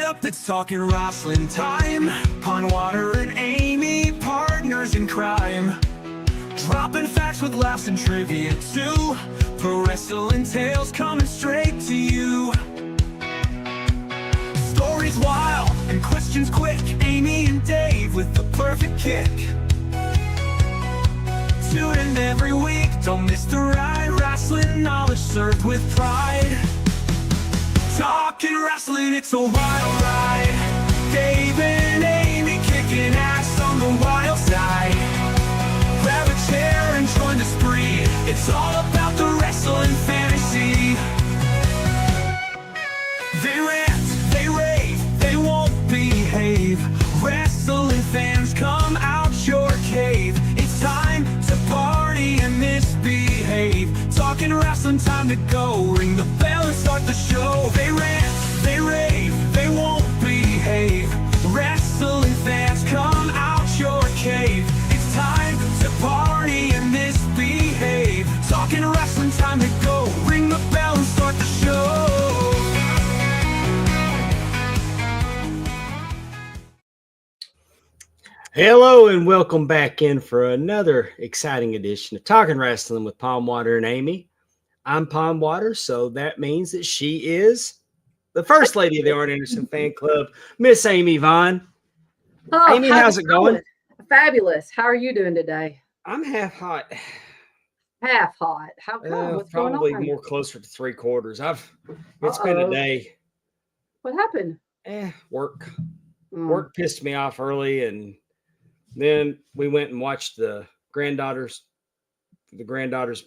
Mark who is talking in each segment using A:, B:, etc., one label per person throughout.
A: up, it's talking wrestling time. Pond Water and Amy, partners in crime. Dropping facts with laughs and trivia too. Pro wrestling tales coming straight to you. Stories wild and questions quick. Amy and Dave with the perfect kick. Tune in every week, don't miss the ride. Wrestling knowledge served with pride. Talking wrestling, it's a wild ride. Dave and Amy kicking ass on the wild side. Grab a chair and join the spree. It's all about the wrestling fantasy. They rant, they rave, they won't behave. Wrestling fans, come out your cave. It's time to party and misbehave. Talking wrestling, time to go. Ring the bell and start the show. They rant, they rave, they won't behave. Wrestling fans, come out your cave. It's time to party and misbehave. Talking wrestling, time to go. Ring the bell and start the show.
B: Hello and welcome back in for another exciting edition of Talking Wrestling with Pond Water and Amy. I'm Pond Water, so that means that she is the first lady of the Arn Anderson fan club, Miss Amy Vaughn.
C: Oh,
B: Amy, how's it going?
C: Fabulous. How are you doing today?
B: I'm half hot.
C: Half hot. How come? What's going on?
B: Probably more closer to 3/4. It's been a day.
C: What happened?
B: Work. Work pissed me off early, and then we went and watched the granddaughters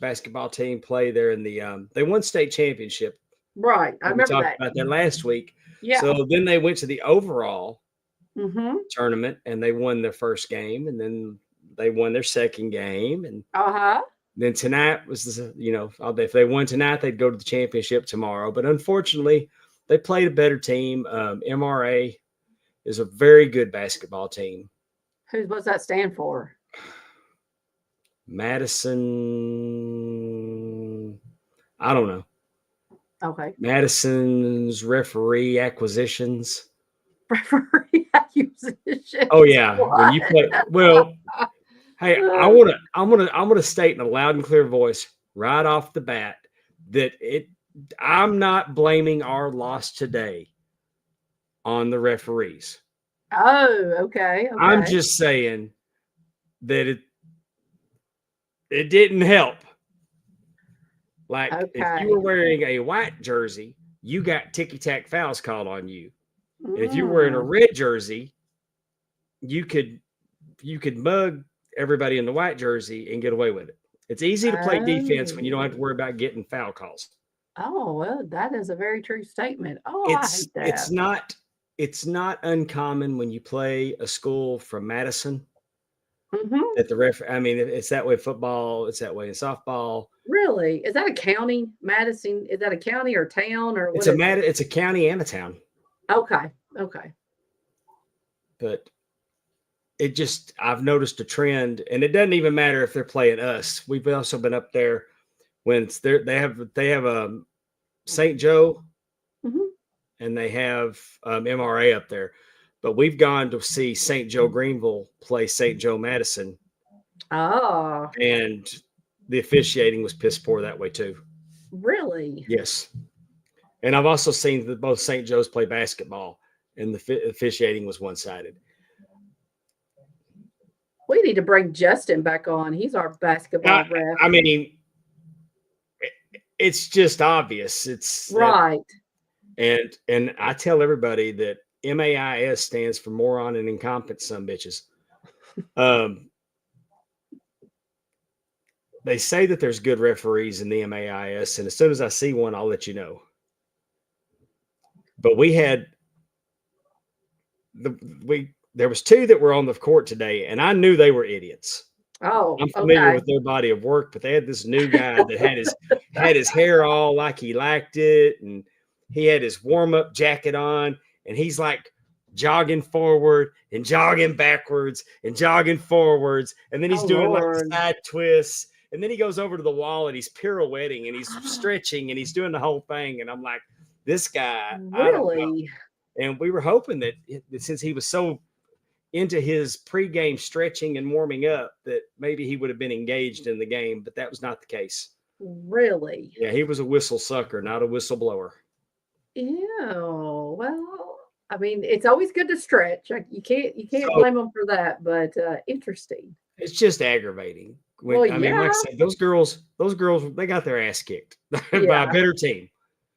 B: basketball team play there in the they won state championship.
C: Right. I remember
B: we
C: that.
B: talked about that last week.
C: Yeah.
B: So then they went to the overall tournament and they won their first game, and then they won their second game, and then tonight was if they won tonight, they'd go to the championship tomorrow. But unfortunately, they played a better team. MRA is a very good basketball team.
C: What's that stand for?
B: Madison. I don't know.
C: Okay.
B: Madison's referee acquisitions.
C: Referee acquisitions.
B: Oh yeah.
C: What?
B: When you play, well, hey, I'm gonna state in a loud and clear voice right off the bat that I'm not blaming our loss today on the referees.
C: Oh, okay.
B: I'm just saying that it didn't help. Like if you were wearing a white jersey, you got ticky-tack fouls called on you. And if you were wearing a red jersey, you could mug everybody in the white jersey and get away with it. It's easy to play defense when you don't have to worry about getting foul calls.
C: Oh, well, that is a very true statement. Oh, I hate that.
B: It's not uncommon when you play a school from Madison that the it's that way in football, it's that way in softball.
C: Really? Is that a county, Madison? Is that a county or town or what?
B: It's a county and a town.
C: Okay.
B: But I've noticed a trend, and it doesn't even matter if they're playing us. We've also been up there when they have St. Joe. And they have MRA up there. But we've gone to see St. Joe Greenville play St. Joe Madison.
C: Oh.
B: And the officiating was piss poor that way too.
C: Really?
B: Yes. And I've also seen both St. Joe's play basketball, and the officiating was one-sided.
C: We need to bring Justin back on. He's our basketball ref.
B: I mean, it's just obvious. It's
C: right.
B: And I tell everybody that MAIS stands for moron and incompetent sumbitches. They say that there's good referees in the MAIS, and as soon as I see one, I'll let you know. But there was two that were on the court today, and I knew they were idiots.
C: Oh,
B: I'm familiar with their body of work, but they had this new guy that had his hair all like he liked it, and he had his warm-up jacket on, and he's like jogging forward and jogging backwards and jogging forwards, and then he's doing like side twists, and then he goes over to the wall and he's pirouetting and he's stretching and he's doing the whole thing, and I'm like, this guy,
C: really?
B: And we were hoping that since he was so into his pregame stretching and warming up, that maybe he would have been engaged in the game, but that was not the case.
C: Really?
B: Yeah, he was a whistle sucker, not a whistleblower.
C: Ew. Well, I mean, it's always good to stretch. You can't blame them for that, but interesting.
B: It's just aggravating. I mean, like I said, those girls, they got their ass kicked by a better team.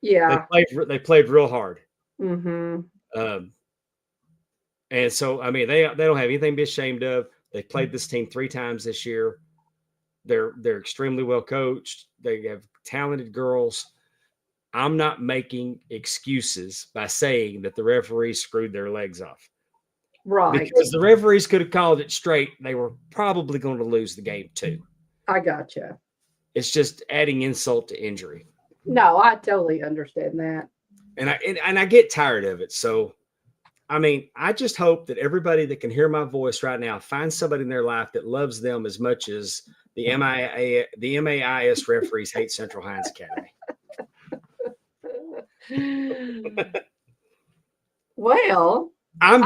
C: Yeah,
B: they played real hard.
C: Mm-hmm.
B: And so, I mean, they don't have anything to be ashamed of. They played this team 3 times this year. They're extremely well coached. They have talented girls. I'm not making excuses by saying that the referees screwed their legs off.
C: Right.
B: Because the referees could have called it straight. They were probably going to lose the game too.
C: I gotcha.
B: It's just adding insult to injury.
C: No, I totally understand that.
B: And I get tired of it. So, I mean, I just hope that everybody that can hear my voice right now finds somebody in their life that loves them as much as the MAIS referees hate Central Hines Academy.
C: Well,
B: I'm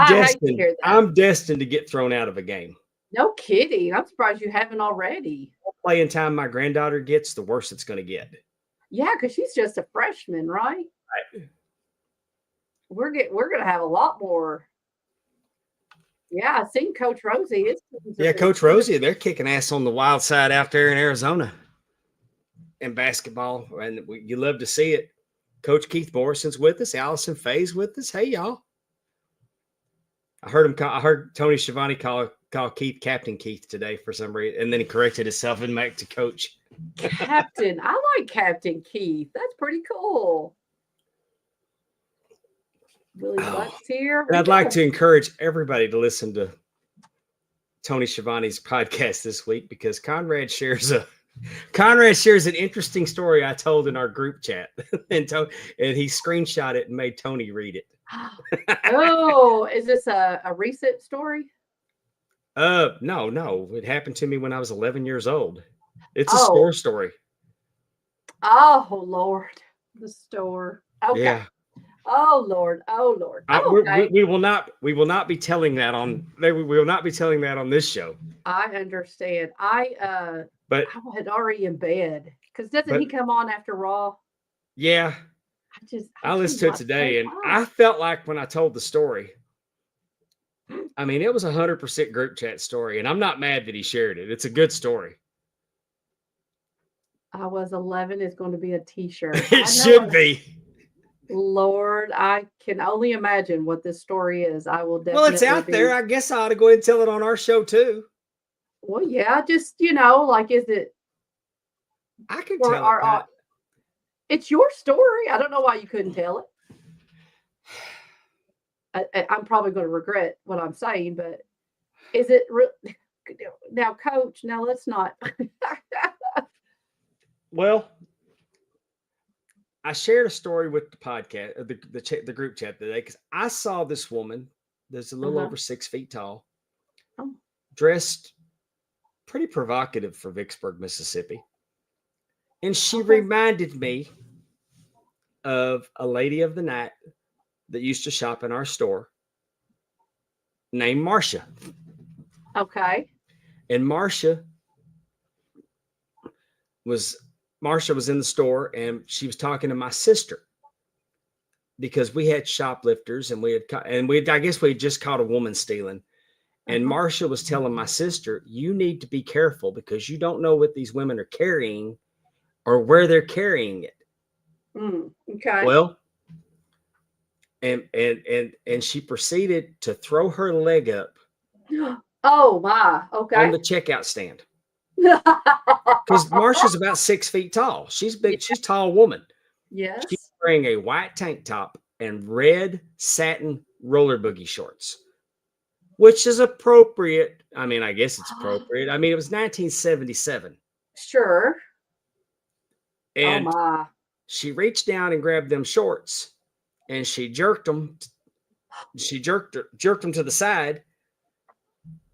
B: destined to get thrown out of a game.
C: No kidding. I'm surprised you haven't already.
B: The more playing time my granddaughter gets, the worse it's going to get.
C: Yeah, because she's just a freshman, right?
B: Right.
C: We're gonna have a lot more. Yeah, I seen Coach Rosie.
B: Coach Rosie, they're kicking ass on the wild side out there in Arizona in basketball, and you love to see it. Coach Keith Morrison's with us. Allison Faye's with us. Hey, y'all. I heard Tony Schiavone call Keith Captain Keith today for some reason, and then he corrected himself and back to Coach.
C: Captain. I like Captain Keith. That's pretty cool. Billy Buck's here.
B: And I'd like to encourage everybody to listen to Tony Schiavone's podcast this week, because Conrad shares an interesting story I told in our group chat, and he screenshot it and made Tony read it.
C: Oh, is this a recent story?
B: No. It happened to me when I was 11 years old. It's a store story.
C: Oh, Lord. The store. Okay.
B: Yeah.
C: Oh Lord. Okay.
B: We will not be telling that on. We will not be telling that on this show.
C: I understand. But I had already in bed, because doesn't he come on after Raw?
B: Yeah. I listened to it today, and I felt like when I told the story, I mean, it was 100% group chat story, and I'm not mad that he shared it. It's a good story.
C: I was 11 is going to be a T-shirt.
B: It should be.
C: Lord, I can only imagine what this story is. I will definitely.
B: Well, it's out there. I guess I ought to go ahead and tell it on our show too.
C: Well, yeah, just like, is it?
B: I can tell it.
C: It's your story. I don't know why you couldn't tell it. I'm probably going to regret what I'm saying, but is it now, Coach? Now let's not.
B: Well, I shared a story with the podcast, the group chat today, because I saw this woman that's a little over 6 feet tall, dressed pretty provocative for Vicksburg, Mississippi. And she reminded me of a lady of the night that used to shop in our store named Marcia.
C: Okay.
B: And Marcia was in the store, and she was talking to my sister, because we had shoplifters, and I guess we had just caught a woman stealing. And Marcia was telling my sister, you need to be careful, because you don't know what these women are carrying or where they're carrying it.
C: Okay.
B: Well, and she proceeded to throw her leg up.
C: Oh my. Okay.
B: On the checkout stand. Because Marcia's about 6 feet tall. She's big. She's a tall woman.
C: Yes.
B: She's wearing a white tank top and red satin roller boogie shorts, which is appropriate. I mean, I guess it's appropriate. I mean, it was 1977.
C: Sure.
B: And she reached down and grabbed them shorts, and she jerked them. She jerked them to the side,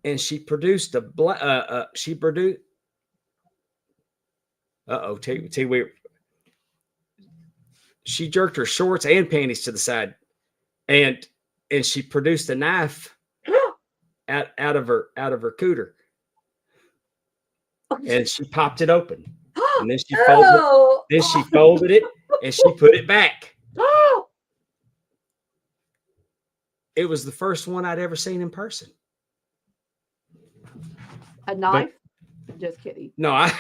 B: and she produced a she jerked her shorts and panties to the side, and she produced a knife out of her cooter, and she popped it open, and then she folded it. Then she folded it, and she put it back. It was the first one I'd ever seen in person.
C: A knife? Just kidding.
B: No, I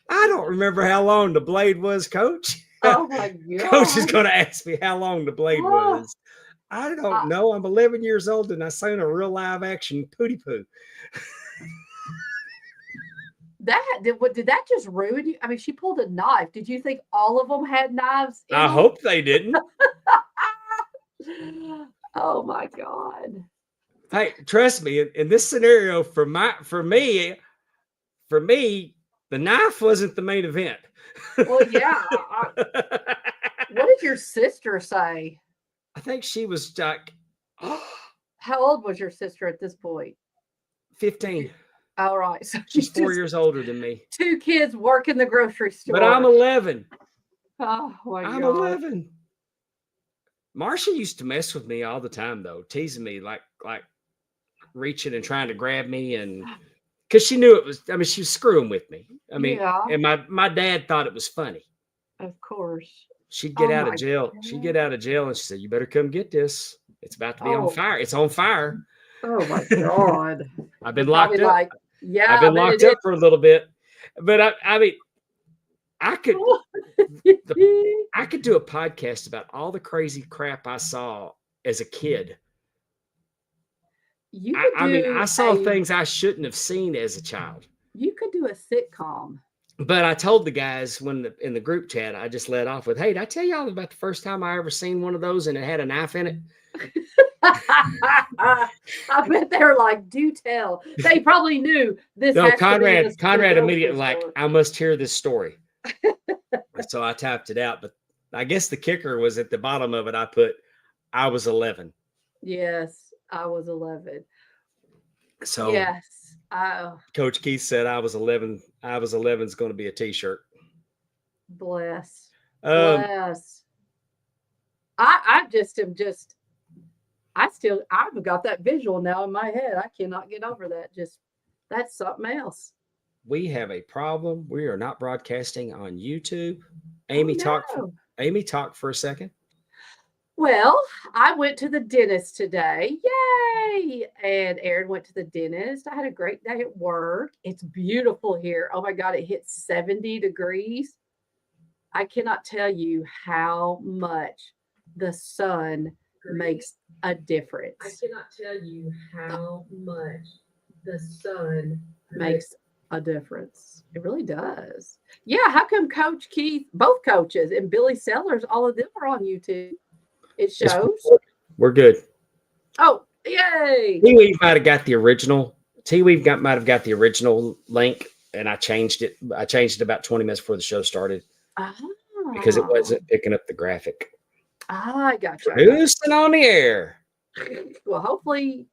B: don't remember how long the blade was, Coach.
C: Oh my God.
B: Coach is going to ask me how long the blade was. I don't know. I'm 11 years old and I seen a real live action pooty poo.
C: Did that just ruin you? I mean, she pulled a knife. Did you think all of them had knives?
B: I hope they didn't.
C: Oh my God.
B: Hey, trust me, in this scenario, for me, the knife wasn't the main event.
C: Well, yeah. What did your sister say?
B: I think she was like,
C: how old was your sister at this point?
B: 15.
C: All right. So
B: she's 4 years older than me.
C: 2 kids work in the grocery store.
B: But I'm 11.
C: Oh my God.
B: I'm 11. Marcia used to mess with me all the time, though, teasing me, like reaching and trying to grab me, and because she knew it was. I mean, she was screwing with me. I mean, and my dad thought it was funny.
C: Of course.
B: She'd get out of jail. God. She'd get out of jail, and she said, "You better come get this. It's about to be on fire. It's on fire."
C: Oh my God.
B: I've been locked up. I've been locked up for a little bit, but I mean, I could do a podcast about all the crazy crap I saw as a kid. I saw things I shouldn't have seen as a child.
C: You could do a sitcom.
B: But I told the guys in the group chat, I just let off with, "Hey, did I tell y'all about the first time I ever seen one of those and it had a knife in it?"
C: I bet they're like, "Do tell." They probably knew this.
B: No, Conrad immediately like, "I must hear this story." So I typed it out, but I guess the kicker was at the bottom of it. I put, "I was 11."
C: Yes, I was 11.
B: So
C: yes,
B: Coach Keith said I was 11. I was 11 is going to be a T-shirt.
C: Bless.
B: Bless.
C: I've got that visual now in my head. I cannot get over that. That's something else.
B: We have a problem. We are not broadcasting on YouTube. Amy, talk for a second.
C: Well, I went to the dentist today. Yay! And Aaron went to the dentist. I had a great day at work. It's beautiful here. Oh my God, it hit 70 degrees. I cannot tell you how much the sun makes a difference.
D: I cannot tell you how much the sun
C: makes a difference. It really does. Yeah, how come Coach Keith, both coaches, and Billy Sellers, all of them are on YouTube? It shows.
B: We're good.
C: Oh, yay!
B: T-Weave might have got the original. Might have got the original link, and I changed it. I changed it about 20 minutes before the show started because it wasn't picking up the graphic.
C: I got you.
B: Boosting on the air.
C: Well, hopefully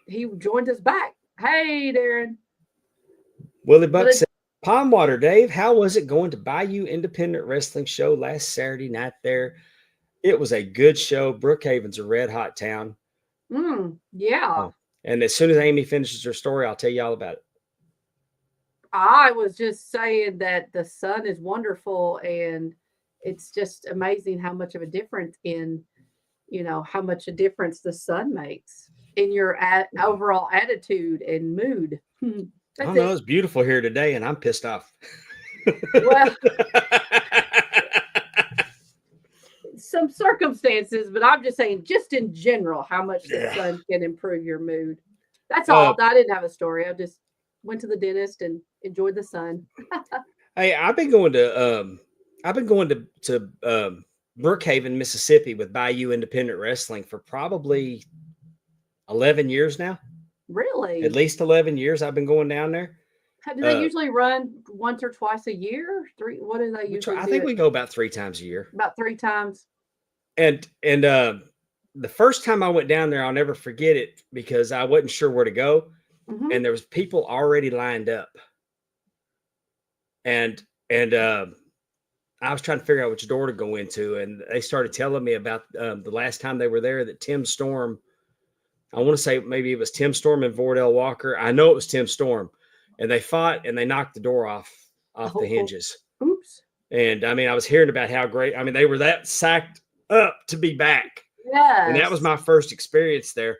C: he joined us back. Hey, Darren.
B: Willie Buck said, "Palm Water, Dave. How was it going to Bayou Independent Wrestling show last Saturday night there? It was a good show. Brookhaven's a red hot town."
C: Yeah.
B: And as soon as Amy finishes her story, I'll tell you all about it.
C: I was just saying that the sun is wonderful, and it's just amazing how much of a difference how much a difference the sun makes in your overall attitude and mood.
B: I don't know. It's beautiful here today, and I'm pissed off.
C: Well, some circumstances, but I'm just saying, just in general, how much the sun can improve your mood. That's all. I didn't have a story. I just went to the dentist and enjoyed the sun.
B: Hey, I've been going to Brookhaven, Mississippi with Bayou Independent Wrestling for probably 11 years now.
C: Really?
B: At least 11 years I've been going down there.
C: Do they usually run once or twice a year? 3? What do they usually do?
B: I think we go about 3 times a year.
C: About 3 times.
B: And the first time I went down there, I'll never forget it because I wasn't sure where to go. Mm-hmm. And there was people already lined up. And I was trying to figure out which door to go into, and they started telling me about the last time they were there that Tim Storm, I want to say maybe it was Tim Storm and Vordell Walker. I know it was Tim Storm, and they fought and they knocked the door off the hinges.
C: Oops.
B: And I mean, I was hearing about how great, I mean, they were that psyched up to be back.
C: Yes.
B: And that was my first experience there.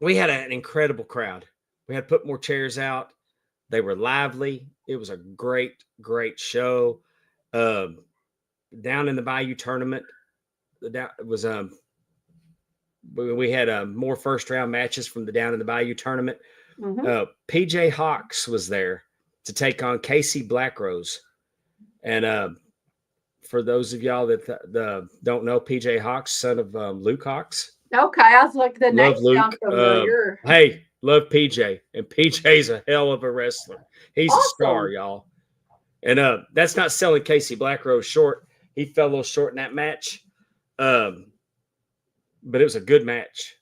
B: We had an incredible crowd. We had to put more chairs out. They were lively. It was a great, great show. Down in the Bayou tournament, it was we had more first round matches from the Down in the Bayou tournament.
C: Mm-hmm.
B: PJ Hawks was there to take on Casey Blackrose. And for those of y'all that don't know, PJ Hawks, son of Luke Hawks.
C: Okay, I was like, the name sounds
B: Luke.
C: familiar.
B: Hey, love PJ, and PJ's a hell of a wrestler. He's
C: Awesome.
B: a star, y'all. And that's not selling Casey Blackrose short. He fell a little short in that match, but it was a good match.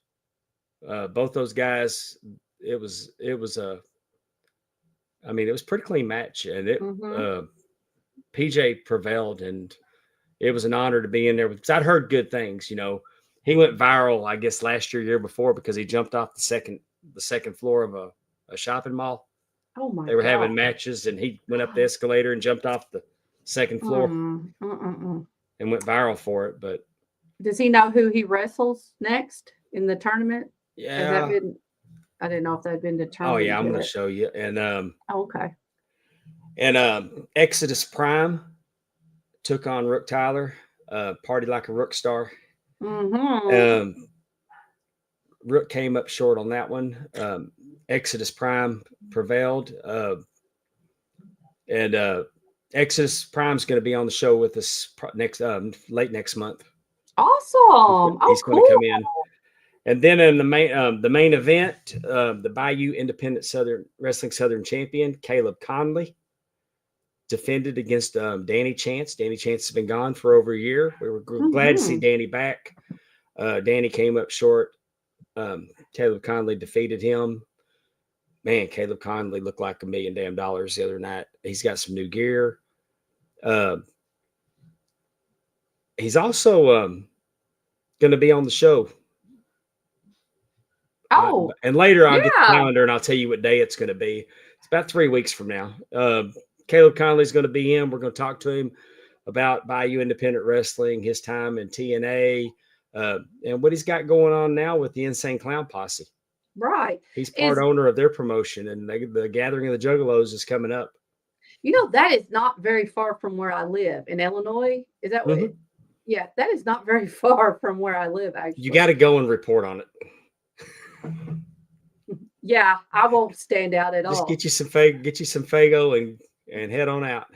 B: Both those guys, it was a pretty clean match, and it PJ prevailed, and it was an honor to be in there because I'd heard good things. You know, he went viral, I guess, last year before because he jumped off the second floor of a shopping mall.
C: Oh my!
B: They were having matches, and he went up the escalator and jumped off the second floor and went viral for it. But
C: does he know who he wrestles next in the tournament?
B: Yeah,
C: I didn't know if that had been determined.
B: Oh yeah, I'm going to show you. And
C: okay.
B: And Exodus Prime took on Rook Tyler, Party Like a Rook Star.
C: Mm-hmm.
B: Rook came up short on that one. Exodus Prime prevailed. And Exodus Prime's going to be on the show with us late next month.
C: Awesome.
B: He's going to come in. And then in the main event, the Bayou Independent Wrestling Southern Champion, Caleb Conley, defended against Danny Chance. Danny Chance has been gone for over a year. We were glad to see Danny back. Danny came up short. Caleb Conley defeated him. Man, Caleb Conley looked like $1 million the other night. He's got some new gear. He's also going to be on the show.
C: Oh,
B: and later I'll get the calendar and I'll tell you what day it's going to be. It's about 3 weeks from now. Caleb Conley's going to be in. We're going to talk to him about Bayou Independent Wrestling, his time in TNA, and what he's got going on now with the Insane Clown Posse.
C: Right.
B: He's part owner of their promotion, and the Gathering of the Juggalos is coming up.
C: You know, that is not very far from where I live in Illinois. Is that what? Yeah, that is not very far from where I live, actually.
B: You got to go and report on it.
C: Yeah, I won't stand out at all.
B: Just get you some Fago and head on out.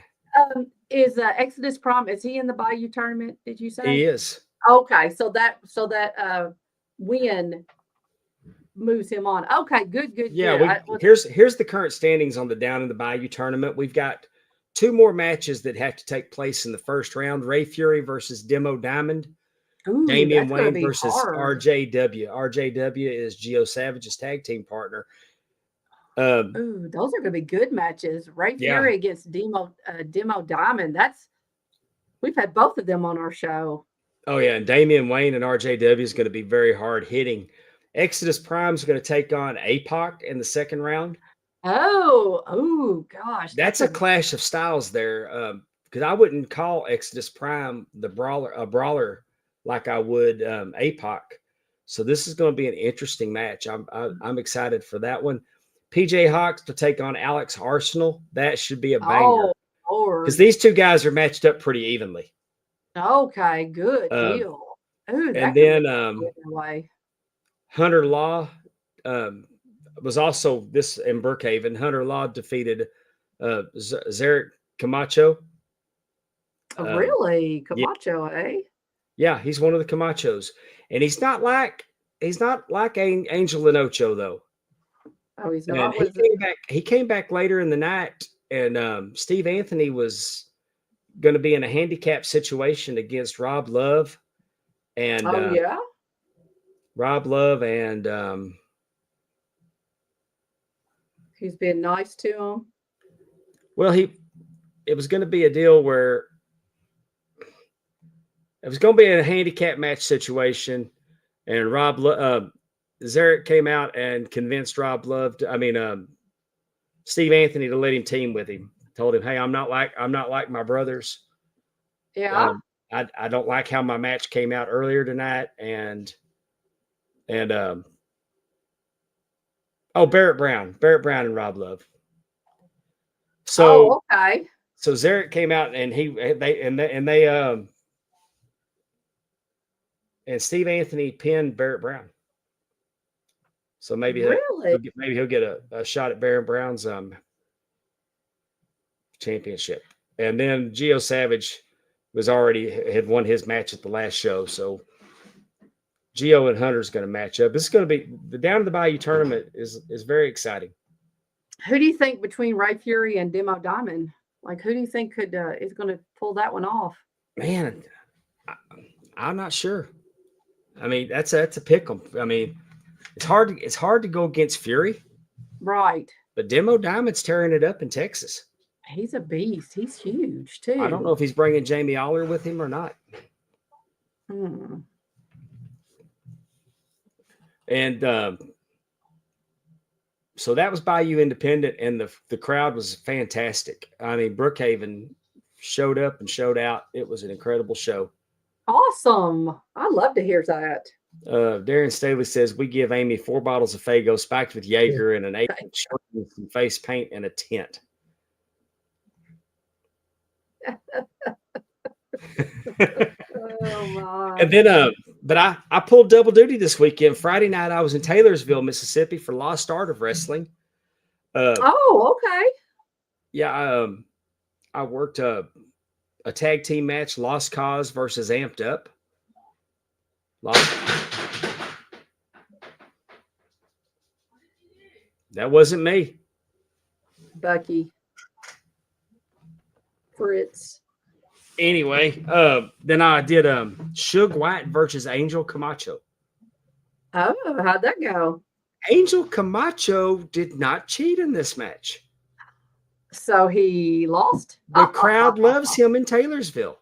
C: Is Exodus Prom, is he in the Bayou tournament, did you say?
B: He is.
C: Okay, so that win moves him on. Okay, good.
B: Yeah, here's the current standings on the Down in the Bayou tournament. We've got 2 more matches that have to take place in the first round. Ray Fury versus Demo Diamond.
C: Ooh,
B: Damian Wayne versus RJW. RJW is Geo Savage's tag team partner.
C: Ooh, those are going to be good matches. Ray Fury against Demo Diamond. We've had both of them on our show.
B: Oh yeah, and Damian Wayne and RJW is going to be very hard hitting. Exodus Prime is going to take on APOC in the second round.
C: Oh gosh,
B: that's a clash of styles there. Because I wouldn't call Exodus Prime a brawler like I would APOC. So this is going to be an interesting match. I'm excited for that one. PJ Hawks to take on Alex Arsenal. That should be a banger. Because these 2 guys are matched up pretty evenly.
C: Okay, good deal. Ooh,
B: and then Hunter Law was also this in Brookhaven. Hunter Law defeated Zarek Camacho.
C: Really? Camacho, eh?
B: Yeah, he's one of the Camachos. And he's not like Angel Lenocho, though.
C: Oh, he's not.
B: He came back later in the night, and Steve Anthony was going to be in a handicap situation against Rob Love. And Rob Love and
C: he's been nice to him.
B: Well, it was going to be a deal where it was going to be a handicap match situation, and Zarek came out and convinced Steve Anthony to let him team with him. Told him, "Hey, I'm not like my brothers.
C: Yeah.
B: I don't like how my match came out earlier tonight." And Barrett Brown and Rob Love. So
C: okay.
B: So Zarek came out and and Steve Anthony pinned Barrett Brown. So maybe he'll get a shot at Barrett Brown's championship. And then Gio Savage had won his match at the last show. So Gio and Hunter's going to match up. This is going to be the Down to the Bayou tournament is very exciting.
C: Who do you think between Ray Fury and Demo Diamond? Like, who do you think is going to pull that one off?
B: Man, I'm not sure. I mean, that's a pick 'em. I mean, it's hard to go against Fury,
C: right?
B: But Demo Diamond's tearing it up in Texas.
C: He's a beast. He's huge too.
B: I don't know if he's bringing Jamie Aller with him or not. And so that was Bayou Independent, and the crowd was fantastic. I mean, Brookhaven showed up and showed out. It was an incredible show.
C: Awesome. I love to hear that.
B: Darren Staley says, we give Amy 4 bottles of Faygo spiked with Jaeger and an 8-inch shirt with some face paint and a tent.
C: Oh my.
B: And then but I pulled double duty this weekend. Friday night I was in Taylorsville, Mississippi for Lost Art of Wrestling.
C: Okay.
B: Yeah, I worked a tag team match, Lost Cause versus Amped Up. That wasn't me.
C: Bucky. Fritz.
B: Anyway, then I did Suge White versus Angel Camacho.
C: Oh, how'd that go?
B: Angel Camacho did not cheat in this match.
C: So he lost?
B: The crowd loves him in Taylorsville.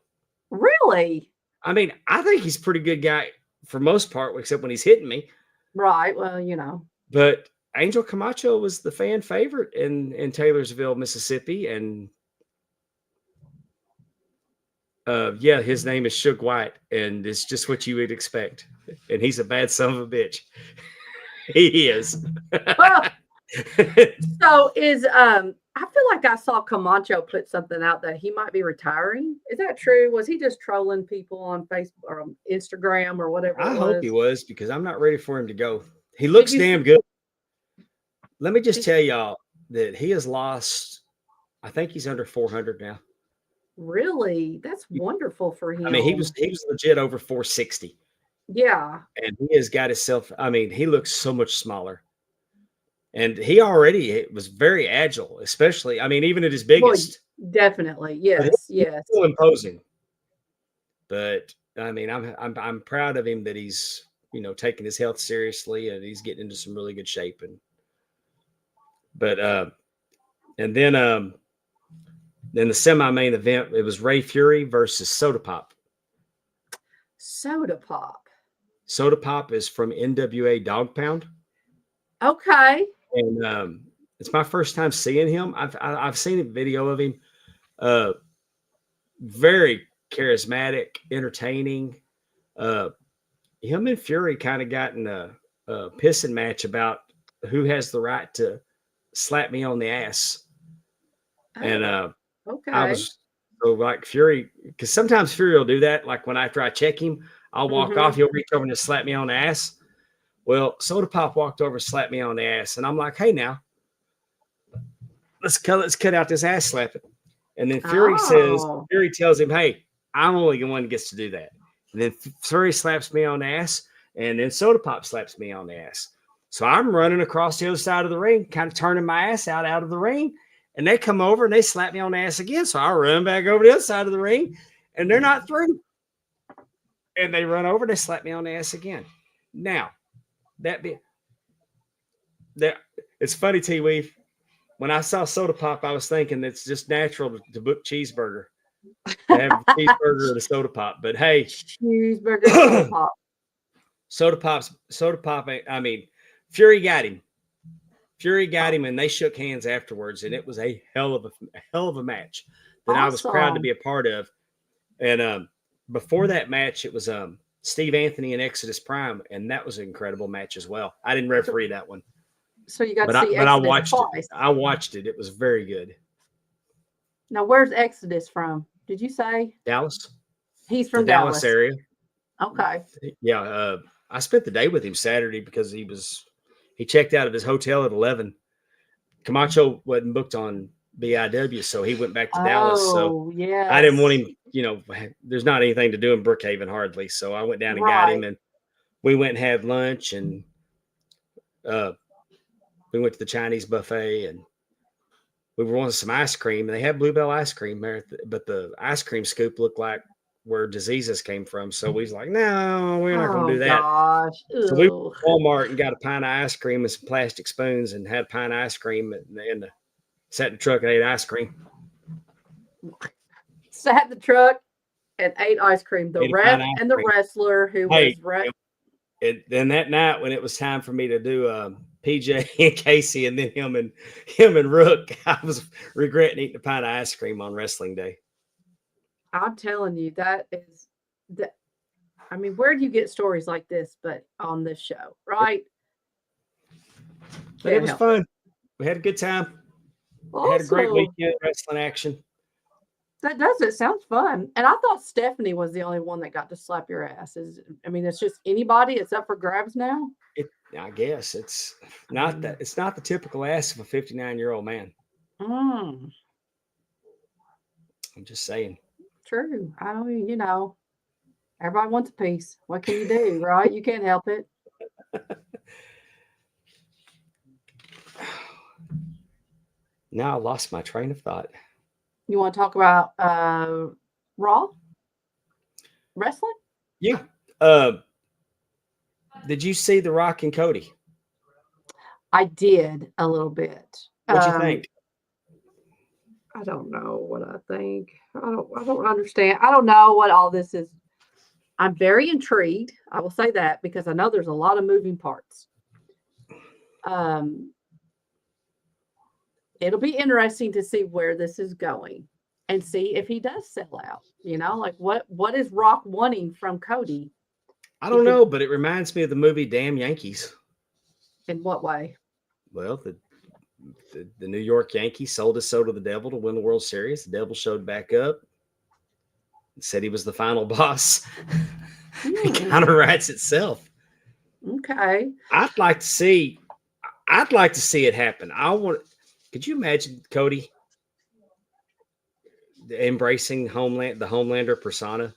C: Really?
B: I mean, I think he's a pretty good guy for most part, except when he's hitting me.
C: Right. Well, you know.
B: But Angel Camacho was the fan favorite in Taylorsville, Mississippi. And yeah, his name is Suge White, and it's just what you would expect. And he's a bad son of a bitch. He is.
C: So is I feel like I saw Camacho put something out that he might be retiring. Is that true? Was he just trolling people on Facebook or on Instagram or whatever?
B: I hope he was, because I'm not ready for him to go. He looks damn good. Let me just tell y'all that he has lost. I think he's under 400 now.
C: Really? That's wonderful for him.
B: I mean, he was legit over 460.
C: Yeah.
B: And he has got himself. I mean, he looks so much smaller. And he already was very agile, especially, I mean, even at his biggest.
C: Well, definitely. Yes. Yes.
B: Still imposing. But I mean, I'm proud of him that he's, taking his health seriously, and he's getting into some really good shape. And then the semi-main event, it was Ray Fury versus Soda Pop.
C: Soda Pop.
B: Soda Pop is from NWA Dog Pound.
C: Okay.
B: And it's my first time seeing him. I've seen a video of him. Very charismatic, entertaining. Him and Fury kind of got in a pissing match about who has the right to slap me on the ass.
C: Oh,
B: And
C: okay.
B: I was so like Fury, because sometimes Fury will do that. Like after I check him, I'll walk off. He'll reach over and just slap me on the ass. Well, Soda Pop walked over and slapped me on the ass. And I'm like, hey, now, let's cut out this ass slapping. And then Fury tells him, hey, I'm only the one that gets to do that. And then Fury slaps me on the ass. And then Soda Pop slaps me on the ass. So I'm running across the other side of the ring, kind of turning my ass out of the ring. And they come over and they slap me on the ass again. So I run back over the other side of the ring, and they're not through. And they run over and they slap me on the ass again. Now, it's funny, T-Weave. when I saw soda pop, I was thinking it's just natural to book cheeseburger, to have a cheeseburger and a soda pop. But hey,
C: Cheeseburger, soda pop.
B: soda pop. I mean, Fury got him. Fury got him, and they shook hands afterwards, and it was a hell of a match that I was proud to be a part of. And before that match, it was Steve Anthony and Exodus Prime, and that was an incredible match as well. I didn't referee that one.
C: So you got to see Exodus
B: I watched
C: twice.
B: it. I watched it. It was very good.
C: Now, where's Exodus from? Did you say?
B: Dallas.
C: He's from
B: the Dallas area.
C: Okay.
B: Yeah. I spent the day with him Saturday because he checked out of his hotel at 11. Camacho wasn't booked on BIW, so he went back to Dallas. So
C: yeah,
B: I didn't want him, there's not anything to do in Brookhaven hardly. So I went down and got him, and we went and had lunch, and we went to the Chinese buffet, and we were wanting some ice cream, and they had Bluebell ice cream there, but the ice cream scoop looked like where diseases came from. So we was like, no, we're not going to do that.
C: Gosh.
B: So we went to Walmart and got a pint of ice cream and some plastic spoons and had a pint of ice cream and sat in the truck and ate ice cream.
C: Sat in the truck and ate ice cream. The ref and the wrestler who was
B: then that night when it was time for me to do PJ and Casey and then him and Rook, I was regretting eating a pint of ice cream on wrestling day.
C: I'm telling you, that is that. I mean, where do you get stories like this but on this show, right?
B: But it was fun. We had a good time.
C: Awesome.
B: Had a great weekend wrestling action.
C: That does. It sounds fun. And I thought Stephanie was the only one that got to slap your ass. It's just anybody. It's up for grabs now.
B: I guess it's not that. It's not the typical ass of a 59-year-old man.
C: I'm
B: just saying.
C: True. I don't. Everybody wants a piece. What can you do, right? You can't help it.
B: Now I lost my train of thought.
C: You want to talk about Raw wrestling?
B: Yeah. Did you see The Rock and Cody?
C: I did a little bit.
B: What'd you think?
C: I don't know what I think. I don't understand. I don't know what all this is. I'm very intrigued. I will say that because I know there's a lot of moving parts. It'll be interesting to see where this is going and see if he does sell out. Like what is Rock wanting from Cody?
B: I don't know, but it reminds me of the movie Damn Yankees.
C: In what way?
B: Well, the New York Yankees sold his soul to the devil to win the World Series. The devil showed back up and said he was the final boss. It kind of writes itself.
C: Okay.
B: I'd like to see it happen. Could you imagine Cody embracing the Homelander persona?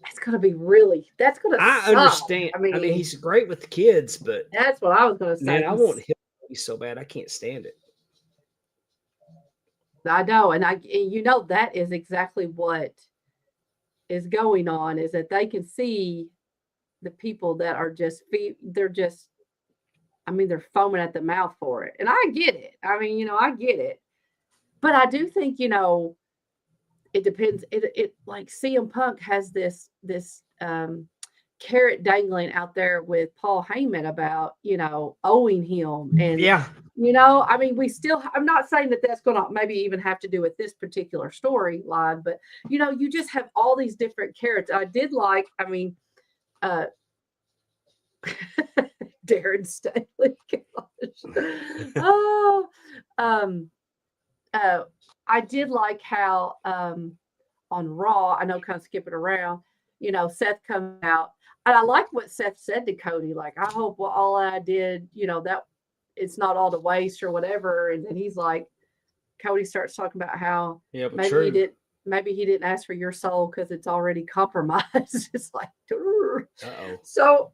C: That's going to suck.
B: I understand. I mean, he's great with the kids, but
C: that's what I was going to say.
B: Man, I want him to be so bad. I can't stand it.
C: I know. And that is exactly what is going on, is that they can see the people that are they're foaming at the mouth for it. And I get it. I get it. But I do think, it depends. It like CM Punk has this carrot dangling out there with Paul Heyman about, owing him. And,
B: yeah,
C: I'm not saying that that's going to maybe even have to do with this particular storyline, but, you just have all these different carrots. I did like, Darren Staley. I did like how on Raw, I know kind of skipping around, Seth comes out. And I like what Seth said to Cody, like, I hope all I did, that it's not all to waste or whatever. And then he's like, Cody starts talking about how maybe he didn't ask for your soul because it's already compromised. It's like, uh-oh. So,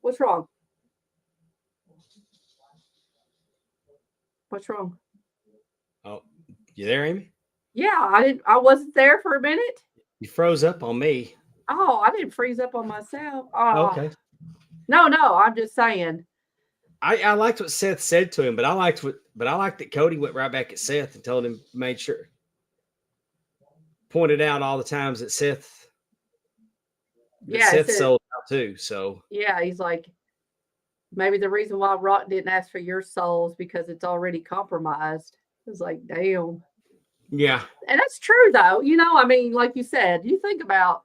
C: what's wrong? What's wrong?
B: Oh, you there, Amy?
C: Yeah, I wasn't there for a minute.
B: You froze up on me.
C: Oh, I didn't freeze up on myself.
B: Okay.
C: No, I'm just saying.
B: I liked what Seth said to him, but I liked that Cody went right back at Seth and told him, pointed out all the times that Seth sold out too. So
C: yeah, he's like, maybe the reason why Rock didn't ask for your souls because it's already compromised. It's like, damn.
B: Yeah.
C: And that's true though. I mean, like you said, you think about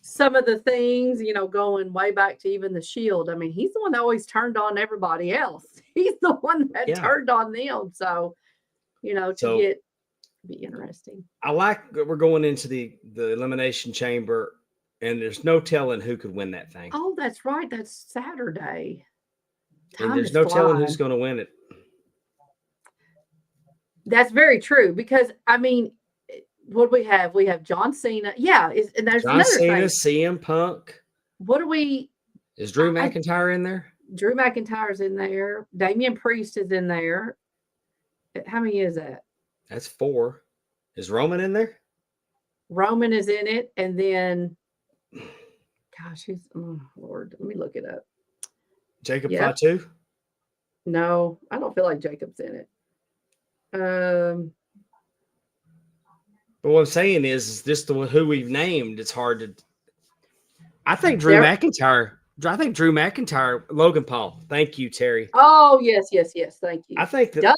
C: some of the things, going way back to even the Shield. I mean, he's the one that always turned on everybody else. He's the one that turned on them. So, to be interesting.
B: I like that we're going into the Elimination Chamber, and there's no telling who could win that thing.
C: Oh, that's right. That's Saturday.
B: And there's no telling who's going to win it.
C: That's very true because, I mean, what do we have? We have John Cena. Yeah. And there's
B: John
C: another
B: Cena,
C: thing.
B: CM Punk.
C: Is
B: Drew McIntyre in there?
C: Drew McIntyre's in there. Damian Priest is in there. How many is that?
B: That's 4. Is Roman in there?
C: Roman is in it. And then, gosh, Lord, let me look it up.
B: Jacob Fatu?
C: No, I don't feel like Jacob's in it.
B: But what I'm saying is just who we've named, it's hard to. I think Drew McIntyre, Logan Paul. Thank you, Terry.
C: Oh, yes. Thank you.
B: I think that.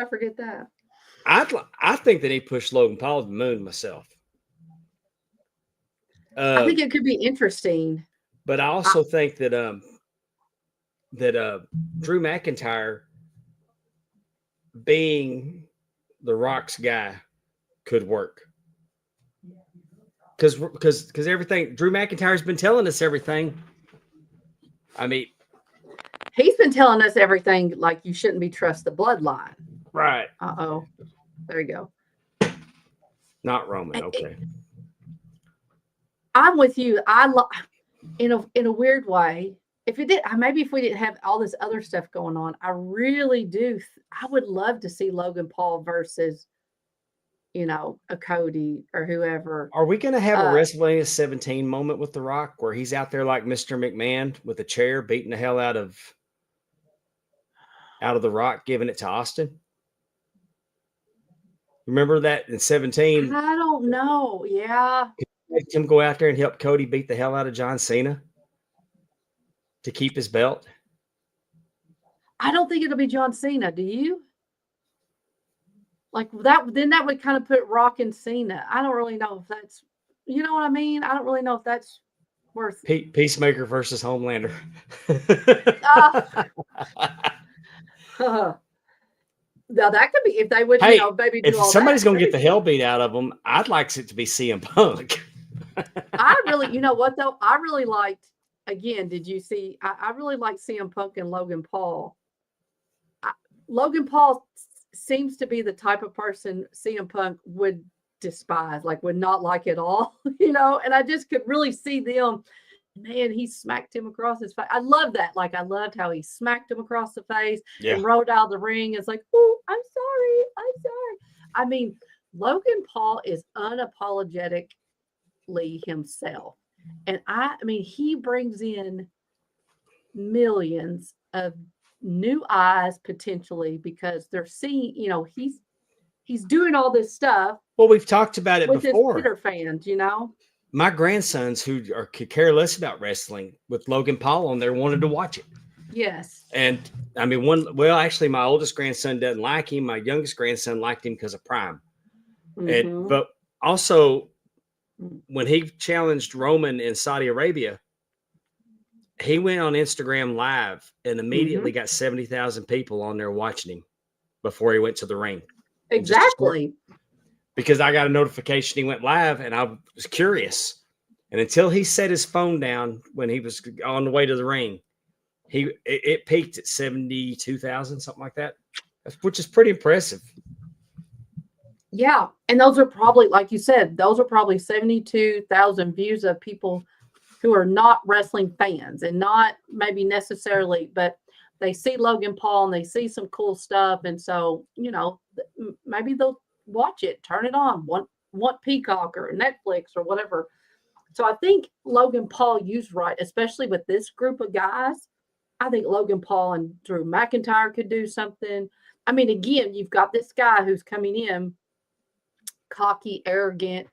C: I forget that.
B: I think that he pushed Logan Paul to the moon myself.
C: I think it could be interesting.
B: But I also think that Drew McIntyre being the Rock's guy could work. Because everything Drew McIntyre's been telling us everything. I mean,
C: he's been telling us everything like you shouldn't be trust the bloodline.
B: Right.
C: Uh-oh. There you go.
B: Not Roman. Okay.
C: I'm with you. In a weird way. If we didn't have all this other stuff going on, I really do. I would love to see Logan Paul versus, a Cody or whoever.
B: Are we going to have a WrestleMania 17 moment with The Rock where he's out there like Mr. McMahon with a chair beating the hell out of The Rock, giving it to Austin? Remember that in 17?
C: I don't know. Yeah.
B: Him go out there and help Cody beat the hell out of John Cena to keep his belt?
C: I don't think it'll be John Cena. Do you? Like that, then that would kind of put Rock and Cena. I don't really know if that's, you know what I mean? I don't really know if that's worth
B: Peacemaker versus Homelander.
C: Now that could be if they would, maybe do
B: if
C: all
B: somebody's
C: that.
B: Going to get the hell beat out of them, I'd like it to be CM Punk.
C: I really, you know what though? I really liked. Again, did you see? I really like CM Punk and Logan Paul. Logan Paul seems to be the type of person CM Punk would despise, like would not like at all, and I just could really see them. Man, he smacked him across his face. I love that. Like, I loved how he smacked him across the face and rolled out of the ring. It's like, oh, I'm sorry. I mean, Logan Paul is unapologetically himself. And I mean, he brings in millions of new eyes potentially because they're seeing, he's doing all this stuff.
B: Well, we've talked about it
C: with
B: before.
C: His Twitter fans,
B: My grandsons who could care less about wrestling with Logan Paul on there wanted to watch it.
C: Yes.
B: And I mean, actually my oldest grandson doesn't like him. My youngest grandson liked him because of Prime. Mm-hmm. But also when he challenged Roman in Saudi Arabia, he went on Instagram Live and immediately got 70,000 people on there watching him before he went to the ring.
C: Exactly.
B: Because I got a notification he went live and I was curious. And until he set his phone down when he was on the way to the ring, it peaked at 72,000, something like that, which is pretty impressive.
C: Yeah. And those are probably, like you said, those are probably 72,000 views of people who are not wrestling fans and not maybe necessarily, but they see Logan Paul and they see some cool stuff. And so, maybe they'll watch it, turn it on, want Peacock or Netflix or whatever. So I think Logan Paul used right, especially with this group of guys. I think Logan Paul and Drew McIntyre could do something. I mean, again, you've got this guy who's coming in cocky, arrogant,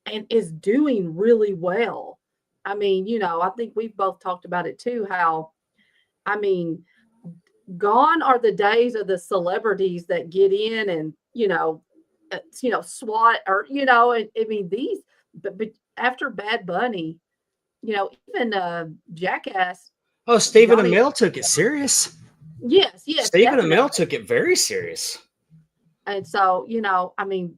C: and is doing really well. I mean, I think we've both talked about it too, how, I mean, gone are the days of the celebrities that get in and, SWAT or, I mean, but after Bad Bunny, even Jackass.
B: Oh, Stephen
C: Johnny,
B: Amell took it serious.
C: yes,
B: Stephen
C: definitely.
B: Amell took it very serious.
C: And so, I mean,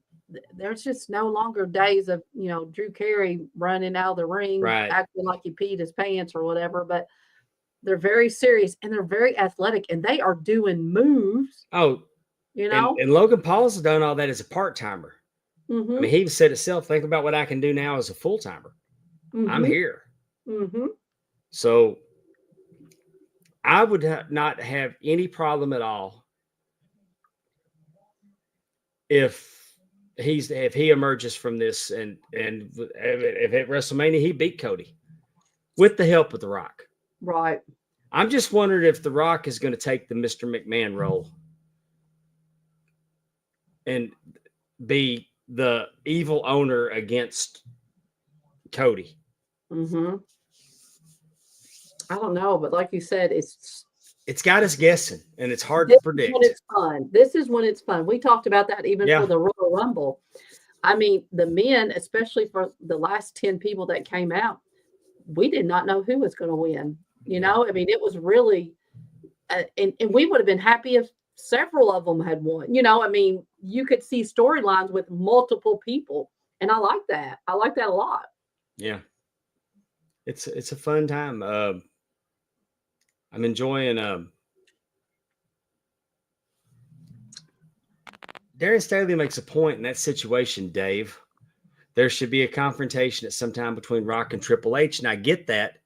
C: there's just no longer days of, Drew Carey running out of the ring,
B: Right.
C: acting like he peed his pants or whatever, but they're very serious and they're very athletic and they are doing moves.
B: Oh, and Logan Paul's done all that as a part-timer.
C: Mm-hmm.
B: I mean, he even said himself, think about what I can do now as a full-timer.
C: Mm-hmm.
B: I'm here.
C: Mm-hmm.
B: So I would not have any problem at all if he emerges from this and if at WrestleMania he beat Cody with the help of The Rock.
C: Right.
B: I'm just wondering if The Rock is going to take the Mr. McMahon role and be the evil owner against Cody.
C: Mm-hmm. I don't know, but like you said, it's
B: got us guessing, and it's hard to predict.
C: When it's fun. This is when it's fun. We talked about that even for the Royal Rumble. I mean, the men, especially for the last 10 people that came out, we did not know who was going to win. I mean, it was really, and we would have been happy if several of them had won. I mean, you could see storylines with multiple people, and I like that. I like that a lot. Yeah,
B: it's a fun time. I'm enjoying. Darren Staley makes a point in that situation, Dave. There should be a confrontation at some time between Rock and Triple H, and I get that.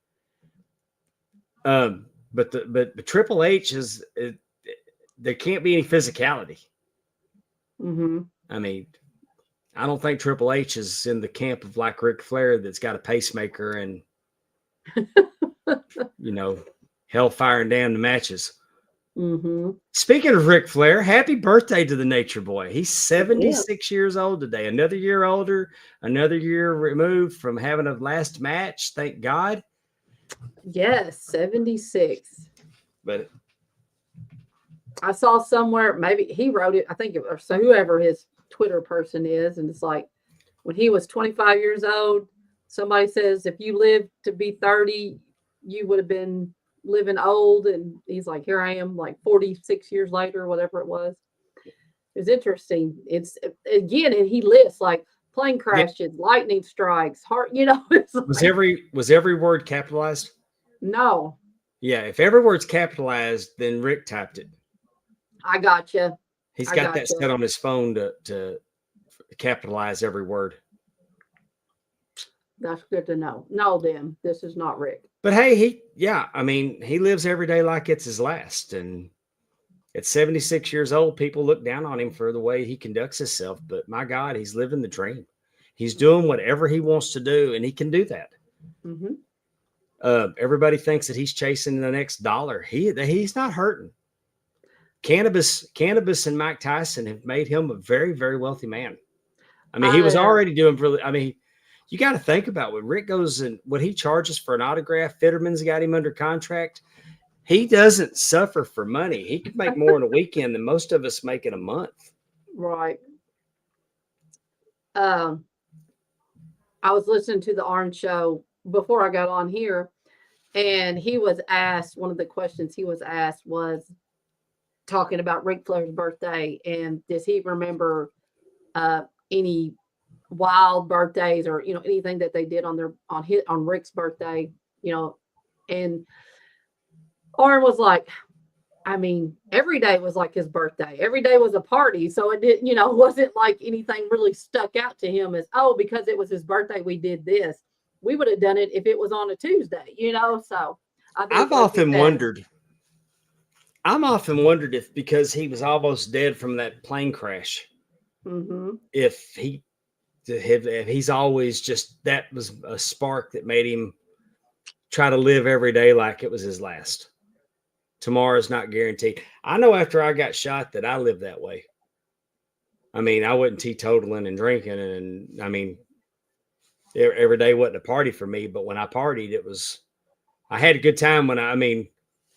B: But Triple H there can't be any physicality.
C: Mm-hmm.
B: I mean, I don't think Triple H is in the camp of like Ric Flair that's got a pacemaker and hellfire and damn the matches.
C: Mm-hmm.
B: Speaking of Ric Flair, happy birthday to the Nature Boy. He's 76 years old today. Another year older, another year removed from having a last match. Thank God.
C: Yes, 76.
B: But
C: I saw somewhere, maybe he wrote it, I think it was, so whoever his Twitter person is, and it's like when he was 25 years old, somebody says if you lived to be 30, you would have been living old, and he's like, here I am like 46 years later, whatever it was. It's interesting. It's again, and he lists like plane crashes, lightning strikes, heart, it's
B: was every word capitalized?
C: No.
B: Yeah, if every word's capitalized, then Rick typed it.
C: I got you.
B: He's got that set on his phone to capitalize every word.
C: That's good to know. No, then this is not Rick.
B: But hey, he lives every day like it's his last. And at 76 years old, people look down on him for the way he conducts himself. But my God, he's living the dream. He's doing whatever he wants to do, and he can do that.
C: Mm-hmm.
B: Everybody thinks that he's chasing the next dollar. He's not hurting. Cannabis and Mike Tyson have made him a very, very wealthy man. I mean, he was already doing really, I mean, you got to think about what Rick goes and what he charges for an autograph. Fitterman's got him under contract. He doesn't suffer for money. He could make more in a weekend than most of us make in a month.
C: Right. I was listening to the Orange Show before I got on here, and he was asked, one of the questions he was asked was talking about Ric Flair's birthday, and does he remember any wild birthdays or anything that they did on Rick's birthday, and Oren was like, I mean, every day was like his birthday. Every day was a party. So it didn't, wasn't like anything really stuck out to him as, because it was his birthday, we did this. We would have done it if it was on a Tuesday, so
B: I've often wondered if, because he was almost dead from that plane crash,
C: mm-hmm.
B: if he's always just, that was a spark that made him try to live every day like it was his last. tomorrow's not guaranteed. I know after I got shot that I lived that way. I mean, I wasn't teetotaling and drinking, and I mean, every day wasn't a party for me. But when I partied, I had a good time.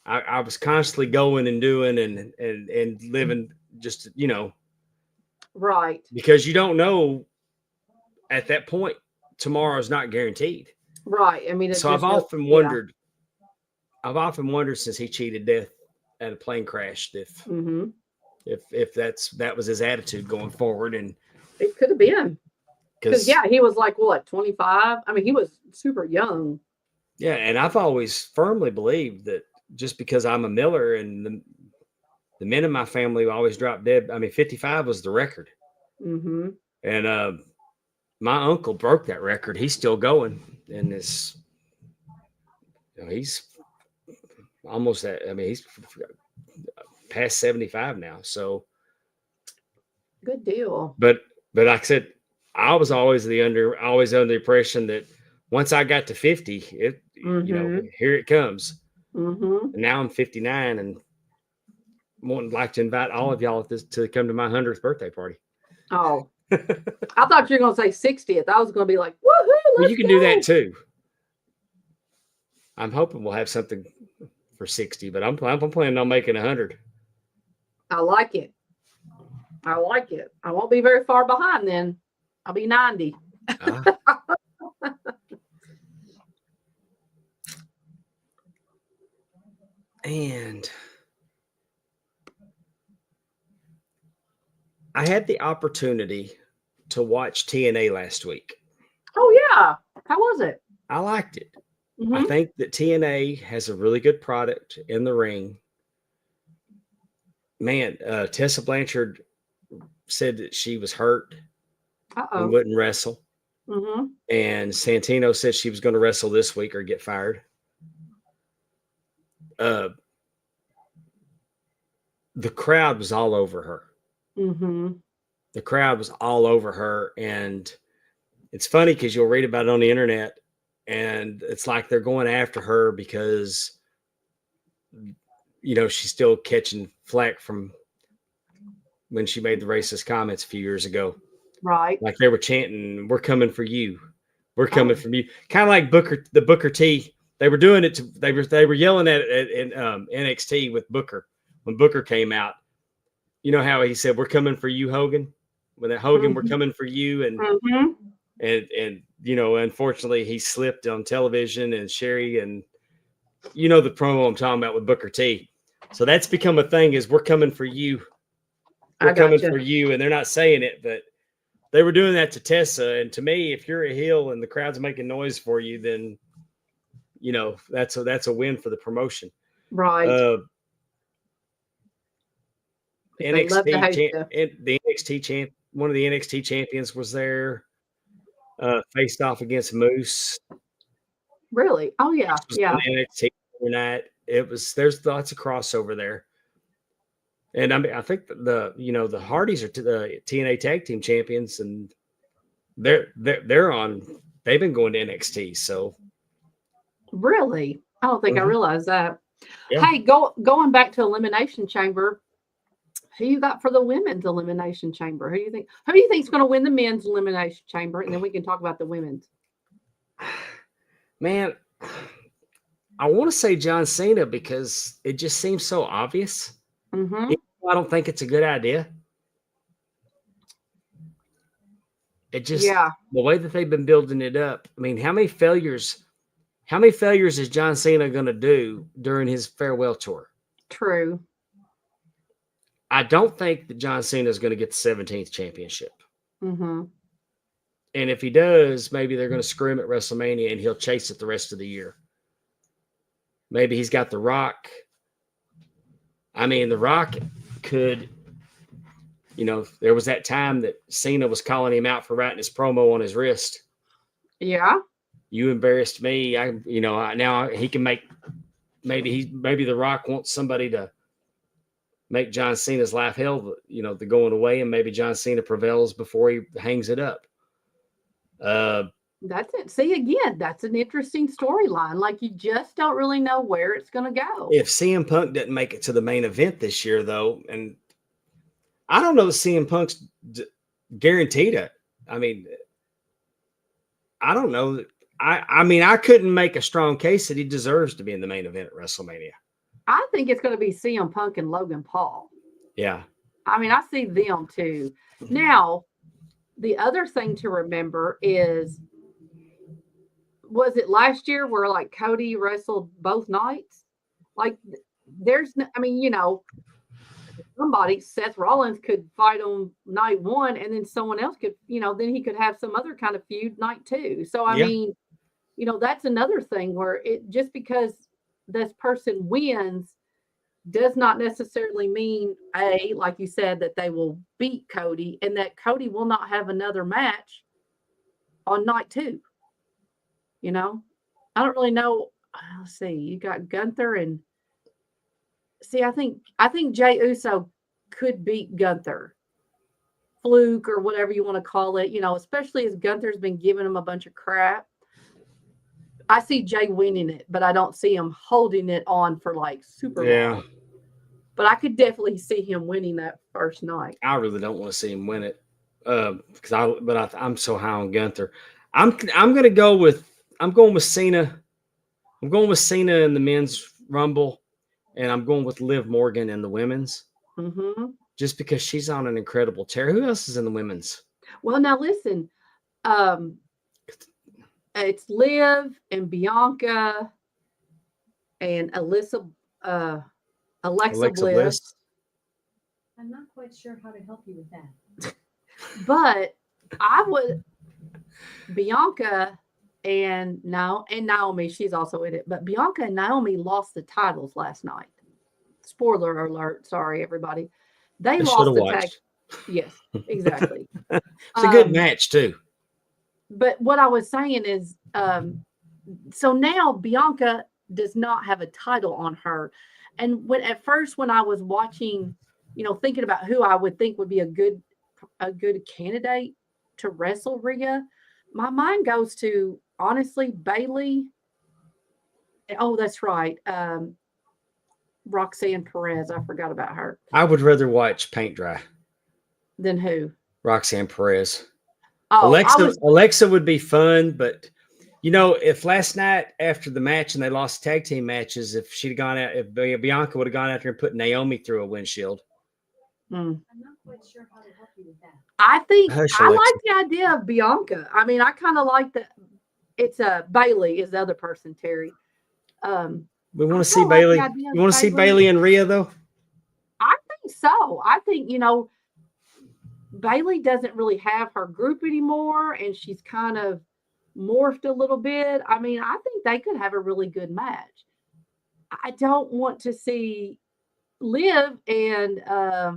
B: I was constantly going and doing and living, just
C: Right.
B: because you don't know at that point tomorrow's not guaranteed.
C: Right. I mean,
B: So I've often wondered since he cheated death at a plane crash if that was his attitude going forward. And
C: it could have been, because he was like, what, 25? I mean, he was super young.
B: Yeah, and I've always firmly believed that just because I'm a Miller and the men in my family always drop dead. I mean, 55 was the record.
C: Mm-hmm.
B: And my uncle broke that record. He's still going, and he's almost at. I mean, he's past 75 now. So
C: good deal.
B: But like I said, I was always under the impression that once I got to 50, here it comes.
C: Mm-hmm.
B: And now I'm 59 and would like to invite all of y'all to come to my 100th birthday party.
C: Oh, I thought you were going to say 60th. I was going to be like, woohoo!
B: Well, you can do that too. I'm hoping we'll have something for 60, but I'm planning on making 100.
C: I like it. I won't be very far behind then. I'll be 90.
B: And I had the opportunity to watch TNA last week.
C: Oh, yeah. How was it?
B: I liked it.
C: Mm-hmm.
B: I think that TNA has a really good product in the ring. Man, Tessa Blanchard said that she was hurt and wouldn't wrestle.
C: Mm-hmm.
B: And Santino said she was going to wrestle this week or get fired. The crowd was all over her.
C: Mm-hmm.
B: The crowd was all over her. And it's funny because you'll read about it on the internet and it's like they're going after her because, she's still catching flack from when she made the racist comments a few years ago.
C: Right.
B: Like they were chanting, "We're coming for you. We're coming from you." Kind of like Booker T. They were doing it they were yelling at it in NXT with Booker when Booker came out. You know how he said, "We're coming for you, Hogan." When that Hogan, "We're coming for you," and unfortunately he slipped on television and Sherry and the promo I'm talking about with Booker T. So that's become a thing: is "We're coming for you. We're coming for you," and they're not saying it, but they were doing that to Tessa. And to me, if you're a heel and the crowd's making noise for you, then that's a win for the promotion.
C: Right.
B: NXT champ, one of the NXT champions was there, faced off against Moose.
C: Really? Oh yeah, yeah.
B: NXT night. There's lots of crossover there, and I mean I think the Hardys are the TNA Tag Team Champions, and they've been going to NXT. So
C: really, I don't think I realized that.
B: Yeah.
C: Hey, going back to Elimination Chamber. Who you got for the women's Elimination Chamber? Who do you think is going to win the men's Elimination Chamber? And then we can talk about the women's.
B: Man, I want to say John Cena because it just seems so obvious.
C: Mm-hmm.
B: I don't think it's a good idea. It just the way that they've been building it up. I mean, how many failures is John Cena going to do during his farewell tour?
C: True.
B: I don't think that John Cena is going to get the 17th championship.
C: Mm-hmm.
B: And if he does, maybe they're going to screw him at WrestleMania and he'll chase it the rest of the year. Maybe he's got The Rock. I mean, The Rock could, there was that time that Cena was calling him out for writing his promo on his wrist.
C: Yeah.
B: You embarrassed me. Now he can make, maybe The Rock wants somebody to make John Cena's life hell, the going away, and maybe John Cena prevails before he hangs it up.
C: That's it. See, again, that's an interesting storyline. Like, you just don't really know where it's going to go.
B: If CM Punk didn't make it to the main event this year, though, and I don't know if CM Punk's guaranteed it. I mean, I don't know. I mean, I couldn't make a strong case that he deserves to be in the main event at WrestleMania.
C: I think it's going to be CM Punk and Logan Paul.
B: Yeah.
C: I mean, I see them too. Now, the other thing to remember is, was it last year where like Cody wrestled both nights? Like, there's no, I mean, you know, somebody, Seth Rollins could fight on night one, and then someone else could, you know, then he could have some other kind of feud night two. So, I mean, you know, that's another thing where it just because this person wins does not necessarily mean, like you said, that they will beat Cody and that Cody will not have another match on night two. You know, I don't really know. Let's see. You got Gunther and I think Jey Uso could beat Gunther, fluke or whatever you want to call it. You know, especially as Gunther's been giving him a bunch of crap. I see Jey winning it, but I don't see him holding it on for like super long. But I could definitely see him winning that first night.
B: I really don't want to see him win it because I'm so high on Gunther. I'm going to go with Cena. I'm going with Cena in the men's Rumble, and I'm going with Liv Morgan in the women's.
C: Mm-hmm.
B: Just because she's on an incredible tear. Who else is in the women's?
C: Well, now listen. It's Liv and Bianca and Alexa Bliss.
D: I'm not quite sure how to help you with that.
C: But I would Bianca and Naomi, she's also in it. But Bianca and Naomi lost the titles last night. Spoiler alert, sorry everybody. They lost the tag. Yes, exactly.
B: It's a good match too.
C: But what I was saying is, so now Bianca does not have a title on her. And at first when I was watching, you know, thinking about who I would think would be a good candidate to wrestle Rhea, my mind goes to, honestly, Bayley. Oh, that's right. Roxanne Perez. I forgot about her.
B: I would rather watch paint dry.
C: Than who?
B: Roxanne Perez.
C: Oh,
B: Alexa would be fun, but you know, if last night after the match and they lost tag team matches, if Bianca would have gone out there and put Naomi through a windshield.
D: I'm not quite sure how to help you with that.
C: I think I like the idea of Bianca. I mean, I kind of like that. It's Bayley is the other person, Terry.
B: We want to see Bayley. You want to see Bayley and Rhea, though?
C: I think so. I think, you know, Bayley doesn't really have her group anymore, and she's kind of morphed a little bit. I mean, I think they could have a really good match. I don't want to see Liv and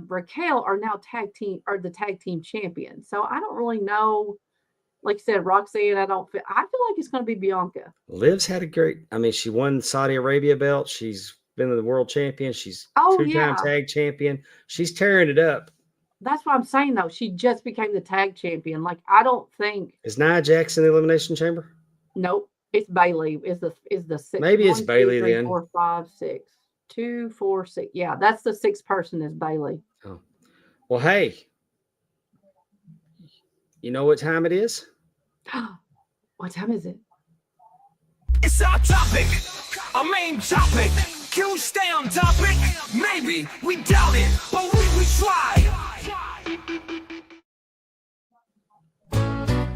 C: Raquel are now the tag team champions. So I don't really know. Like you said, Roxanne, I feel like it's going to be Bianca.
B: Liv's had a great, I mean, she won Saudi Arabia belt. She's been the world champion. She's two-time tag champion. She's tearing it up.
C: That's what I'm saying, though. She just became the tag champion. Like, I don't think.
B: Is Nia Jax in the Elimination Chamber?
C: Nope. It's Bayley. Is the sixth.
B: Maybe it's Bayley then.
C: 4, 5, 6. 2, 4, 6. Yeah, that's the sixth person is Bayley.
B: Oh. Well, hey. You know what time it is?
C: What time is it?
A: It's our topic, our main topic. Can we stay on topic? Maybe, we doubt it, but we try.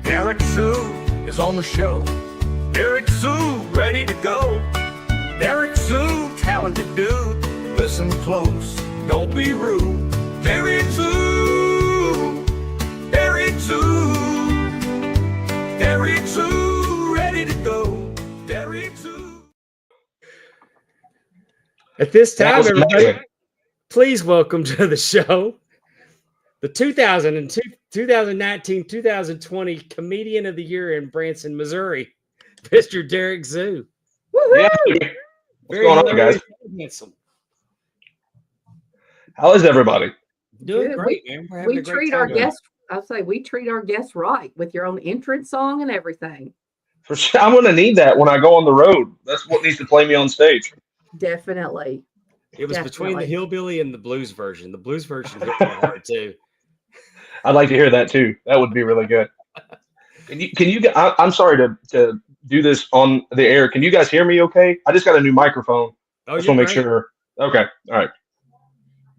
A: Derik Zoo is on the show. Derik Zoo, ready to go. Derik Zoo, talented dude. Listen close, don't be rude. Derik Zoo, Derik Zoo, Derik Zoo, ready to go. Derik Zoo.
B: At this time, everybody, please welcome to the show the 2019-2020 Comedian of the Year in Branson, Missouri, Mr. Derik Zoo.
E: Yeah. What's going on, guys?
B: Handsome.
E: How is everybody?
B: Doing
C: Good.
B: great, man. We're having
C: We
B: a great
C: treat
B: time.
C: our guests. I'll say we treat our guests right with your own entrance song and everything.
E: For sure, I'm gonna need that when I go on the road. That's what needs to play me on stage.
C: Definitely.
B: It was between the
C: Definitely.
B: hillbilly and the blues version. The blues version hit pretty hard too.
E: I'd like to hear that too. That would be really good. I'm sorry to do this on the air. Can you guys hear me okay? I just got a new microphone.
B: Oh,
E: I just
B: you're
E: want to make
B: great.
E: sure. Okay. All right.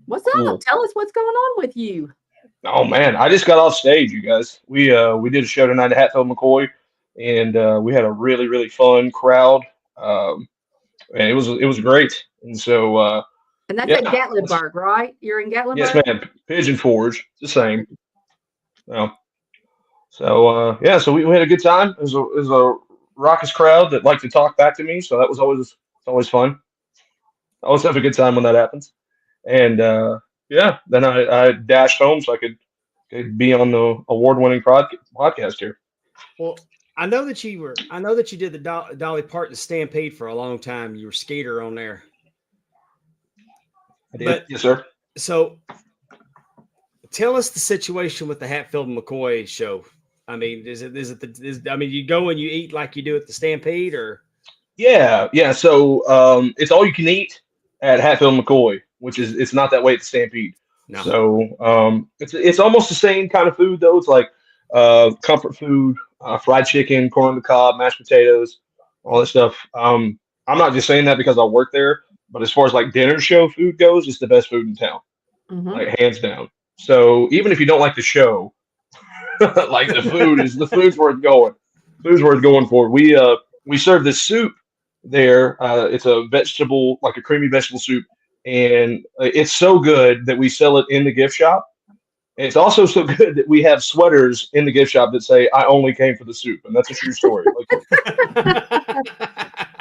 C: What's up?
E: Cool.
C: Tell us what's going on with you.
E: Oh man, I just got off stage, you guys. We did a show tonight at Hatfield McCoy, and we had a really, really fun crowd. And it was great. And so
C: And that's
E: yeah,
C: at Gatlinburg, right? You're in Gatlinburg?
E: yes, ma'am. Pigeon Forge, it's the same. So yeah, so we had a good time. It was a raucous crowd that liked to talk back to me, so that was always fun. I always have a good time when that happens. And yeah, then I dashed home so I could be on the award-winning podcast here.
B: Well, I know that you did the Dolly Parton Stampede for a long time. You were skater on there.
E: I did.
B: But
E: Yes, sir.
B: so tell us the situation with the Hatfield and McCoy show. I mean, I mean, you go and you eat like you do at the Stampede, or?
E: Yeah. So it's all you can eat at Hatfield and McCoy, which is it's not that way at the Stampede.
B: No.
E: So it's almost the same kind of food though. It's like comfort food, fried chicken, corn on the cob, mashed potatoes, all that stuff. I'm not just saying that because I work there, but as far as like dinner show food goes, it's the best food in town, like hands down. So even if you don't like the show, like the food's worth going. Food's worth going for. We serve this soup there. It's a vegetable, like a creamy vegetable soup, and it's so good that we sell it in the gift shop. And it's also so good that we have sweaters in the gift shop that say "I only came for the soup," and that's a true story.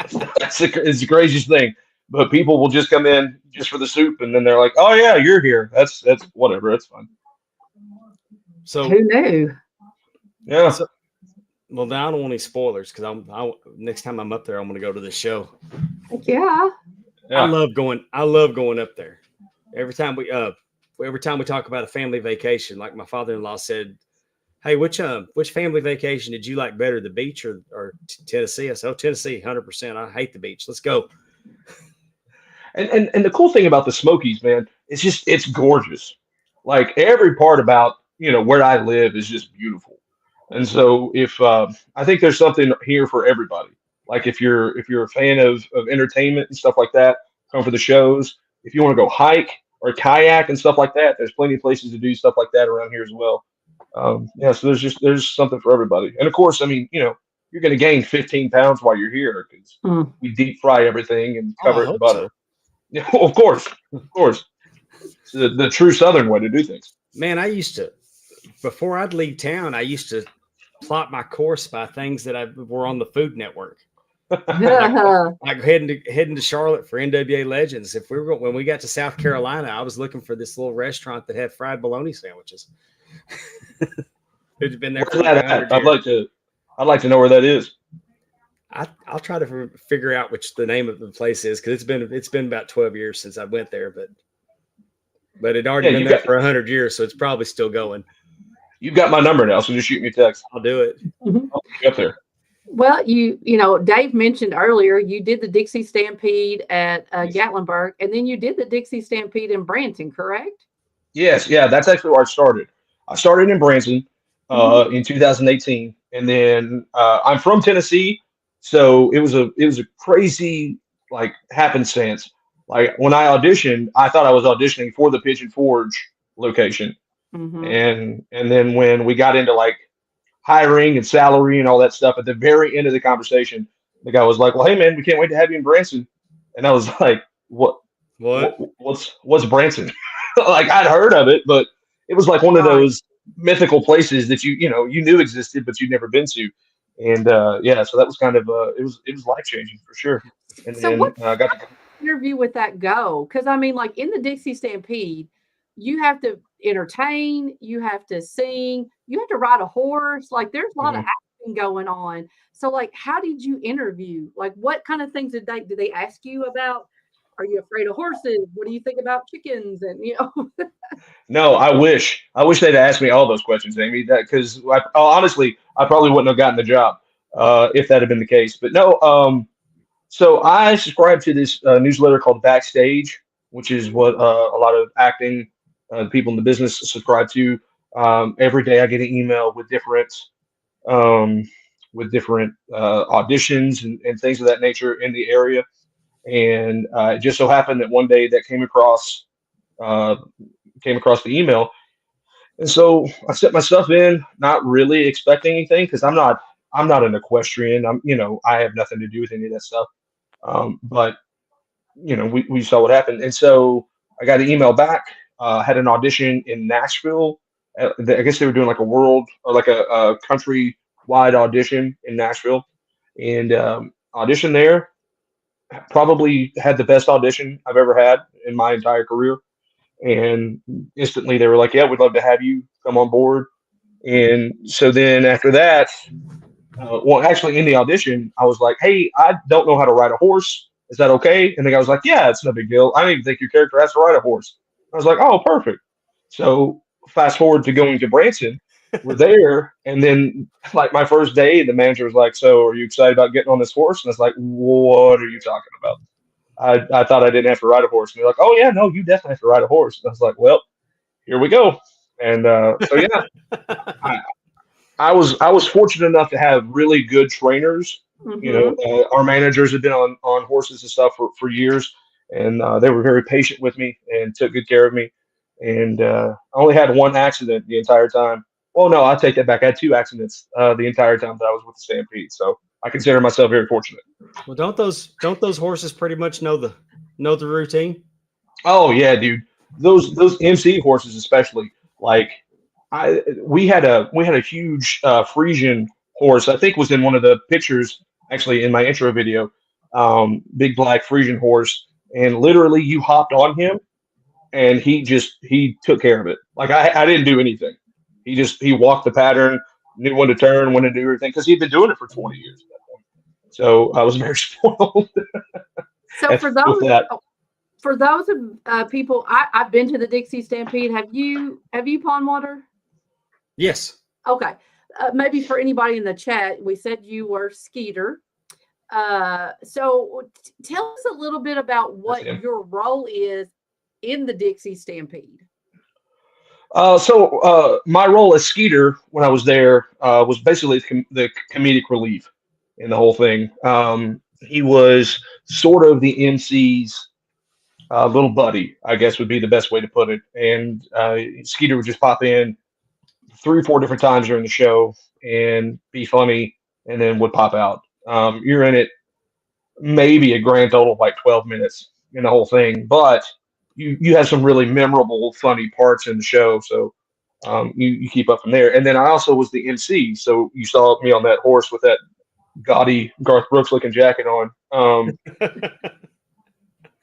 E: It's the craziest thing. But people will just come in just for the soup, and then they're like, "Oh yeah, you're here. That's whatever. That's fine."
B: So
C: who knew?
E: Yeah.
B: So, well, now I don't want any spoilers because next time I'm up there, I'm going to go to the show.
C: Heck yeah.
B: I love going up there. Every time we talk about a family vacation, like my father-in-law said, "Hey, which family vacation did you like better, the beach or Tennessee?" I said, "Oh, Tennessee, 100%. I hate the beach. Let's go."
E: And the cool thing about the Smokies, man, it's gorgeous. Like every part about where I live is just beautiful. And so if I think there's something here for everybody. Like if you're a fan of entertainment and stuff like that, come for the shows. If you want to go hike or kayak and stuff like that, there's plenty of places to do stuff like that around here as well. Yeah, so there's something for everybody. And of course, I mean, you're going to gain 15 pounds while you're here because we deep fry everything and cover it in butter. So. Yeah, of course. It's the true Southern way to do things.
B: Man, before I'd leave town, I used to plot my course by things that were on the Food Network. like heading to Charlotte for NWA Legends. When we got to South Carolina, I was looking for this little restaurant that had fried bologna sandwiches. It's been there for like 100 years.
E: I'd like to know where that is.
B: I'll try to figure out which the name of the place is because it's been about 12 years since I went there, but it already been there for 100 years, so it's probably still going.
E: You've got my number now, so just shoot me a text.
B: I'll do it.
E: I'll be up there.
C: Well, Dave mentioned earlier you did the Dixie Stampede at Gatlinburg, and then you did the Dixie Stampede in Branson, correct?
E: Yes, yeah, that's actually where I started. I started in Branson in 2018, and then I'm from Tennessee, so it was a crazy like happenstance. Like when I auditioned, I thought I was auditioning for the Pigeon Forge location, and then when we got into like hiring and salary and all that stuff, at the very end of the conversation, the guy was like, "Well, hey man, we can't wait to have you in Branson," and I was like, What's Branson?" Like I'd heard of it, but it was like one of those mythical places that you knew existed, but you'd never been to. And yeah, so that was kind of it was life changing for sure. And
C: so
E: then
C: what
E: I got to
C: interview with that go? Because I mean, like in the Dixie Stampede, you have to entertain, you have to sing, you have to ride a horse. Like there's a lot of acting going on. So like, how did you interview? Like, what kind of things did they ask you about? Are you afraid of horses? What do you think about chickens? And
E: No, I wish they'd asked me all those questions, Amy. That because honestly, I probably wouldn't have gotten the job. if that had been the case. But no, so I subscribe to this newsletter called Backstage, which is what a lot of acting people in the business subscribe to. Every day I get an email um, with different auditions and things of that nature in the area. And it just so happened that one day that uh, came across the email, and so I set my stuff in, not really expecting anything because I'm not an equestrian. I have nothing to do with any of that stuff. But we saw what happened, and so I got an email back. Had an audition in Nashville. I guess they were doing like a world or like a country wide audition in Nashville, and auditioned there. Probably had the best audition I've ever had in my entire career. And instantly they were like, "Yeah, we'd love to have you come on board." And so then after that, well, actually in the audition, I was like, "Hey, I don't know how to ride a horse. Is that okay?" And the guy was like, "Yeah, it's no big deal. I don't even think your character has to ride a horse." I was like, "Oh, perfect." So fast forward to going to Branson, we're there, and then like my first day, the manager was like, "So, are you excited about getting on this horse?" And I was like, "What are you talking about? I thought I didn't have to ride a horse." And they're like, "Oh yeah, no, you definitely have to ride a horse." And I was like, "Well, here we go." And so yeah, I, I was fortunate enough to have really good trainers.
C: Mhm.
E: Our managers had been on horses and stuff for years, and they were very patient with me and took good care of me. And I only had one accident the entire time. Well, no, I take that back. I had two accidents the entire time that I was with the Stampede. So I consider myself very fortunate.
B: Well, don't those horses pretty much know the routine?
E: Oh yeah, dude. Those MC horses especially. Like we had a huge Frisian horse. I think was in one of the pictures actually in my intro video. Big black Frisian horse, and literally you hopped on him, and he took care of it. Like I didn't do anything. He walked the pattern, knew when to turn, when to do everything because he'd been doing it for 20 years at that point. So I was very spoiled
C: So for
E: with
C: those
E: that.
C: for those of people, I've been to the Dixie Stampede. Have you pond water?
B: Yes.
C: Okay. Maybe for anybody in the chat, we said you were Skeeter. So tell us a little bit about
E: That's
C: what
E: him.
C: your role is in the Dixie Stampede.
E: So my role as Skeeter when I was there was basically the comedic relief in the whole thing. He was sort of the MC's little buddy, I guess would be the best way to put it. And Skeeter would just pop in 3 or 4 different times during the show and be funny, and then would pop out. You're in it maybe a grand total of like 12 minutes in the whole thing, but you have some really memorable, funny parts in the show. So you keep up from there. And then I also was the MC, so you saw me on that horse with that gaudy Garth Brooks looking jacket on.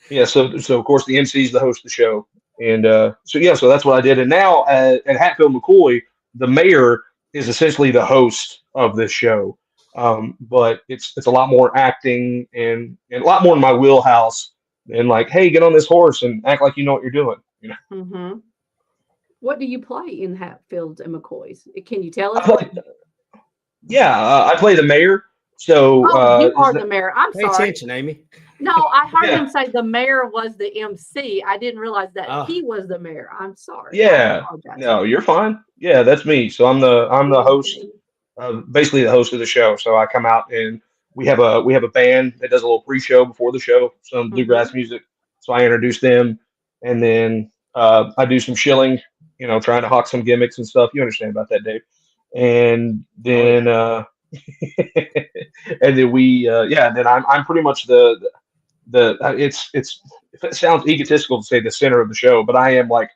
E: Yeah, so of course the MC is the host of the show, and so that's what I did. And now at Hatfield McCoy, the mayor is essentially the host of this show, but it's a lot more acting and a lot more in my wheelhouse than like, hey, get on this horse and act like you know what you're doing.
C: Mm-hmm. What do you play in Hatfields and McCoys? Can you tell
E: I
C: us?
E: play, yeah, I play the mayor. So
C: Oh, you are the mayor. I'm
B: Pay
C: sorry.
B: attention, Amy.
C: No, I heard
E: Yeah.
C: him say the mayor was the MC. I didn't realize that
B: Oh.
C: he was the mayor. I'm sorry.
E: Yeah,
C: I apologize.
E: no, you're fine. Yeah, that's me. So I'm the host, basically the host of the show. So I come out and we have a band that does a little pre-show before the show, some bluegrass music. So I introduce them, and then I do some shilling, trying to hawk some gimmicks and stuff. You understand about that, Dave? And then and then then I'm pretty much it's if it sounds egotistical to say the center of the show, but I am like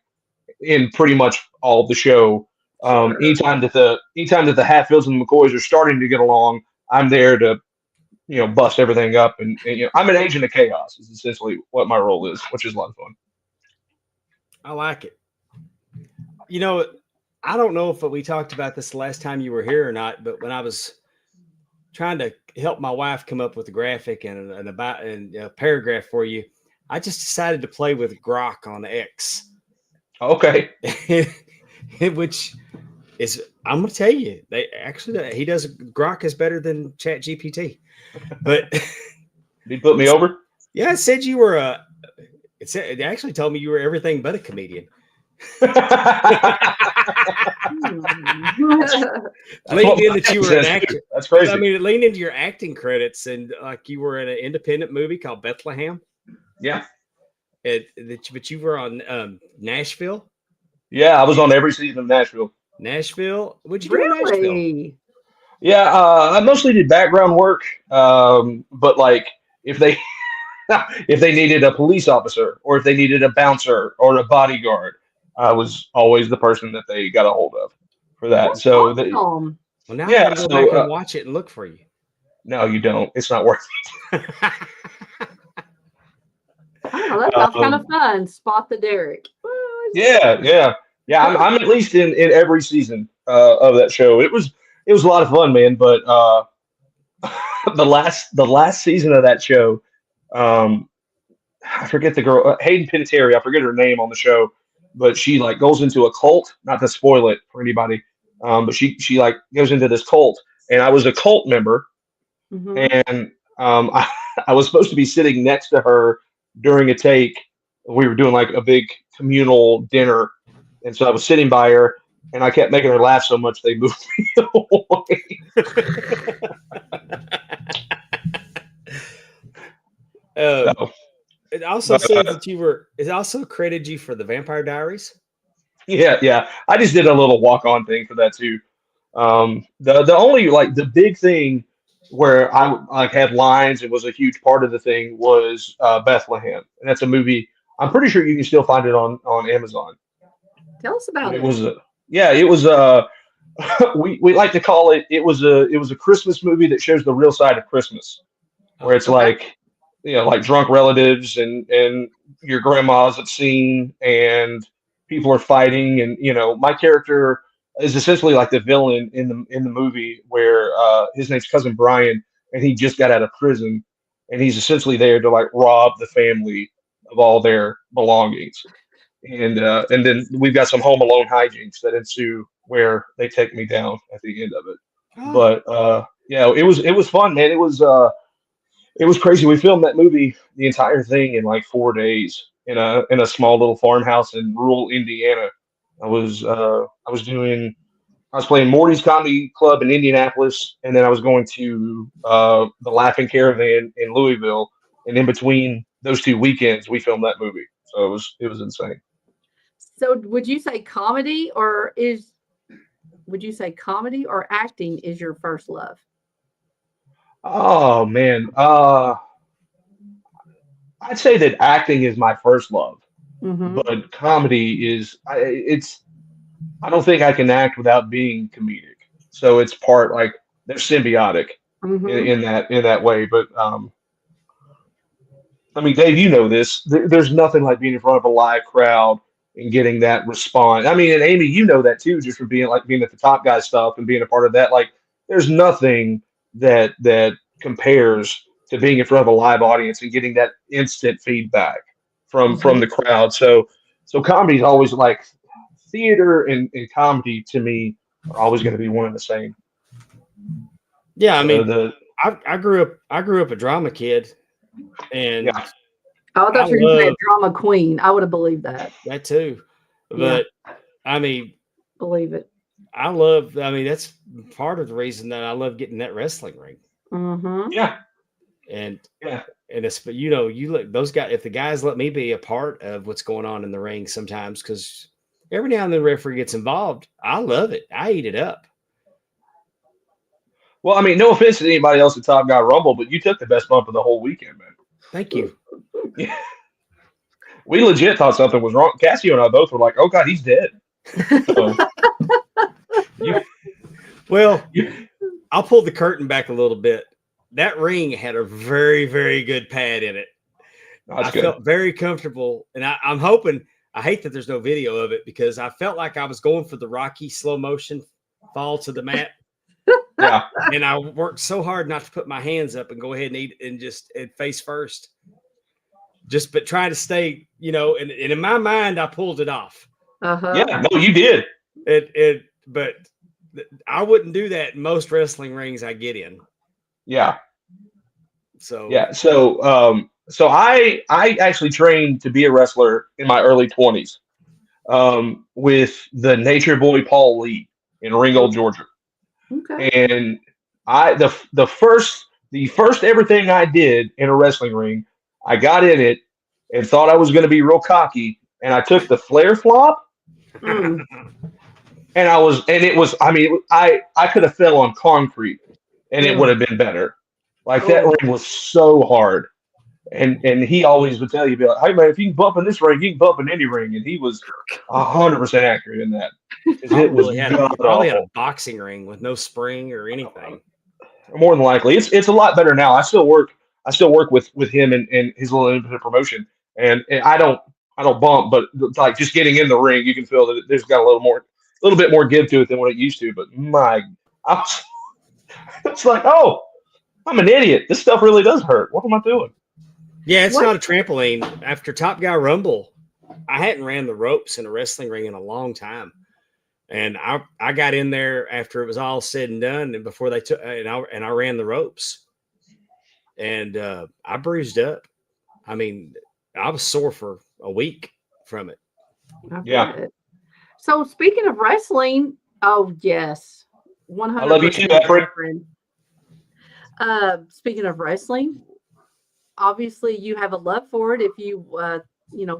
E: in pretty much all of the show.
C: Sure.
E: Anytime that the Hatfields and the McCoys are starting to get along, I'm there to bust everything up, and I'm an agent of chaos is essentially what my role is, which is a lot of fun.
B: I like it. I don't know if we talked about this the last time you were here or not, but when I was trying to help my wife come up with a graphic and a paragraph for you, I just decided to play with Grok on X.
E: Okay.
B: Which I'm gonna tell you, he does Grok is better than Chat GPT. But
E: Did he put me over?
B: yeah, it said you were it actually told me you were everything but a comedian. Leaned in that you were an actor.
E: That's crazy.
B: I mean, it leaned into your acting credits, and like you were in an independent movie called Bethlehem.
E: Yeah.
B: But you were on Nashville.
E: Yeah, I was on every season of Nashville.
B: Nashville? What'd you do in Nashville?
C: Really?
E: Yeah, I mostly did background work. But like if they if they needed a police officer or if they needed a bouncer or a bodyguard, I was always the person that they got a hold of for that.
C: That's
E: so
C: awesome.
B: Well, now
E: Yeah,
B: I gotta go
E: so,
B: back and watch it and look for you.
E: no, you don't. It's not worth
C: Oh, that sounds kind of fun. Spot the Derik.
E: it. Yeah. I'm at least in every season of that show. It was a lot of fun, man. But the last season of that show, I forget the girl, Hayden Panettiere. I forget her name on the show, but she like goes into a cult. Not to spoil it for anybody, but she like goes into this cult, and I was a cult member, and I was supposed to be sitting next to her during a take. We were doing like a big communal dinner, and so I was sitting by her, and I kept making her laugh so much they moved me away. So,
B: It also says that you were. It also credited you for the Vampire Diaries.
E: yeah. I just did a little walk-on thing for that too. The only like the big thing where I like had lines and was a huge part of the thing was Bethlehem, and that's a movie. I'm pretty sure you can still find it on Amazon.
C: Tell us about
E: It
C: it.
E: was we like to call it. It was a Christmas movie that shows the real side of Christmas, where it's like like drunk relatives and your grandma's at scene and people are fighting, and my character is essentially like the villain in the movie, where his name's Cousin Brian, and he just got out of prison, and he's essentially there to like rob the family of all their belongings, and then we've got some Home Alone hijinks that ensue where they take me down at the end of it. But yeah, it was fun, man. It was crazy. We filmed that movie, the entire thing, in like 4 days in a small little farmhouse in rural Indiana. I was playing Morty's Comedy Club in Indianapolis, and then I was going to the Laughing Caravan in Louisville, and in between those 2 weekends, we filmed that movie. So it was insane.
C: So would you say comedy or acting is your first love?
E: Oh man, I'd say that acting is my first love, but comedy is I don't think I can act without being comedic. So it's part like they're symbiotic in that way. But I mean, Dave, you know this. There's nothing like being in front of a live crowd and getting that response. I mean, and Amy, you know that too, just from being at the Top Guy stuff and being a part of that. Like, there's nothing that compares to being in front of a live audience and getting that instant feedback from the crowd. So comedy is always like theater and comedy to me are always going to be one and the same.
B: Yeah, I mean, I grew up a drama kid, and
C: I thought you were going to say a drama queen. I would have believed that.
B: That too, but I mean,
C: believe it.
B: I mean, that's part of the reason that I love getting that wrestling ring.
E: Yeah.
B: And it's, you look, those guys, if the guys let me be a part of what's going on in the ring sometimes, because every now and then the referee gets involved, I love it. I eat it up.
E: Well, I mean, no offense to anybody else at Top Guy Rumble, but you took the best bump of the whole weekend, man.
B: Thank you.
E: Yeah. We legit thought something was wrong. Cassio and I both were like, oh God, he's dead. So,
B: I'll pull the curtain back a little bit. That ring had a very, very good pad in it. I felt very comfortable, and I'm hoping. I hate that there's no video of it because I felt like I was going for the Rocky slow motion fall to the mat.
E: Yeah,
B: and I worked so hard not to put my hands up and go ahead and eat and just face first. But try to stay, and in my mind, I pulled it off.
E: Yeah, no, you did.
B: but I wouldn't do that in most wrestling rings I get in.
E: Yeah.
B: So
E: Yeah. So I actually trained to be a wrestler in my early 20s with the Nature Boy Paul Lee in Ringold, Georgia.
C: Okay.
E: And the first everything I did in a wrestling ring, I got in it and thought I was going to be real cocky, and I took the flare flop,
C: Mm.
E: and I could have fell on concrete, and it would have been better. Like that
C: Oh.
E: ring was so hard, and he always would tell you, be like, "Hey man, if you can bump in this ring, you can bump in any ring," and he was 100% accurate in that. 'Cause it was
B: probably had
E: god-awful.
B: a boxing ring with no spring or anything.
E: More than likely, it's a lot better now. I still work with him and his little independent promotion, and I don't bump, but like just getting in the ring, you can feel that there's got a little bit more give to it than what it used to. But it's like, oh, I'm an idiot. This stuff really does hurt. What am I doing?
B: Yeah, it's
C: What?
B: not a trampoline. After Top Guy Rumble, I hadn't ran the ropes in a wrestling ring in a long time. And I got in there after it was all said and done, and before they took, and I ran the ropes, and I bruised up. I mean, I was sore for a week from it.
E: Yeah.
C: Bet. So speaking of wrestling, oh yes, 100%.
E: I love you too, Efren.
C: Speaking of wrestling, obviously you have a love for it. If you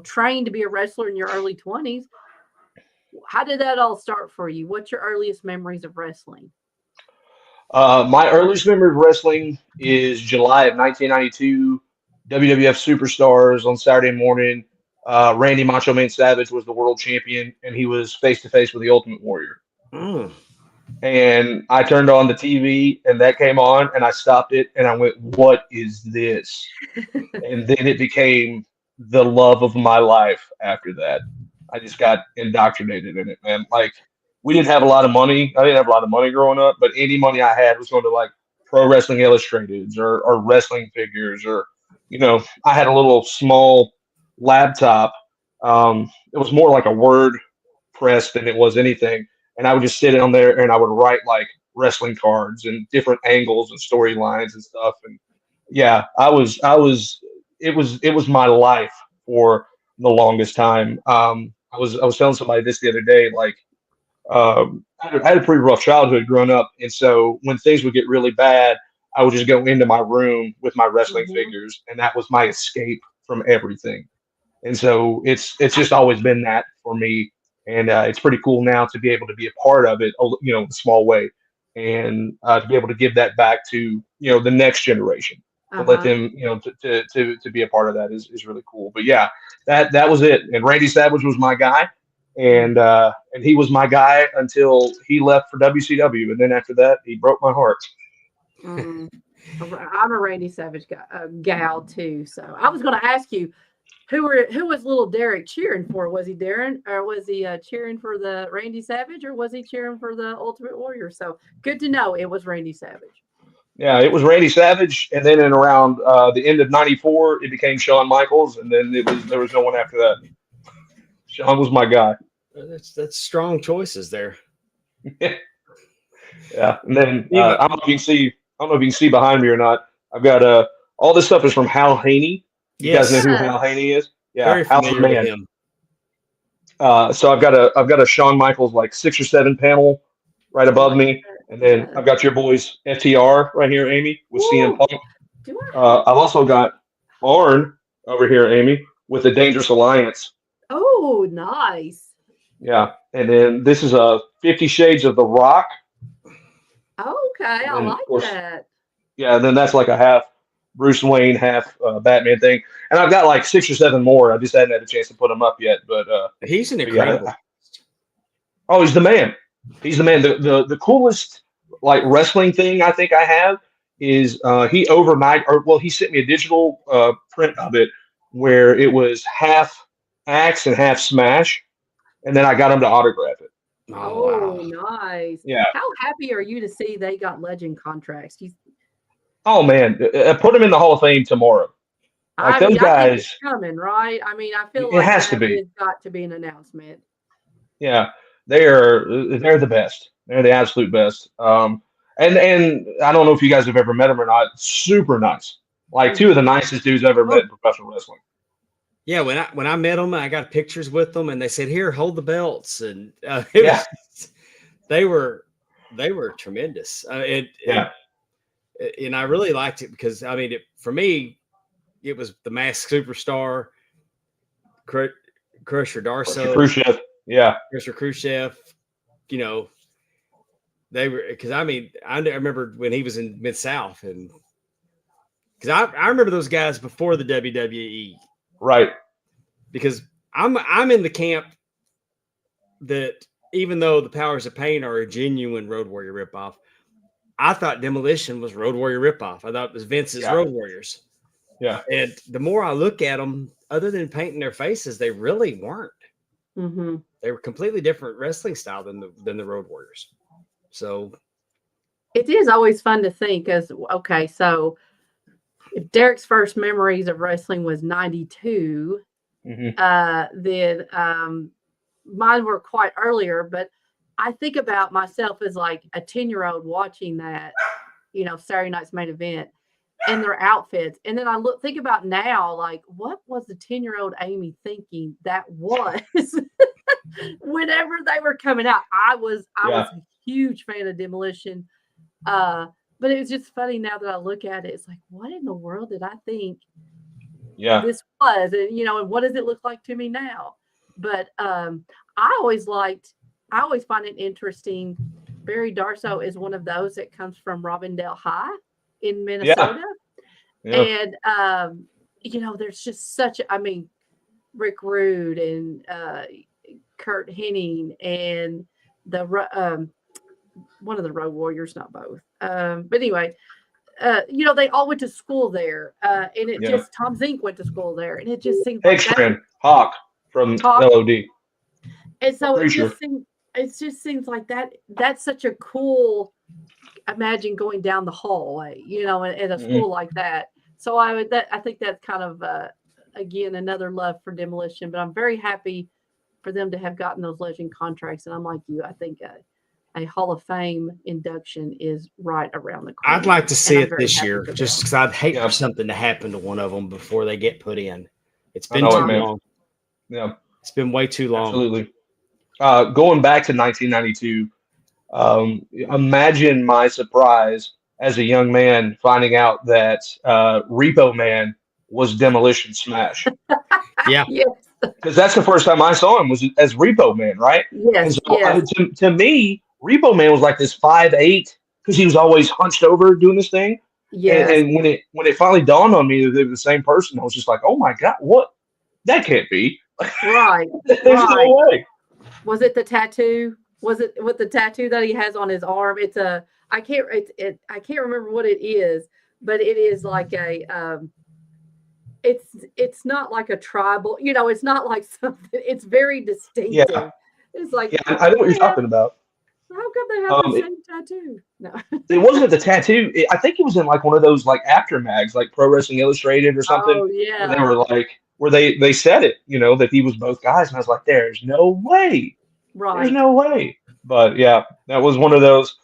C: trained to be a wrestler in your early 20s, how did that all start for you? What's your earliest memories of wrestling?
E: My earliest memory of wrestling is July of 1992. WWF Superstars on Saturday morning. Randy Macho Man Savage was the world champion, and he was face to face with the Ultimate Warrior.
B: Mm.
E: And I turned on the TV, and that came on, and I stopped it, and I went, "What is this?" And then it became the love of my life after that. I just got indoctrinated in it, man. Like, we didn't have a lot of money. I didn't have a lot of money growing up, but any money I had was going to like Pro Wrestling Illustrateds or wrestling figures, or I had a little small laptop. It was more like a Word press than it was anything, and I would just sit on there and I would write like wrestling cards and different angles and storylines and stuff. And yeah, it was my life for the longest time. I was telling somebody this the other day, like, I had a pretty rough childhood growing up, and so when things would get really bad, I would just go into my room with my wrestling figures, and that was my escape from everything. And so it's just always been that for me, and it's pretty cool now to be able to be a part of it, in a small way, and to be able to give that back to the next generation, to let them to be a part of that is really cool. But yeah, that was it. And Randy Savage was my guy. And he was my guy until he left for WCW, and then after that, he broke my heart.
C: I'm a Randy Savage gal too. So I was going to ask you, who was little Derik cheering for? Was he cheering for the Randy Savage, or was he cheering for the Ultimate Warrior? So good to know it was Randy Savage.
E: Yeah, it was Randy Savage, and then in around the end of '94, it became Shawn Michaels, and then there was no one after that. Shawn was my guy.
B: That's strong choices there.
E: Yeah, and then I don't know if you can see behind me or not. I've got all this stuff is from Hal Haney. You guys know who Hal Haney is? Yeah,
B: very
E: Hal's the
B: familiar
E: man.
B: with him.
E: So I've got a Shawn Michaels like 6 or 7 panel right above me, and then I've got your boys FTR right here, Amy, with CM Punk. I've also got Arn over here, Amy, with the Dangerous Alliance.
C: Oh, nice.
E: Yeah, and then this is a 50 Shades of the Rock.
C: Okay, I like that.
E: Yeah, and then that's like a half Bruce Wayne, half Batman thing. And I've got like 6 or 7 more. I just hadn't had a chance to put them up yet. But
B: he's an incredible.
E: Oh, he's the man. He's the man. The coolest like wrestling thing I think I have is he sent me a digital print of it where it was half Axe and half Smash, and then I got him to autograph it.
C: Oh, wow. Nice.
E: Yeah.
C: How happy are you to see they got legend contracts?
E: Oh man, put him in the Hall of Fame tomorrow. Like those guys,
C: I think it's coming, right? I mean, I feel like
E: it has to be.
C: It's got to be an announcement.
E: Yeah, they're the best. They're the absolute best. And I don't know if you guys have ever met them or not. Super nice. Like two of the nicest dudes I've ever met in professional wrestling.
B: Yeah, when I met them, I got pictures with them, and they said, "Here, hold the belts," and they were tremendous. And I really liked it because I mean, for me, it was the Masked Superstar, Crusher Darso,
E: Khrushchev,
B: Crusher Khrushchev. You know, they were because I mean, I remember when he was in Mid-South, and because I remember those guys before the WWE.
E: Right.
B: Because I'm in the camp that even though the Powers of Pain are a genuine Road Warrior ripoff, I thought Demolition was Road Warrior ripoff. I thought it was Vince's Road Warriors.
E: Yeah.
B: And the more I look at them, other than painting their faces, they really weren't.
C: Mm-hmm.
B: They were completely different wrestling style than the Road Warriors. So
C: it is always fun to think as, okay, so if Derek's first memories of wrestling was 92, then mine were quite earlier, but I think about myself as like a 10-year-old watching that, you know, Saturday night's main event and their outfits. And then I think about now, like, what was the 10-year-old Amy thinking that was whenever they were coming out? I was a huge fan of Demolition. But it was just funny now that I look at it. It's like, what in the world did I think this was? And, you know, and what does it look like to me now? But I always find it interesting. Barry Darso is one of those that comes from Robindale High in Minnesota. Yeah. And, you know, there's just Rick Rude and Kurt Hennig and one of the Road Warriors, not both. But anyway, you know, they all went to school there. And it just, Tom Zink went to school there. And it just seems like
E: Hawk from LOD.
C: And so it just seems like that's such a cool, imagine going down the hallway, you know, at a school like that. So I think that's kind of, again, another love for Demolition. But I'm very happy for them to have gotten those legend contracts. And I'm like you, I think a Hall of Fame induction is right around the corner.
B: I'd like to see it this year, just because I'd hate for something to happen to one of them before they get put in. It's been too long.
E: Yeah,
B: it's been way too long.
E: Absolutely. Going back to 1992, imagine my surprise as a young man finding out that Repo Man was Demolition Smash.
B: Yeah.
C: Yes.
E: Because that's the first time I saw him was as Repo Man, right?
C: Yes.
E: And so, to me, Repo Man was like this 5'8" because he was always hunched over doing this thing.
C: Yes.
E: And when it finally dawned on me that they were the same person, I was just like, oh my God, what? That can't be.
C: Right.
E: There's no way.
C: Was it the tattoo? Was it with the tattoo that he has on his arm? It's I can't remember what it is, but it is like a it's not like a tribal, you know, it's not like something, it's very distinctive.
E: Yeah.
C: It's like,
E: I know what you're talking about.
C: How come they have the same tattoo? No.
E: It wasn't the tattoo. I think it was in like one of those like after mags, like Pro Wrestling Illustrated or something.
C: Oh yeah.
E: They were like, where they said it, you know, that he was both guys, and I was like, there's no way.
C: Right.
E: There's no way. But yeah, that was one of those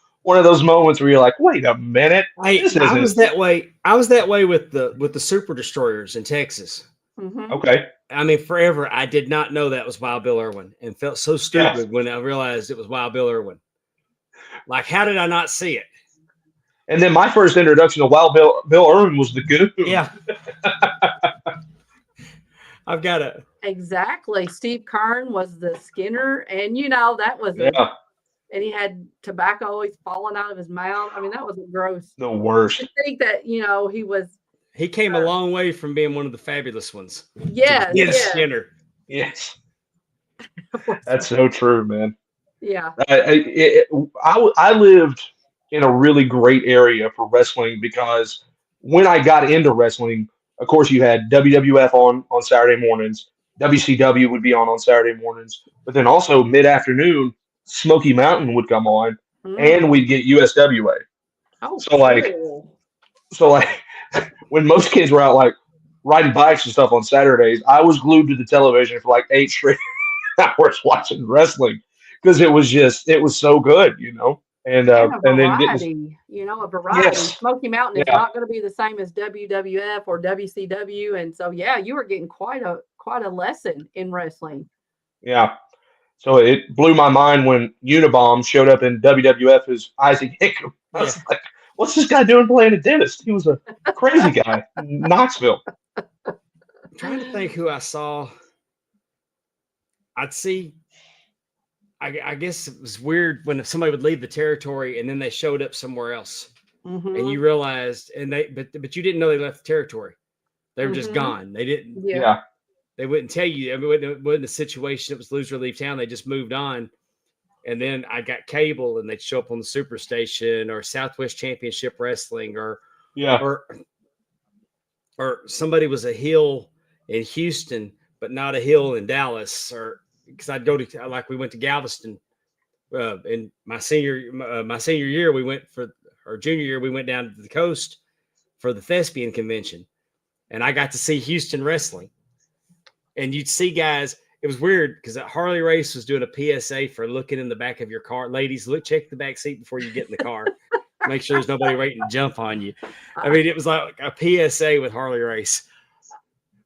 E: moments where you're like, wait a minute.
B: I was that way. I was that way with the Super Destroyers in Texas.
C: Mm-hmm.
E: Okay.
B: I mean, forever I did not know that was Wild Bill Irwin, and felt so stupid when I realized it was Wild Bill Irwin. Like, how did I not see it?
E: And then my first introduction to Wild Bill Irwin was the Goon.
B: Yeah. I've got a
C: Exactly. Steve Kern was the Skinner, and you know that was and he had tobacco always falling out of his mouth. I mean, that was gross.
E: The worst.
C: I think that, you know,
B: he came a long way from being one of the fabulous ones.
C: Yes.
B: Skinner.
E: Yes. That's so true, man.
C: Yeah.
E: I lived in a really great area for wrestling because when I got into wrestling, of course, you had WWF on Saturday mornings. WCW would be on Saturday mornings. But then also mid-afternoon, Smoky Mountain would come on, and we'd get USWA.
C: Oh,
E: so like when most kids were out like riding bikes and stuff on Saturdays, I was glued to the television for like 8 straight hours watching wrestling because it was so good, and
C: And a
E: and then getting
C: variety, a variety.
E: yes,
C: Smoky Mountain is
E: yeah,
C: not going to be the same as WWF or WCW, and so yeah, you were getting quite a lesson in wrestling.
E: yeah. So it blew my mind when Unabomb showed up in WWF as Isaac Hickam. I was
B: Yeah.
E: like, what's this guy doing playing a dentist? He was a crazy guy in Knoxville.
B: I'm trying to think who I saw. I'd see. I guess it was weird when somebody would leave the territory and then they showed up somewhere else, and you realized, but you didn't know they left the territory. They were just gone. They didn't.
C: Yeah.
E: Yeah,
B: They wouldn't tell you. I mean, it wasn't a situation. It was lose or leave town. They just moved on. And then I got cable, and they'd show up on the Superstation or Southwest Championship Wrestling,
E: yeah,
B: or somebody was a heel in Houston, but not a heel in Dallas, or because I'd go to, like, we went to Galveston in my senior year. We went our junior year. We went down to the coast for the Thespian convention, and I got to see Houston wrestling. And you'd see guys. It was weird because Harley Race was doing a PSA for looking in the back of your car. Ladies, check the back seat before you get in the car. Make sure there's nobody waiting to jump on you. I mean, it was like a PSA with Harley Race.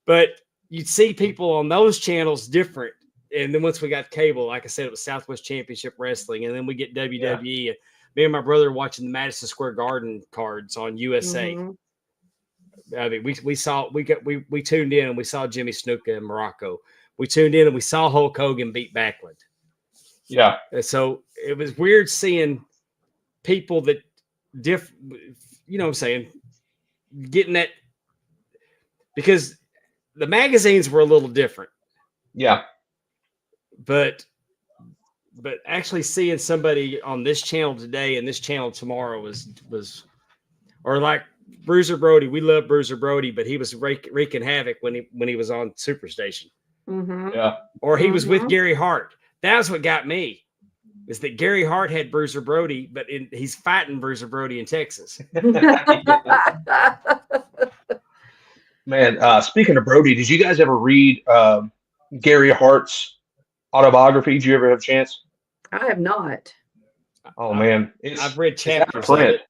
B: But you'd see people on those channels different. And then once we got cable, like I said, it was Southwest Championship Wrestling. And then we get WWE. And me and my brother watching the Madison Square Garden cards on USA. I mean, we tuned in and we saw Jimmy Snuka in Morocco. We tuned in and we saw Hulk Hogan beat Backlund.
E: yeah,
B: And so it was weird seeing people that you know what I'm saying, getting that, because the magazines were a little different.
E: yeah,
B: But actually seeing somebody on this channel today and this channel tomorrow was or like Bruiser Brody. We love Bruiser Brody, but he was wreaking havoc when he was on Superstation.
E: yeah.
B: Or he was with Gary Hart. That's what got me, is that Gary Hart had Bruiser Brody, but he's fighting Bruiser Brody in Texas.
E: Man, speaking of Brody, did you guys ever read Gary Hart's autobiography? Did you ever have a chance?
C: I have not.
E: Oh man,
B: I've read
E: it's out of
B: chapters of
E: print.
B: it.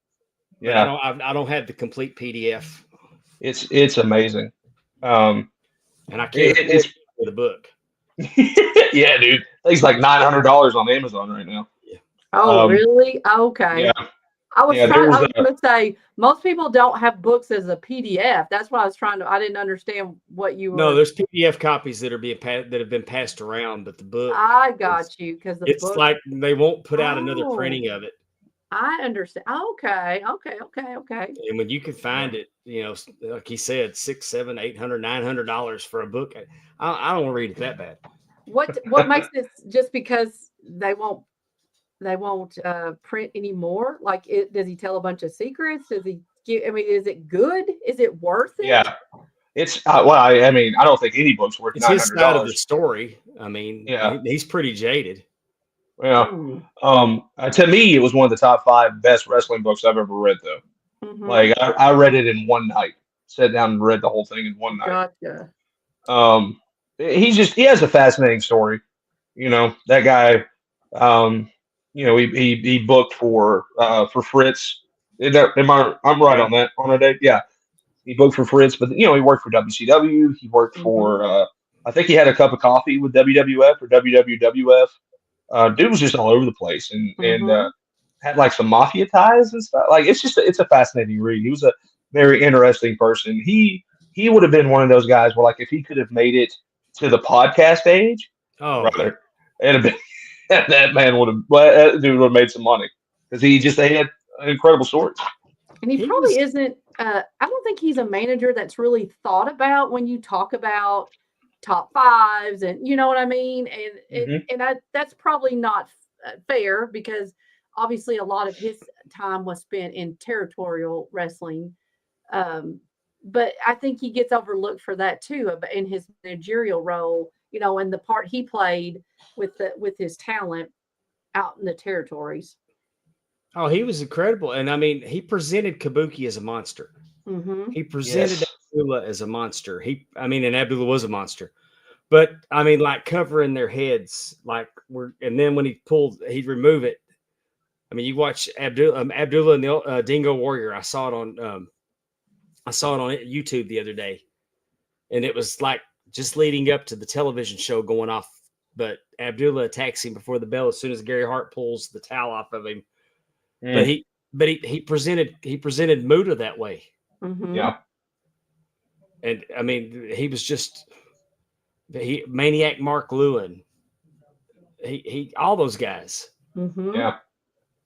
B: But
E: Yeah,
B: I don't have the complete PDF,
E: it's amazing.
B: and I can't afford
E: It's
B: the book.
E: yeah, dude. It's like $900 on Amazon right now.
C: Oh, really? Okay.
E: Yeah,
C: I was
E: yeah.
C: I was going to say most people don't have books as a PDF. That's why I was trying to. I didn't understand what you were.
B: No, there's PDF copies that have been passed around, but the book.
C: I got you because the
B: It's
C: book.
B: like they won't put out another
C: Oh.
B: printing of it,
C: I understand. Okay.
B: and when you can find it, like he said, $600, $700, $800, $900 for a book. I don't want to read it that bad.
C: What makes this just because they won't print anymore? Like, does he tell a bunch of secrets? Does he give? I mean, is it good? Is it worth it?
E: yeah. It's well, I mean, I don't think any book's worth
B: It's his side of the
E: $900.
B: story. I mean,
E: Yeah.
B: he's pretty jaded.
E: Yeah. To me, it was one of the top 5 best wrestling books I've ever read, though.
C: Mhm.
E: Like I read it in one night. Sat down and read the whole thing in one night.
C: Gotcha.
E: He has a fascinating story. That guy. He booked for Fritz. I'm right on that date? Yeah, he booked for Fritz, but he worked for WCW. He worked for I think he had a cup of coffee with WWF or WWF. Dude was just all over the place and had like some mafia ties and stuff. Like it's a fascinating read. He was a very interesting person. He would have been one of those guys where, like, if he could have made it to the podcast age, brother, it'd have been that man that dude would have made some money because they had an incredible story.
C: And he probably isn't. I don't think he's a manager that's really thought about when you talk about top 5s, and you know what I mean. And that's probably not fair because obviously a lot of his time was spent in territorial wrestling. But I think he gets overlooked for that too, in his managerial role, and the part he played with his talent out in the territories.
B: Oh, he was incredible. And I mean, he presented Kabuki as a monster.
C: Mm-hmm.
B: He presented Abdullah as a monster. And Abdullah was a monster. But I mean, like covering their heads, and then when he'd remove it. I mean, you watch Abdullah and the Dingo Warrior. I saw it on YouTube the other day, and it was like just leading up to the television show going off. But Abdullah attacks him before the bell as soon as Gary Hart pulls the towel off of him. Mm. But he presented Muta that way.
C: Mm-hmm.
E: Yeah.
B: And I mean, he was just Maniac Mark Lewin. He all those guys.
C: Mm-hmm.
E: Yeah.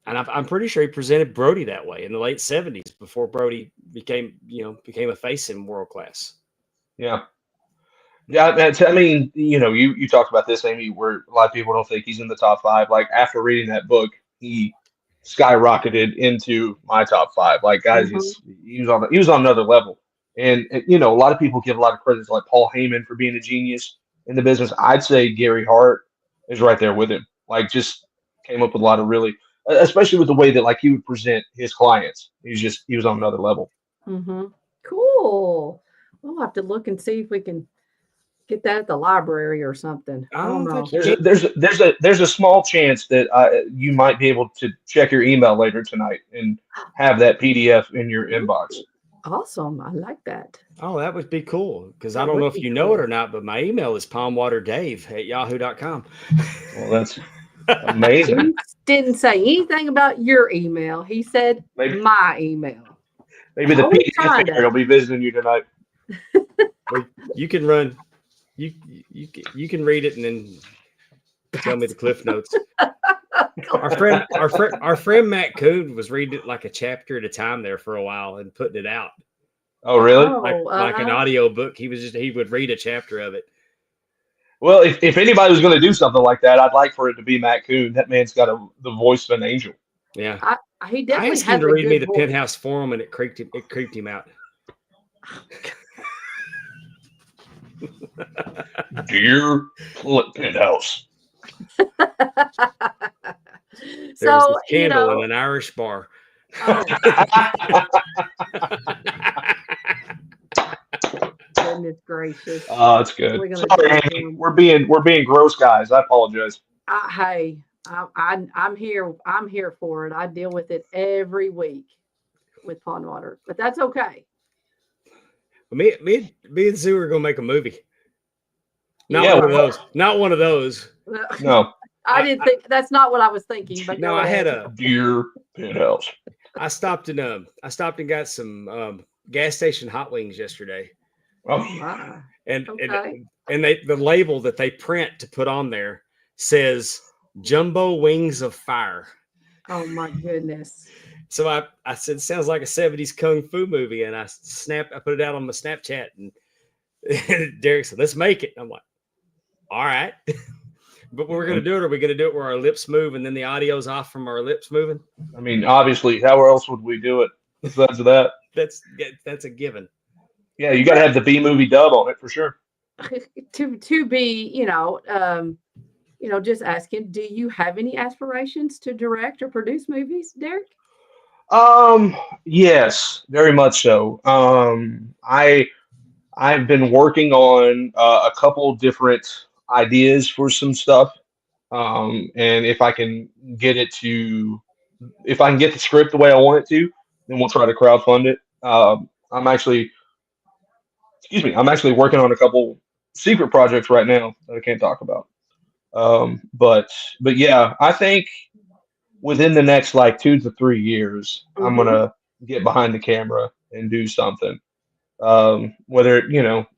B: And I'm pretty sure he presented Brody that way in the late 70s before Brody became a face in world class.
E: Yeah. Yeah. I mean, you talked about this, Amy, where a lot of people don't think he's in the top 5. Like after reading that book, he skyrocketed into my top 5. Like guys, he was on another level. And a lot of people give a lot of credit to like Paul Heyman for being a genius in the business. I'd say Gary Hart is right there with him. Like just came up with a lot of really, especially with the way that like he would present his clients. He was on another level.
C: Mm-hmm. Cool. We'll have to look and see if we can get that at the library or something. I don't know.
E: There's a small chance that you might be able to check your email later tonight and have that PDF in your inbox.
C: Awesome. I like that.
B: Oh, that would be cool. Because I don't know if you know it or not, but my email is palmwaterdave@yahoo.com.
E: Well, that's amazing.
C: He didn't say anything about your email. He said my email.
E: Maybe the PDF will be visiting you tonight.
B: You can run. You can read it and then tell me the cliff notes. Our friend Matt Coon was reading it like a chapter at a time there for a while and putting it out.
E: Oh, really?
B: Like an audio book. He would read a chapter of it.
E: Well, if anybody was going to do something like that, I'd like for it to be Matt Coon. That man's got the voice of an angel.
B: Yeah,
C: he definitely
B: I asked him to read me the Penthouse Forum, and it creeped him out.
E: Dear Penthouse.
B: There was this candle in an Irish bar.
C: Oh. Goodness gracious!
E: Oh, that's good. Sorry, Andy. We're being gross guys. I apologize.
C: Hey, I'm here. I'm here for it. I deal with it every week with pond water, but that's okay.
B: Me and Zoo are gonna make a movie. Not one of those.
E: No.
C: I didn't think that's not what I was thinking. But
B: no, I had a
E: Dear Penthouse.
B: I stopped and got some gas station hot wings yesterday.
E: Oh,
C: wow.
B: And the label that they print to put on there says Jumbo Wings of Fire.
C: Oh my goodness.
B: So I said, sounds like a 70s kung fu movie, and I put it out on my Snapchat, and Derik said, let's make it. And I'm like, all right. But we're going to do it. Are we going to do it where our lips move and then the audio's off from our lips moving?
E: I mean, obviously, how else would we do it besides that?
B: That's a given.
E: Yeah, you got to have the B movie dub on it for sure.
C: To be, just asking, do you have any aspirations to direct or produce movies, Derik?
E: Yes, very much so. I've been working on a couple different ideas for some stuff. And if I can get the script the way I want it to, then we'll try to crowdfund it. I'm actually working on a couple secret projects right now that I can't talk about. But yeah, I think within the next like 2 to 3 years, I'm gonna get behind the camera and do something. Whether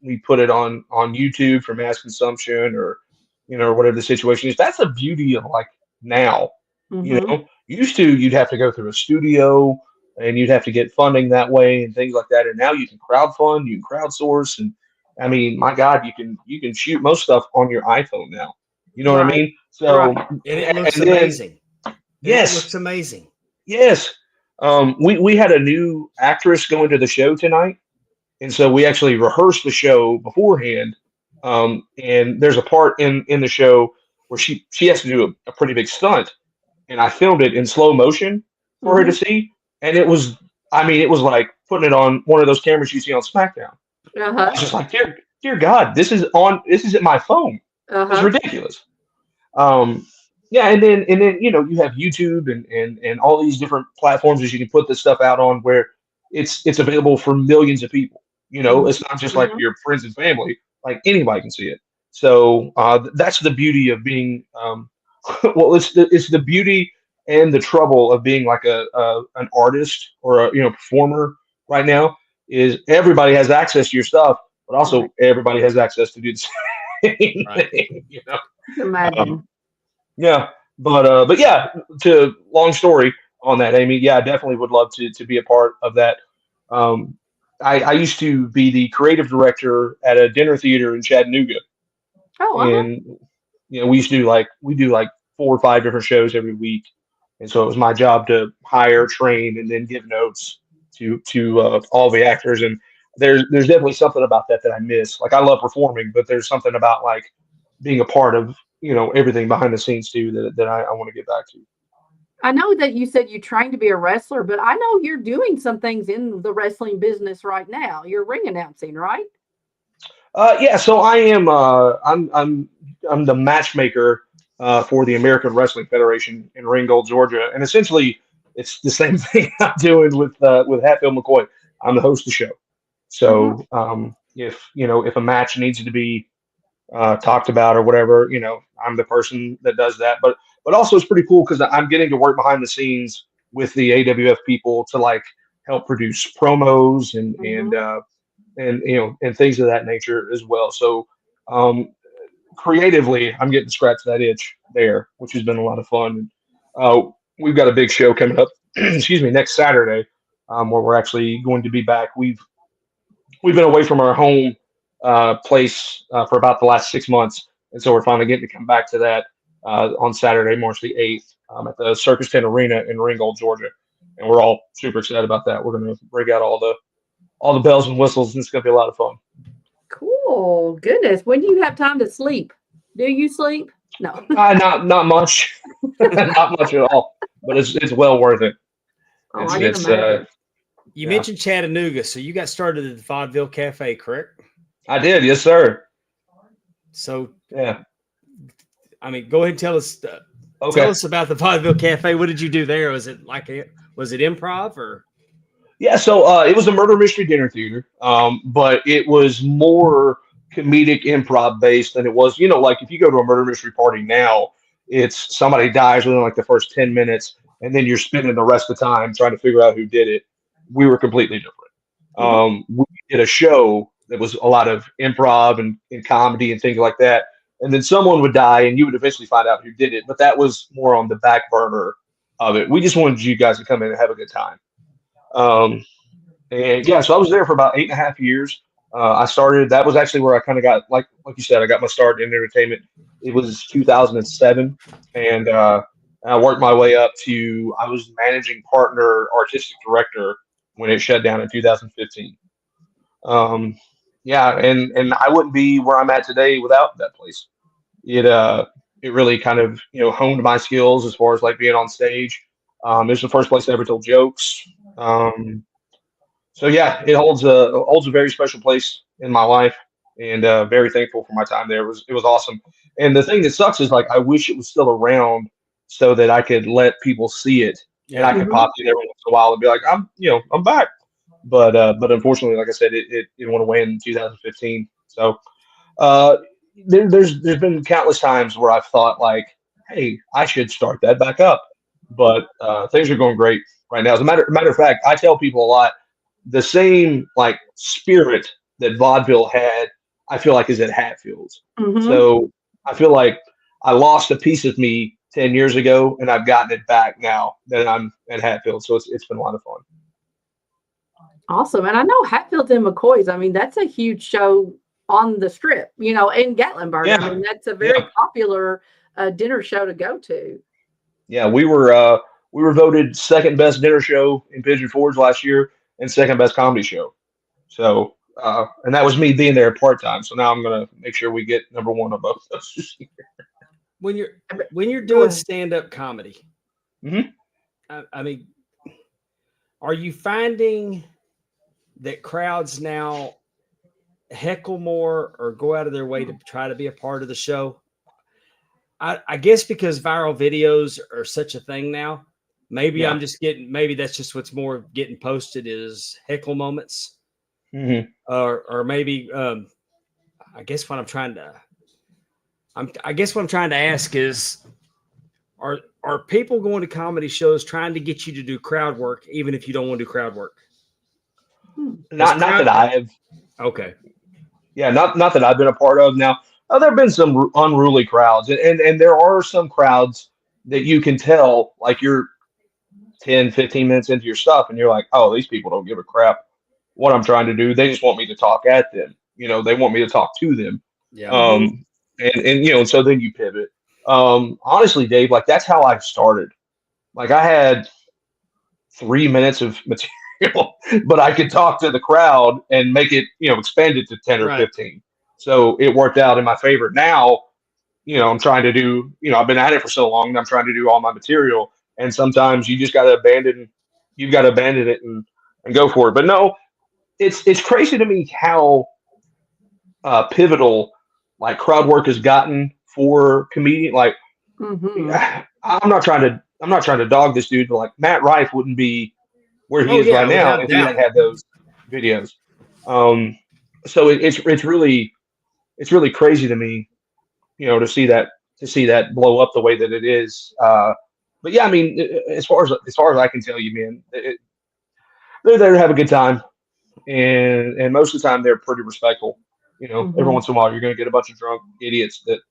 E: we put it on YouTube for mass consumption or whatever the situation is. That's the beauty of like now. Used to you'd have to go through a studio and you'd have to get funding that way and things like that. And now you can crowdfund, you can crowdsource, and I mean, my God, you can shoot most stuff on your iPhone now. You know what I mean? So
B: and it looks amazing.
E: Yes,
B: it looks amazing.
E: Yes. We had a new actress going to the show tonight. And so we actually rehearsed the show beforehand. And there's a part in the show where she has to do a pretty big stunt. And I filmed it in slow motion for her to see. And it was like putting it on one of those cameras you see on SmackDown. I was just like, dear God, this is at my phone. It's ridiculous. Yeah, and then you have YouTube and all these different platforms that you can put this stuff out on where it's available for millions of people. It's not just like your friends and family, like anybody can see it. So that's the beauty of being well, it's the beauty and the trouble of being like an artist or a performer right now is everybody has access to your stuff, but also everybody has access to do the same thing.
C: Imagine.
E: Yeah, but yeah, to long story on that, Amy. Yeah, I definitely would love to be a part of that. Um, I used to be the creative director at a dinner theater in Chattanooga,
C: Oh,
E: and we do like 4 or 5 different shows every week, and so it was my job to hire, train, and then give notes to all the actors. And there's definitely something about that I miss. Like I love performing, but there's something about like being a part of everything behind the scenes too that I want to get back to.
C: I know that you said you trained to be a wrestler, but I know you're doing some things in the wrestling business right now. You're ring announcing, right?
E: Yeah, so I am. I'm the matchmaker for the American Wrestling Federation in Ringold, Georgia, and essentially it's the same thing I'm doing with Hatfield McCoy. I'm the host of the show.
C: Hmm.
E: So if a match needs to be talked about or whatever, I'm the person that does that. But also it's pretty cool because I'm getting to work behind the scenes with the AWF people to like help produce promos and things of that nature as well. So um, creatively, I'm getting to scratch that itch there, which has been a lot of fun. Uh, we've got a big show coming up, excuse me, next Saturday, where we're actually going to be back. We've been away from our home place for about the last 6 months, and so we're finally getting to come back to that on Saturday, March the 8th, at the Circus Tent Arena in Ringold, Georgia, and we're all super excited about that. We're going to break out all the bells and whistles, and it's going to be a lot of fun.
C: Cool. Goodness. When do you have time to sleep? Do you sleep? No.
E: Not much, not much at all, but it's well worth it.
C: Oh,
E: It's
C: I can
E: it's
C: imagine.
B: You
E: Yeah.
B: mentioned Chattanooga, so you got started at the Vaudeville Cafe, correct?
E: I did, yes, sir.
B: So,
E: Yeah.
B: I mean, go ahead and tell us
E: Okay.
B: about the Vaudeville Cafe. What did you do there? Was it improv or?
E: Yeah, so it was a murder mystery dinner theater, but it was more comedic improv based than it was, like if you go to a murder mystery party now, it's somebody dies within like the first 10 minutes, and then you're spending the rest of the time trying to figure out who did it. We were completely different.
C: Mhm.
E: We did a show that was a lot of improv and comedy and things like that. And then someone would die, and you would eventually find out who did it, but that was more on the back burner of it. We just wanted you guys to come in and have a good time. Um, and yeah, so I was there for about 8.5 years. I started. That was actually where I kind of got like you said, I got my start in entertainment. It was 2007, and I worked my way up to I was managing partner, artistic director when it shut down in 2015. Um, yeah, and I wouldn't be where I'm at today without that place. It really kind of honed my skills as far as like being on stage. It was the first place I ever told jokes. Um, so yeah, it holds a very special place in my life, and very thankful for my time there. It was awesome. And the thing that sucks is like I wish it was still around so that I could let people see it, and I
B: Yeah.
E: could
C: Mhm.
E: pop in every once in a while and be like, I'm back. But unfortunately, like I said, it went away in 2015. So uh, there's been countless times where I've thought like, hey, I should start that back up. But things are going great right now. As a matter of fact, I tell people a lot the same like spirit that vaudeville had, I feel like is at Hatfield's.
C: Mhm.
E: So I feel like I lost a piece of me 10 years ago, and I've gotten it back now that I'm at Hatfield. So it's been a lot of fun.
C: Awesome. And I know Hatfields and McCoy's. I mean, that's a huge show on the strip, in Gatlinburg. I
E: Yeah,
C: mean, that's a very
E: yeah,
C: popular dinner show to go to.
E: yeah. We were voted second best dinner show in Pigeon Forge last year and second best comedy show. So and that was me being there part time. So now I'm gonna make sure we get number one on both those.
B: When you're
C: I bet-
B: when you're
C: Go
B: doing
C: ahead.
B: stand-up comedy,
E: Mhm.
B: I mean, are you finding that crowds now heckle more or go out of their way to try to be a part of the show. I guess because viral videos are such a thing now, maybe I'm just maybe that's just what's more getting posted is heckle moments. Or maybe I guess what I'm trying to ask is, are people going to comedy shows trying to get you to do crowd work even if you don't want to do crowd work?
E: Not that I've not that I've been a part of. Now, there have been some unruly crowds, and there are some crowds that you can tell, like you're 10, 15 minutes into your stuff, and you're like, oh, these people don't give a crap what I'm trying to do. They just want me to talk at them. They want me to talk to them.
B: Yeah.
E: And so then you pivot. Honestly, Dave, like that's how I started. Like I had 3 minutes of material, but I could talk to the crowd and make it, expand it to 10 or 15. So it worked out in my favor. Now, I'm trying to do, I've been at it for so long and I'm trying to do all my material. And sometimes you just got to abandon it and go for it. But no, it's crazy to me how pivotal like crowd work has gotten for comedian. Like I'm not trying to dog this dude, but like Matt Rife wouldn't be where he is right now if he hadn't had those videos. So it's really crazy to me, to see that blow up the way that it is. But yeah, I mean, as far as I can tell you, man, they're there to have a good time, and most of the time they're pretty respectful. Every once in a while you're going to get a bunch of drunk idiots that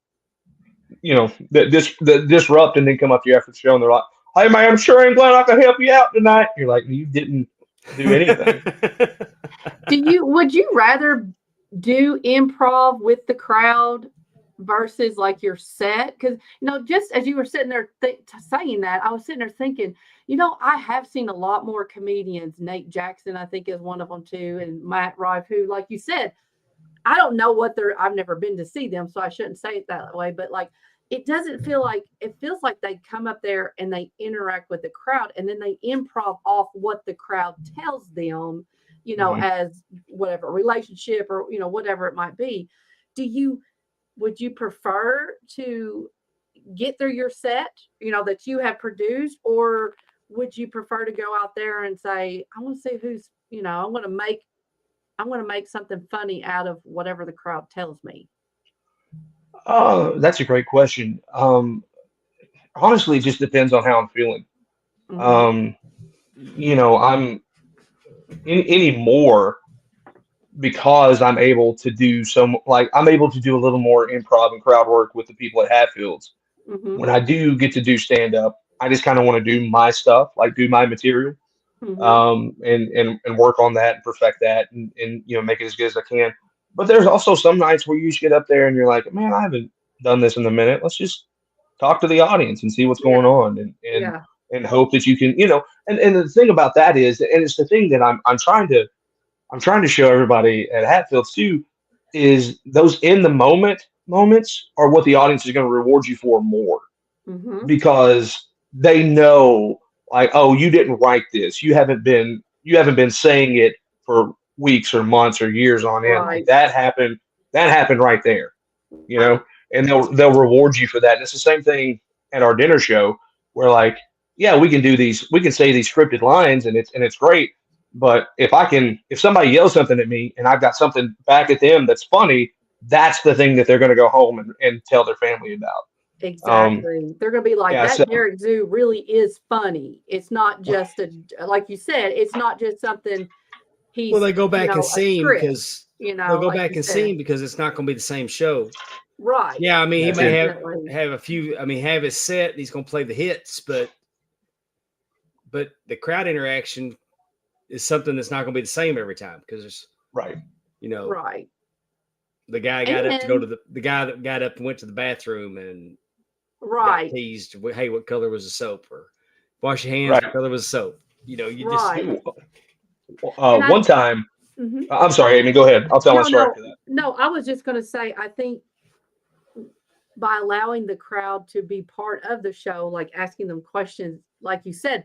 E: that disrupt and then come up to you after the show and they're like, "Hey man, I'm sure I'm glad I can help you out tonight." You're like, you didn't do anything.
C: Would you rather do improv with the crowd versus like your set? Because just as you were sitting there saying that, I was sitting there thinking, I have seen a lot more comedians. Nate Jackson, I think, is one of them too, and Matt Rife, who, like you said, I don't know what I've never been to see them, so I shouldn't say it that way. But like, it feels like they come up there and they interact with the crowd and then they improv off what the crowd tells them, as whatever relationship or, whatever it might be. Would you prefer to get through your set, that you have produced, or would you prefer to go out there and say, I want to see who's, I want to make something funny out of whatever the crowd tells me?
E: Oh, that's a great question. Honestly, it just depends on how I'm feeling. I'm anymore because I'm able to do I'm able to do a little more improv and crowd work with the people at Hatfields. When I do get to do stand up, I just kind of want to do my stuff, like do my material, and work on that and perfect that and make it as good as I can. But there's also some nights where you just get up there and you're like, man, I haven't done this in a minute. Let's just talk to the audience and see what's going on and hope that you can, and the thing about that is, and it's the thing that I'm trying to show everybody at Hatfields too, is those in the moments are what the audience is going to reward you for more, because they know, like, oh, you didn't write this. You haven't been saying it for weeks or months or years on end. Like that happened right there, and they'll reward you for that. And it's the same thing at our dinner show where, like, yeah, we can say these scripted lines and it's great. But if somebody yells something at me and I've got something back at them that's funny, that's the thing that they're going to go home and tell their family about.
C: Exactly. They're going to be like, Derik Zoo really is funny. It's not just like you said, it's not just something
B: they go back and see him because they'll go
C: like
B: back and see him because it's not going to be the same show.
C: Right.
B: Yeah. I mean, he may have a few, have his set and he's going to play the hits, but the crowd interaction is something that's not going to be the same every time because there's
C: right.
B: The guy got up to go to the guy that got up and went to the bathroom and got teased. Hey, what color was the soap? Or wash your hands. What color was the soap?
E: One time. I'm sorry, Amy. Go ahead. I'll tell my story after that.
C: No, I was just going to say, I think by allowing the crowd to be part of the show, like asking them questions, like you said,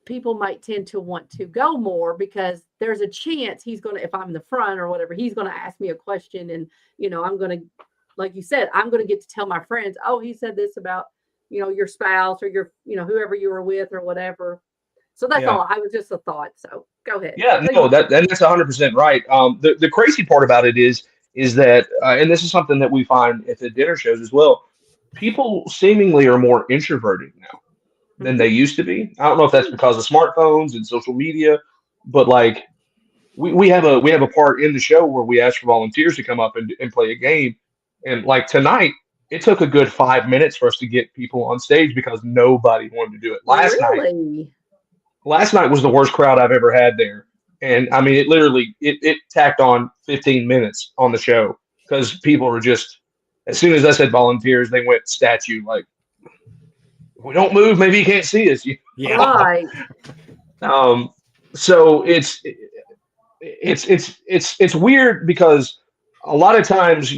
C: people might tend to want to go more because there's a chance he's going to, if I'm in the front or whatever, he's going to ask me a question. And, I'm going to, like you said, I'm going to get to tell my friends, oh, he said this about, your spouse or your, whoever you were with or whatever. So that's all. I was just a thought. So go ahead.
E: Yeah, no, that's 100% right. The crazy part about it is that, and this is something that we find at the dinner shows as well, people seemingly are more introverted now than they used to be. I don't know if that's because of smartphones and social media, but like we have a part in the show where we ask for volunteers to come up and play a game. And like tonight, it took a good 5 minutes for us to get people on stage because nobody wanted to do it. Last night was the worst crowd I've ever had there. And I mean, it literally, it tacked on 15 minutes on the show because people were just, as soon as I said volunteers, they went statue. Like, if we don't move, maybe you can't see us.
B: Yeah.
C: Right.
E: So it's weird because a lot of times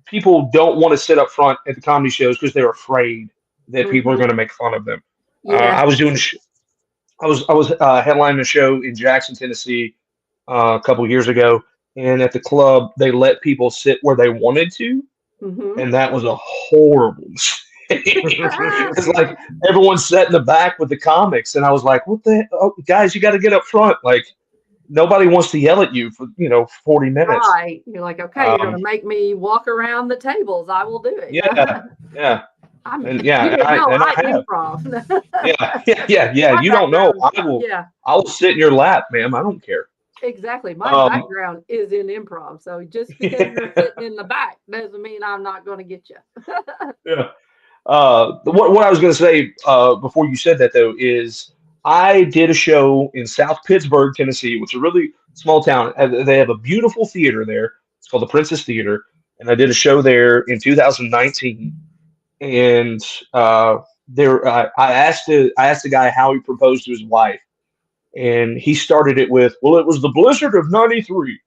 E: people don't want to sit up front at the comedy shows because they're afraid that people are going to make fun of them.
C: Yeah.
E: I was headlining a show in Jackson, Tennessee, a couple of years ago, and at the club they let people sit where they wanted to, and that was a horrible mistake. It's like everyone sat in the back with the comics, and I was like, "What the hell? Guys? You got to get up front!" Like nobody wants to yell at you for 40 minutes.
C: Right? You're like, okay, you're going to make me walk around the tables. I will do it.
E: Yeah. I have.
C: Improv.
E: Yeah. You don't know. I will sit in your lap, ma'am. I don't care.
C: Exactly. My background is in improv. So just because you're sitting in the back doesn't mean I'm not going to get you.
E: Yeah. What I was going to say before you said that, though, is I did a show in South Pittsburgh, Tennessee, which is a really small town. They have a beautiful theater there. It's called the Princess Theater. And I did a show there in 2019. And I asked the guy how he proposed to his wife. And he started it with, well, it was the blizzard of '93.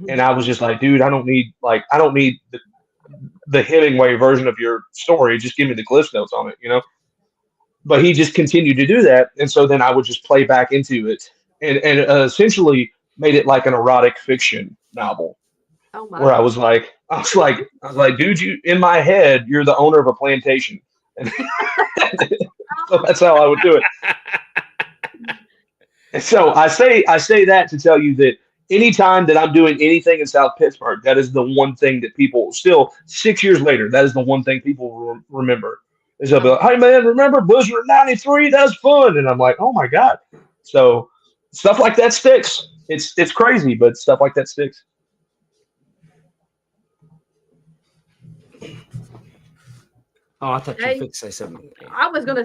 E: And I was just like, dude, I don't need the Hemingway version of your story. Just give me the Cliff Notes on it, But he just continued to do that. And so then I would just play back into it and essentially made it like an erotic fiction novel.
C: Oh my.
E: Where I was like, dude, in my head, you're the owner of a plantation. And so that's how I would do it. And so I say that to tell you that anytime that I'm doing anything in South Pittsburgh, that is the one thing that people still 6 years later, that is the one thing people remember. Is they'll be like, hey man, remember Blizzard '93? That was fun. And I'm like, oh my God. So stuff like that sticks. It's crazy, but stuff like that sticks.
B: Oh, I thought you were going to say something.
C: I was going to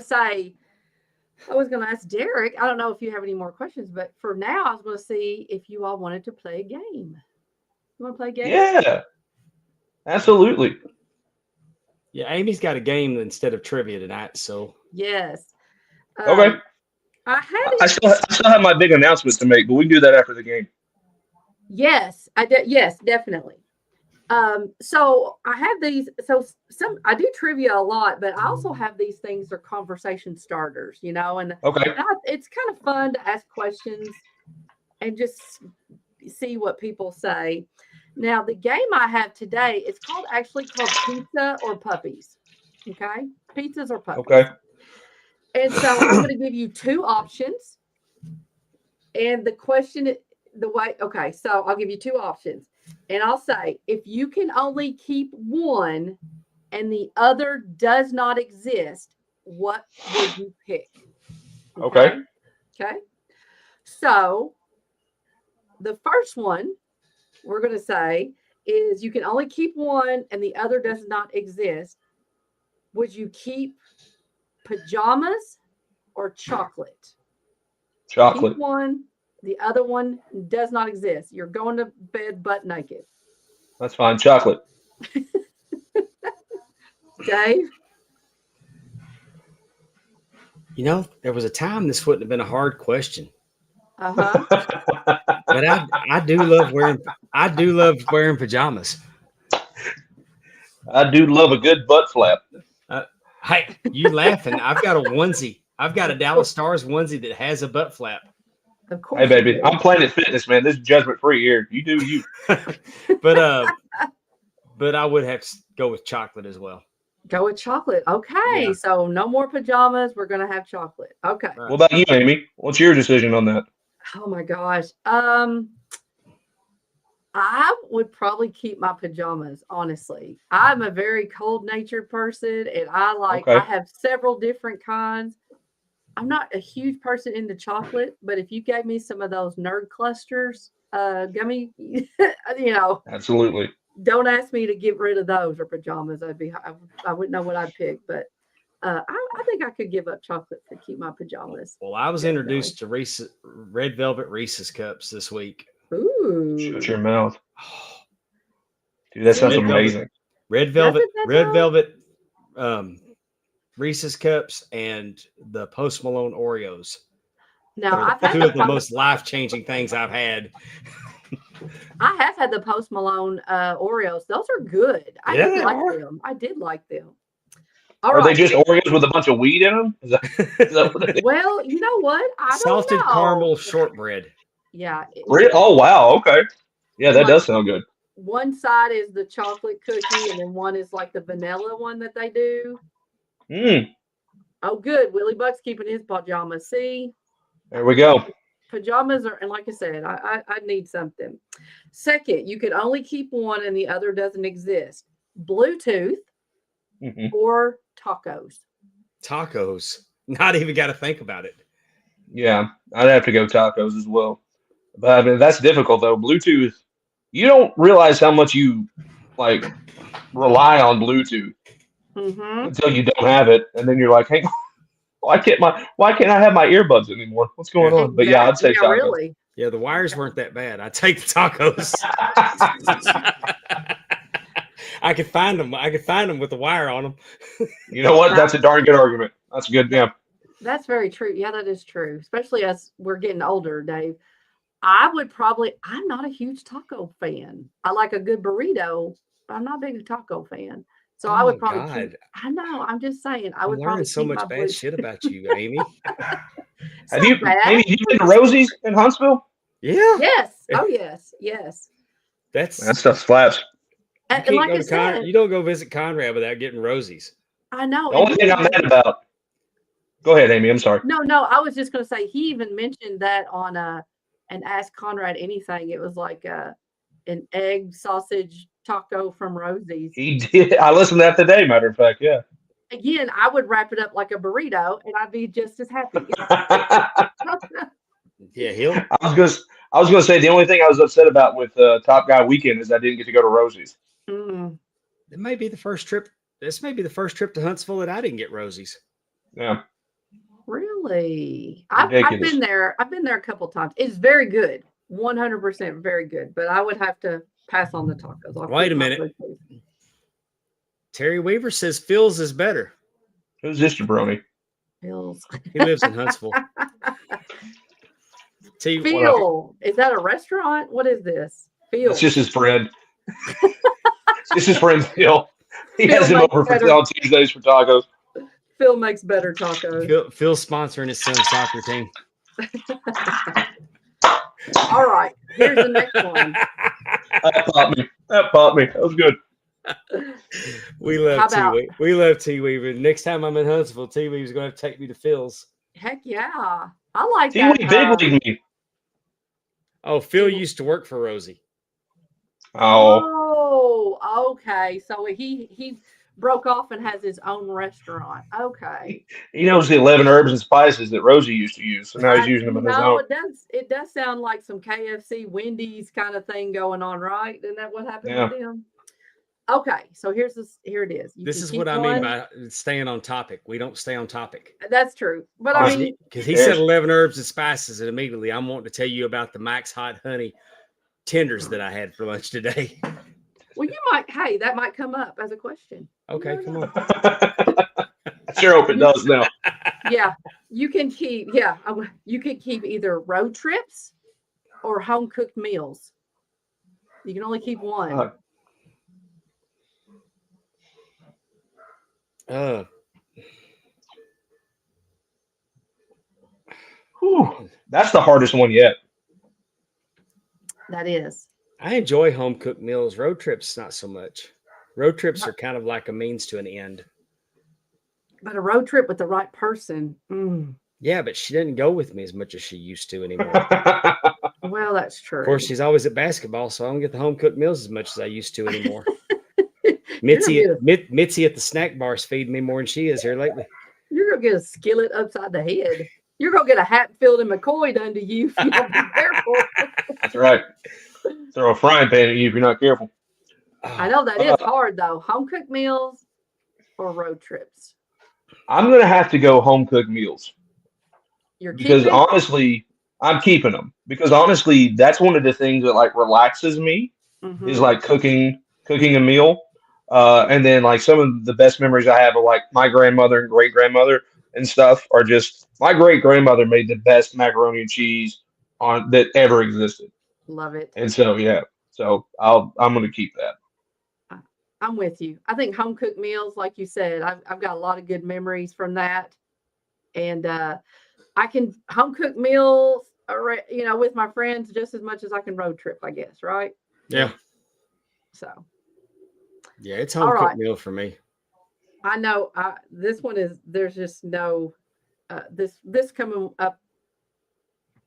C: ask Derik. I don't know if you have any more questions, but for now, I was going to see if you all wanted to play a game. You want to play a game?
E: Yeah, absolutely.
B: Yeah, Amy's got a game instead of trivia tonight, so.
C: Yes.
E: Okay. I still have my big announcement to make, but we can do that after the game.
C: Yes, yes, definitely. So I have these. So I do trivia a lot, but I also have these things that are conversation starters, and
E: okay,
C: it's kind of fun to ask questions and just see what people say. Now, the game I have today, it's actually called Pizza or Puppies. Okay, pizzas or puppies.
E: Okay.
C: And so I'm going to give you two options, and the question, so I'll give you two options. And I'll say, if you can only keep one and the other does not exist, what would you pick?
E: Okay.
C: So the first one we're going to say is you can only keep one and the other does not exist. Would you keep pajamas or chocolate?
E: Chocolate.
C: Keep one. The other one does not exist. You're going to bed butt naked.
E: That's fine. Chocolate.
C: Dave?
B: There was a time this wouldn't have been a hard question.
C: Uh-huh.
B: But I do love wearing pajamas.
E: I do love a good butt flap.
B: Hey, you laughing? I've got a onesie. I've got a Dallas Stars onesie that has a butt flap.
C: Of course.
E: Hey, baby, I'm Planet Fitness, man. This is judgment free here. You do you.
B: But I would have to go with chocolate as well.
C: Go with chocolate. Okay.
B: Yeah.
C: So no more pajamas. We're going to have chocolate. Okay.
B: Right.
E: What about you, Amy? What's your decision on that?
C: Oh my gosh. I would probably keep my pajamas, honestly. I'm a very cold-natured person, and I have several different kinds. I'm not a huge person into chocolate, but if you gave me some of those nerd clusters, gummy,
E: Absolutely.
C: don't ask me to get rid of those or pajamas. I wouldn't know what I'd pick, but I think I could give up chocolate to keep my pajamas.
B: Well, I was introduced to red velvet Reese's cups this week.
C: Ooh.
E: Shut your mouth. Dude, that sounds amazing.
B: Red velvet Reese's cups and the Post Malone Oreos.
C: Now, I've
B: two
C: had
B: of the most life-changing things I've had.
C: I have had the Post Malone Oreos. Those are good. I did like them.
E: Are they just Oreos with a bunch of weed in them? Is that what it is?
C: Well, you know what? I don't know.
B: Salted caramel shortbread.
C: Yeah.
E: Oh, wow. Okay. Yeah, that does sound good.
C: One side is the chocolate cookie, and then one is like the vanilla one that they do. Oh, good. Willie Buck's keeping his pajamas. See?
E: There we go.
C: Pajamas are, and like I said, I need something. Second, you can only keep one and the other doesn't exist. Bluetooth or tacos.
B: Tacos. Not even got to think about it.
E: Yeah, I'd have to go tacos as well. But I mean, that's difficult though. Bluetooth, you don't realize how much you rely on Bluetooth until you don't have it, and then you're like, "Hey, why can't I have my earbuds anymore? What's going on?" But yeah, I'd say tacos.
C: Really.
B: Yeah, the wires weren't that bad. I'd take the tacos. I could find them. With the wire on them.
E: You know what? That's a darn good argument. That's a good. Yeah.
C: That's very true. Yeah, that is true. Especially as we're getting older, Dave. I'm not a huge taco fan. I like a good burrito, but I'm not a big taco fan. So I would probably I know. I'm just saying. I would probably
B: so much bad shit about you, Amy.
E: Have you been to Rosie's in Huntsville?
B: Yeah.
C: Yes. Oh, yes. Yes.
E: That stuff slaps.
C: And like I said,
B: you don't go visit Conrad without getting Rosie's.
C: I know.
E: The only thing I'm mad about. Go ahead, Amy. I'm sorry.
C: No. I was just going to say he even mentioned that on and Ask Conrad Anything. It was like an egg sausage taco from Rosie's.
E: He did. I listened to that today. Matter of fact, yeah.
C: Again, I would wrap it up like a burrito, and I'd be just as happy.
B: Yeah,
E: I was gonna say the only thing I was upset about with Top Guy Weekend is I didn't get to go to Rosie's.
B: It may be the first trip. This may be the first trip to Huntsville that I didn't get Rosie's.
E: Yeah.
C: Really? I've been there. I've been there a couple times. It's very good. 100% very good. But I would have to pass on the tacos.
B: Wait a minute. Terry Weaver says Phil's is better.
E: Who's this jabroni?
C: Phil's.
B: He lives in Huntsville.
C: Phil. Is that a restaurant? What is this? Phil.
E: It's just his friend. It's just his friend Phil. He has him over on Tuesdays for tacos.
C: Phil makes better tacos.
B: Phil's sponsoring his son's soccer team.
C: All right. Here's the next one.
E: That popped me. That was good.
B: We love T-Weave. We love T-Weave. Next time I'm in Huntsville, T-Weave's going to have to take me to Phil's.
C: Heck yeah. I like
E: T-Weave
C: that.
E: big league me.
B: Oh, Phil used to work for Rosie.
C: Oh, okay. So he broke off and has his own restaurant. Okay.
E: He knows the 11 herbs and spices that Rosie used to use, so now he's using them on his own.
C: It does sound like some KFC, Wendy's kind of thing going on, right? Isn't that what happened with them? Okay, so here it is.
B: This is what I mean by staying on topic. We don't stay on topic.
C: That's true. But I mean,
B: because he said 11 herbs and spices, and immediately I'm wanting to tell you about the Max Hot Honey tenders that I had for lunch today.
C: Well, that might come up as a question.
B: Okay, come on.
E: I sure hope it does now.
C: Yeah, you can keep either road trips or home cooked meals. You can only keep one.
E: Whew, that's the hardest one yet.
C: That is.
B: I enjoy home cooked meals. Road trips, not so much. Road trips are kind of like a means to an end.
C: But a road trip with the right person.
B: Yeah, but she didn't go with me as much as she used to anymore.
C: Well, that's true.
B: Of course, she's always at basketball, so I don't get the home cooked meals as much as I used to anymore. Mitzi at the snack bars feed me more than she is here lately.
C: You're gonna get a skillet upside the head. You're gonna get a Hatfield and McCoy done to you if you don't be careful.
E: That's right. Throw a frying pan at you if you're not careful.
C: I know that is hard though. Home cooked meals or road trips.
E: I'm gonna have to go home cooked meals because honestly, I'm keeping them because honestly, that's one of the things that like relaxes me is like cooking a meal. And then like some of the best memories I have of like my grandmother and great grandmother and stuff are just my great grandmother made the best macaroni and cheese on that ever existed.
C: Love it.
E: And so yeah, so I'm gonna keep that.
C: I'm with you. I think home cooked meals, like you said, I've got a lot of good memories from that, and I can home cook meals, with my friends just as much as I can road trip, I guess, right?
B: Yeah.
C: So.
B: Yeah, it's home cooked meal for me.
C: I know. This one is. There's just no. This coming up.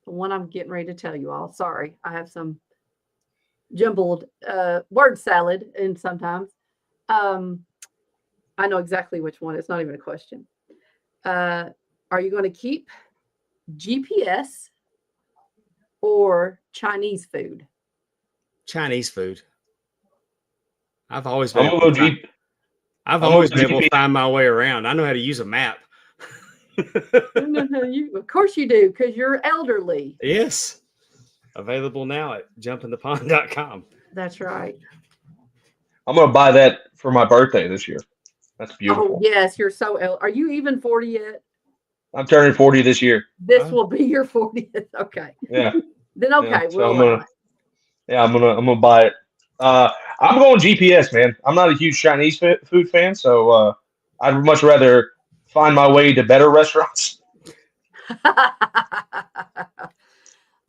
C: The one I'm getting ready to tell you all. Sorry, I have some jumbled word salad, and sometimes. I know exactly which one. It's not even a question. Are you going to keep GPS or Chinese food?
B: Chinese food. I've always been able to find my way around. I know how to use a map.
C: Of course you do, because you're elderly.
B: Yes. Available now at jumpinthepond.com.
C: That's right.
E: I'm going to buy that for my birthday this year. That's beautiful.
C: Oh, yes. You're so Are you even 40 yet?
E: I'm turning 40 this year.
C: This will be your 40th. Okay.
E: Yeah.
C: Then okay.
E: Yeah, so I'm gonna buy it. I'm going GPS, man. I'm not a huge Chinese food fan, so I'd much rather find my way to better restaurants.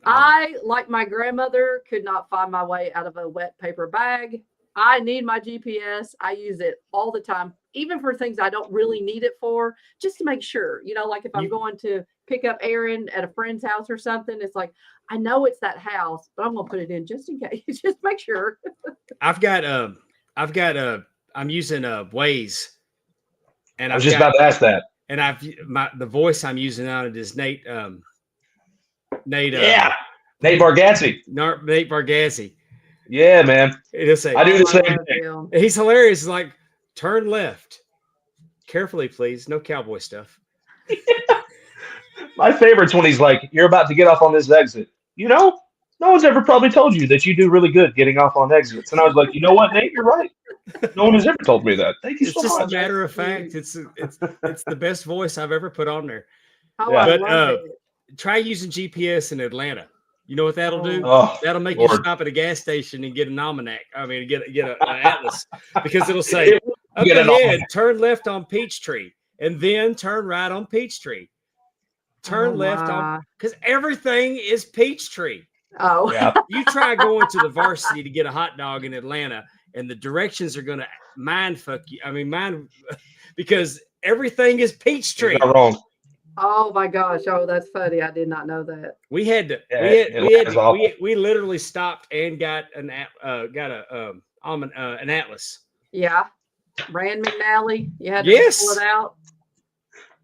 C: I, like my grandmother, could not find my way out of a wet paper bag. I need my GPS. I use it all the time, even for things I don't really need it for, just to make sure. Like if I'm going to pick up Aaron at a friend's house or something, it's like, I know it's that house, but I'm going to put it in just in case. Just make sure.
B: I'm using Waze. And
E: I was just about to ask that.
B: And the voice I'm using on it is Nate. Nate
E: Bargatze.
B: Nate Bargatze.
E: Yeah, man.
B: It'll say,
E: I do the same thing.
B: He's hilarious. He's like, turn left. Carefully, please. No cowboy stuff.
E: My favorite's when he's like, you're about to get off on this exit. No one's ever probably told you that you do really good getting off on exits. And I was like, you know what, Nate? You're right. No one has ever told me that. Thank you so much.
B: It's just a matter of fact. It's the best voice I've ever put on there.
C: Oh, yeah.
B: But try using GPS in Atlanta. You know what that'll do? That'll make you stop at a gas station and get an almanac. I mean, get an atlas, because it'll say, up ahead, turn left on Peachtree, and then turn right on Peachtree. Turn left on, because everything is Peachtree.
C: Oh,
E: yeah.
B: You try going to the Varsity to get a hot dog in Atlanta, and the directions are going to mind fuck you. I mean, because everything is Peachtree.
E: Not wrong.
C: Oh my gosh! Oh, that's funny. I did not know that.
B: We had to. We literally stopped and got an atlas.
C: Yeah, Rand McNally. You had to pull it out.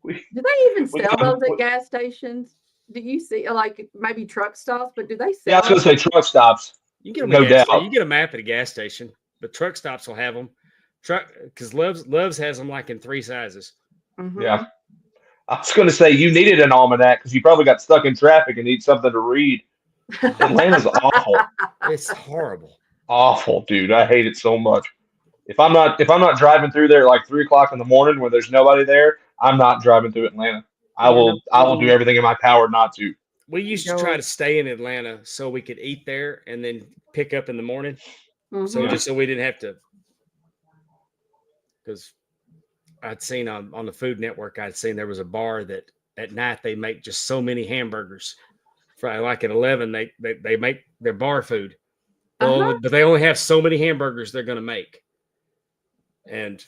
C: Do they even sell those at gas stations? Do you see like maybe truck stops? But do they sell?
E: Yeah, I was going to say truck stops.
B: You get them. No doubt. You get a map at a gas station. But truck stops will have them. Because Love's has them like in 3 sizes.
C: Mm-hmm.
E: Yeah. I was going to say you needed an almanac because you probably got stuck in traffic and need something to read. Atlanta's awful.
B: It's horrible.
E: Awful, dude. I hate it so much. If I'm not driving through there at like 3 o'clock in the morning when there's nobody there, I'm not driving through Atlanta. I will do everything in my power not to.
B: We used to try to stay in Atlanta so we could eat there and then pick up in the morning.
C: Mm-hmm.
B: So we didn't have to, because I'd seen on the Food Network, I'd seen there was a bar that at night they make just so many hamburgers. Like at 11, they make their bar food, but they only have so many hamburgers they're going to make. And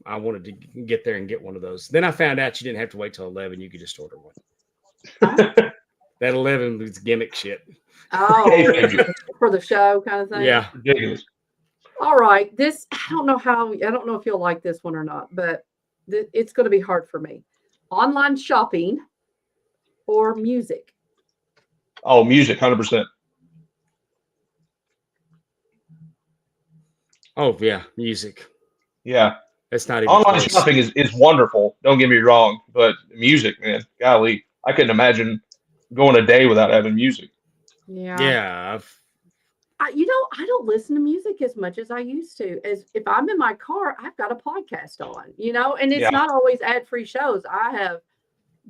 B: I wanted to get there and get one of those. Then I found out you didn't have to wait till 11; you could just order one. That 11 was gimmick shit.
C: Oh, for the show kind of thing.
B: Yeah,
E: ridiculous.
C: All right, I don't know if you'll like this one or not, but it's going to be hard for me. Online shopping or music?
E: Oh, music, 100%.
B: Oh yeah, music.
E: Yeah.
B: That's not even
E: online
B: close.
E: shopping is wonderful. Don't get me wrong, but music, man, golly, I couldn't imagine going a day without having music.
B: Yeah.
C: I don't listen to music as much as I used to. As if I'm in my car, I've got a podcast on, and it's not always ad-free shows. I have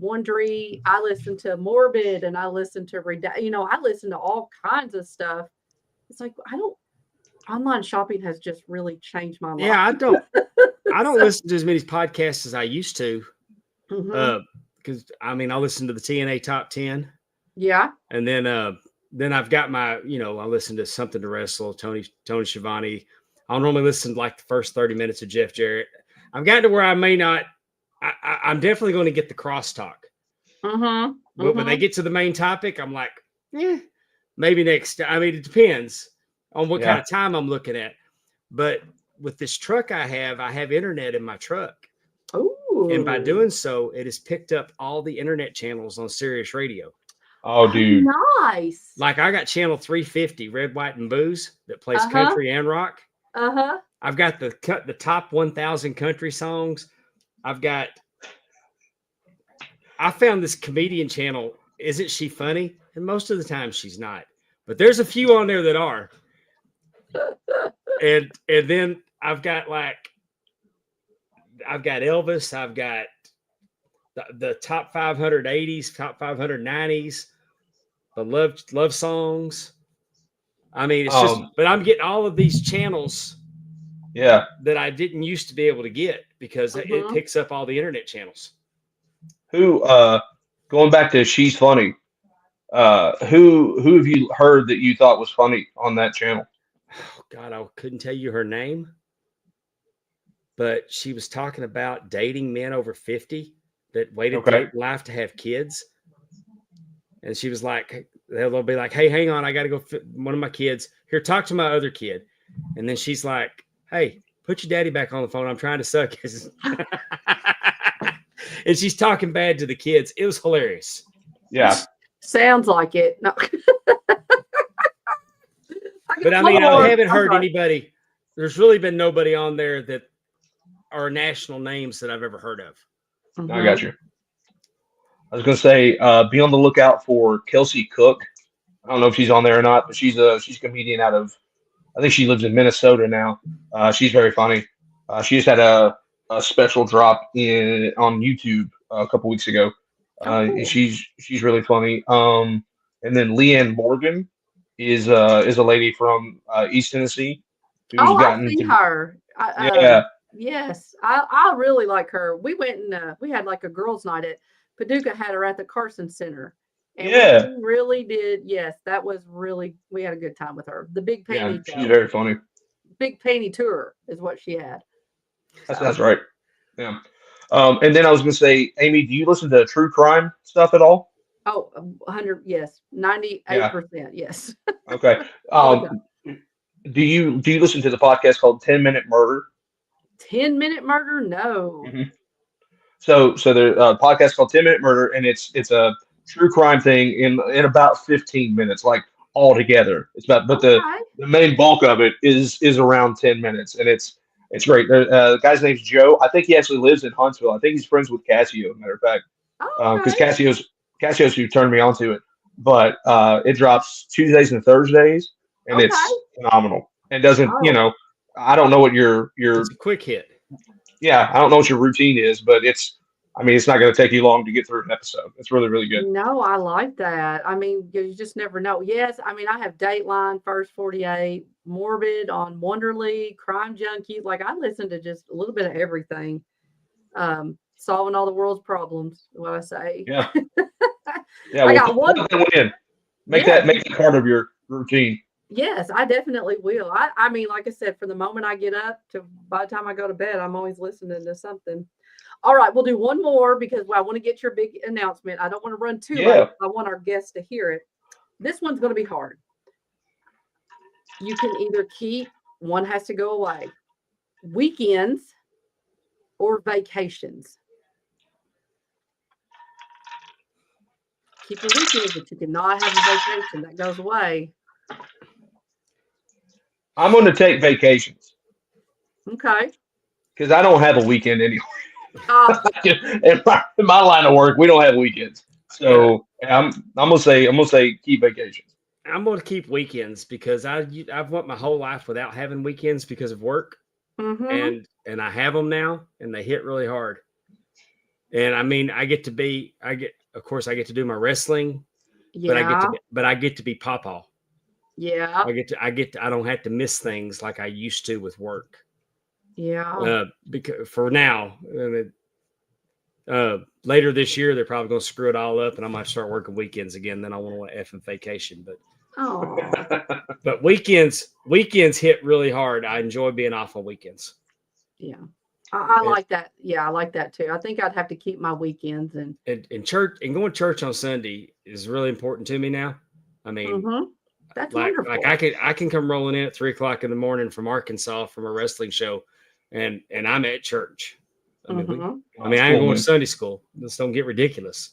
C: Wondery, I listen to Morbid, and I listen to I listen to all kinds of stuff. It's like online shopping has just really changed my life.
B: Yeah, I don't listen to as many podcasts as I used to. Because I listen to the TNA Top 10.
C: Yeah.
B: And then I've got my, I listen to Something to Wrestle, Tony Schiavone. I'll normally listen to like the first 30 minutes of Jeff Jarrett. I've gotten to where I may not. I'm definitely going to get the crosstalk. But when they get to the main topic, I'm like, maybe next. It depends on what kind of time I'm looking at. But with this truck I have internet in my truck.
C: Ooh.
B: And by doing so, it has picked up all the internet channels on Sirius Radio.
E: Oh, dude.
C: Nice.
B: Like I got channel 350, Red, White, and Booze, that plays country and rock. I've got the top 1,000 country songs. I found this comedian channel. Isn't she funny? And most of the time she's not. But there's a few on there that are. And then I've got Elvis. I've got the top 500 80s, top 500 90s, the love songs. It's just, but I'm getting all of these channels.
E: Yeah.
B: That I didn't used to be able to get because it picks up all the internet channels.
E: Going back to She's Funny, who have you heard that you thought was funny on that channel?
B: Oh, God, I couldn't tell you her name, but she was talking about dating men over 50 that waited late in life to have kids. And she was like, they'll be like, hey, hang on, I got to go fit one of my kids. Here, talk to my other kid. And then she's like, hey, put your daddy back on the phone. I'm trying to suck his. And she's talking bad to the kids. It was hilarious.
E: Yeah.
C: Sounds like it. No.
B: But I haven't heard anybody. There's really been nobody on there that are national names that I've ever heard of.
E: I got you. I was going to say, be on the lookout for Kelsey Cook. I don't know if she's on there or not, but she's a comedian out of, I think she lives in Minnesota now. She's very funny. She just had a special drop on YouTube a couple weeks ago. And she's really funny. And then Leanne Morgan is a lady from East Tennessee.
C: I've seen her. Yes, I really like her. We went and we had like a girls' night at Paducah. Had her at the Carson Center. And we really did. Yes, that was really. We had a good time with her. The Big Panty.
E: Yeah, she's very funny.
C: Big Panty Tour is what she had.
E: That's right. Yeah. And then I was going to say, Amy, do you listen to true crime stuff at all?
C: Oh, 100. Yes, 98%. Yes.
E: Okay. Do you listen to the podcast called 10 Minute Murder?
C: 10 Minute Murder? No.
E: Mm-hmm. So there's a podcast called 10 Minute Murder, and it's a true crime thing in about 15 minutes, like all together. But the main bulk of it is around 10 minutes, and it's great. The guy's name's Joe. I think he actually lives in Huntsville. I think he's friends with Cassio, matter of fact, because Cassio's who turned me onto it. But it drops Tuesdays and Thursdays, and it's phenomenal. And doesn't I don't know what
B: it's a quick hit.
E: Yeah, I don't know what your routine is, but it's not going to take you long to get through an episode. It's really, really good.
C: No, I like that. You just never know. Yes, I have Dateline, First 48, Morbid on Wonderly, Crime Junkie. Like I listen to just a little bit of everything. solving all the world's problems. What I say.
E: Yeah. Yeah.
C: I
E: Well,
C: got one.
E: plug that one in. Make
C: Yeah.
E: that part of your routine.
C: Yes, I definitely will. I mean, like I said, from the moment I get up to by the time I go to bed, I'm always listening to something. All right, we'll do one more because I want to get your big announcement. I don't want to run too late. I want our guests to hear it. This one's going to be hard. You can either keep, one has to go away, weekends or vacations. Keep your weekends, but you cannot have a vacation. That goes away.
E: I'm going to take vacations
C: Okay.
E: because I don't have a weekend anyway.
C: Uh,
E: in my line of work, we don't have weekends. So I'm gonna say keep vacations.
B: I'm going to keep weekends because I've went my whole life without having weekends because of work, and I have them now, and they hit really hard. And I mean, of course, I get to do my wrestling, but I get to be Pawpaw.
C: Yeah.
B: I don't have to miss things like I used to with work.
C: Yeah.
B: Because for now, later this year, they're probably going to screw it all up, and I might start working weekends again. Then I want to effing vacation, but weekends hit really hard. I enjoy being off on weekends.
C: Yeah. I like that. Yeah, I like that too. I think I'd have to keep my weekends and
B: church and going to church on Sunday is really important to me now. I mean,
C: that's
B: wonderful.
C: wonderful.
B: Like I can come rolling in at 3:00 in the morning from Arkansas from a wrestling show, and I'm at church. I mean, I ain't going to Sunday school. Let's don't get ridiculous.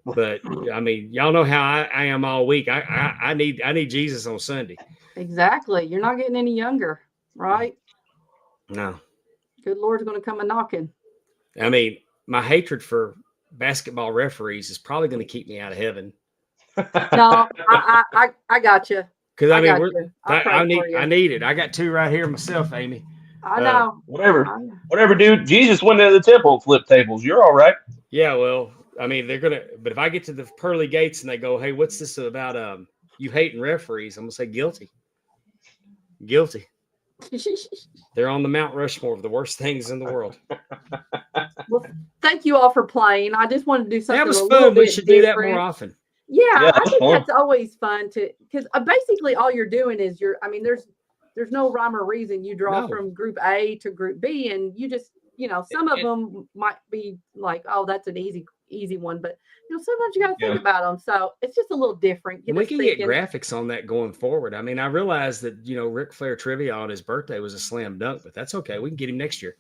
B: But I mean, y'all know how I am all week. I need Jesus on Sunday.
C: Exactly. You're not getting any younger, right?
B: No.
C: Good Lord's going to come a knocking.
B: I mean, my hatred for basketball referees is probably going to keep me out of heaven.
C: No, I got you.
B: Because I need it. I got two right here myself, Amy.
C: I know.
E: Whatever, dude. Jesus went into the temple and flipped tables. You're all right.
B: Yeah, well, I mean, but if I get to the pearly gates and they go, hey, what's this about? You hating referees? I'm gonna say guilty. Guilty. They're on the Mount Rushmore of the worst things in the world.
C: Well, thank you all for playing. I just wanted to do something.
B: That was fun. We should do that more often.
C: Yeah, I think
E: fun.
C: that's always fun because basically all you're doing is there's no rhyme or reason. You draw from group A to group B, and you just, some of them might be like, oh, that's an easy one, but sometimes you got to think about them. So it's just a little different.
B: We can get graphics on that going forward. I mean, I realize that Ric Flair trivia on his birthday was a slam dunk, but that's okay. We can get him next year.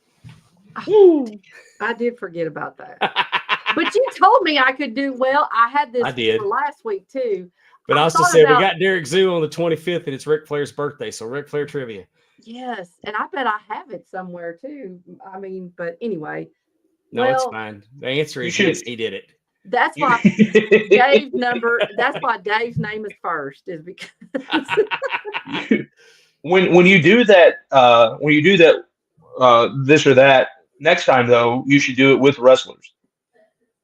C: I did forget about that. But you told me I could do well. I had this for last week too.
B: But I also said we got Derik Zoo on the 25th, and it's Ric Flair's birthday, so Ric Flair trivia.
C: Yes, and I bet I have it somewhere too. I mean, but anyway.
B: No, it's fine. The answer is yes, he did it.
C: That's why That's why Dave's name is first, is because
E: when you do that, this or that next time though, you should do it with wrestlers.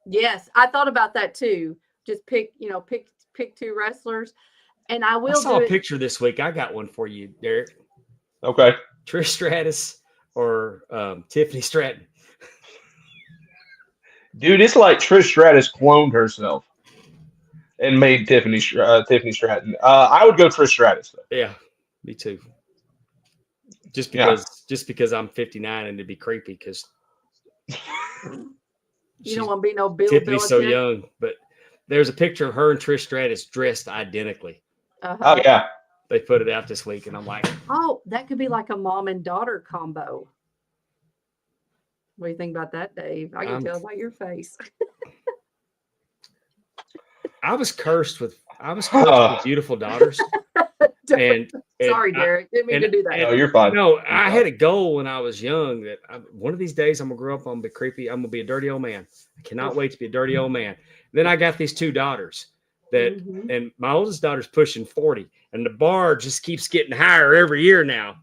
C: Yes, I thought about that too. Just pick two wrestlers, and I will.
B: I saw a picture this week. I got one for you, Derek.
E: Okay.
B: Trish Stratus or Tiffany Stratton.
E: Dude, it's like Trish Stratus cloned herself and made Tiffany Stratton. I would go Trish Stratus though.
B: Yeah, me too. Just because I'm 59 and it'd be creepy because
C: you don't want to be no Bill.
B: Tiffany's so young, but there's a picture of her and Trish Stratus dressed identically.
E: Oh yeah,
B: they put it out this week, and I'm like,
C: oh, that could be like a mom and daughter combo. What do you think about that, Dave? I can tell by your face.
B: I was cursed with beautiful daughters. And
C: sorry, Derek, didn't mean to do that.
E: No, you're fine.
B: No, I had a goal when I was young that one of these days I'm gonna grow up. I'm gonna be creepy. I'm gonna be a dirty old man. I cannot wait to be a dirty old man. Then I got these two daughters and my oldest daughter's pushing 40, and the bar just keeps getting higher every year now.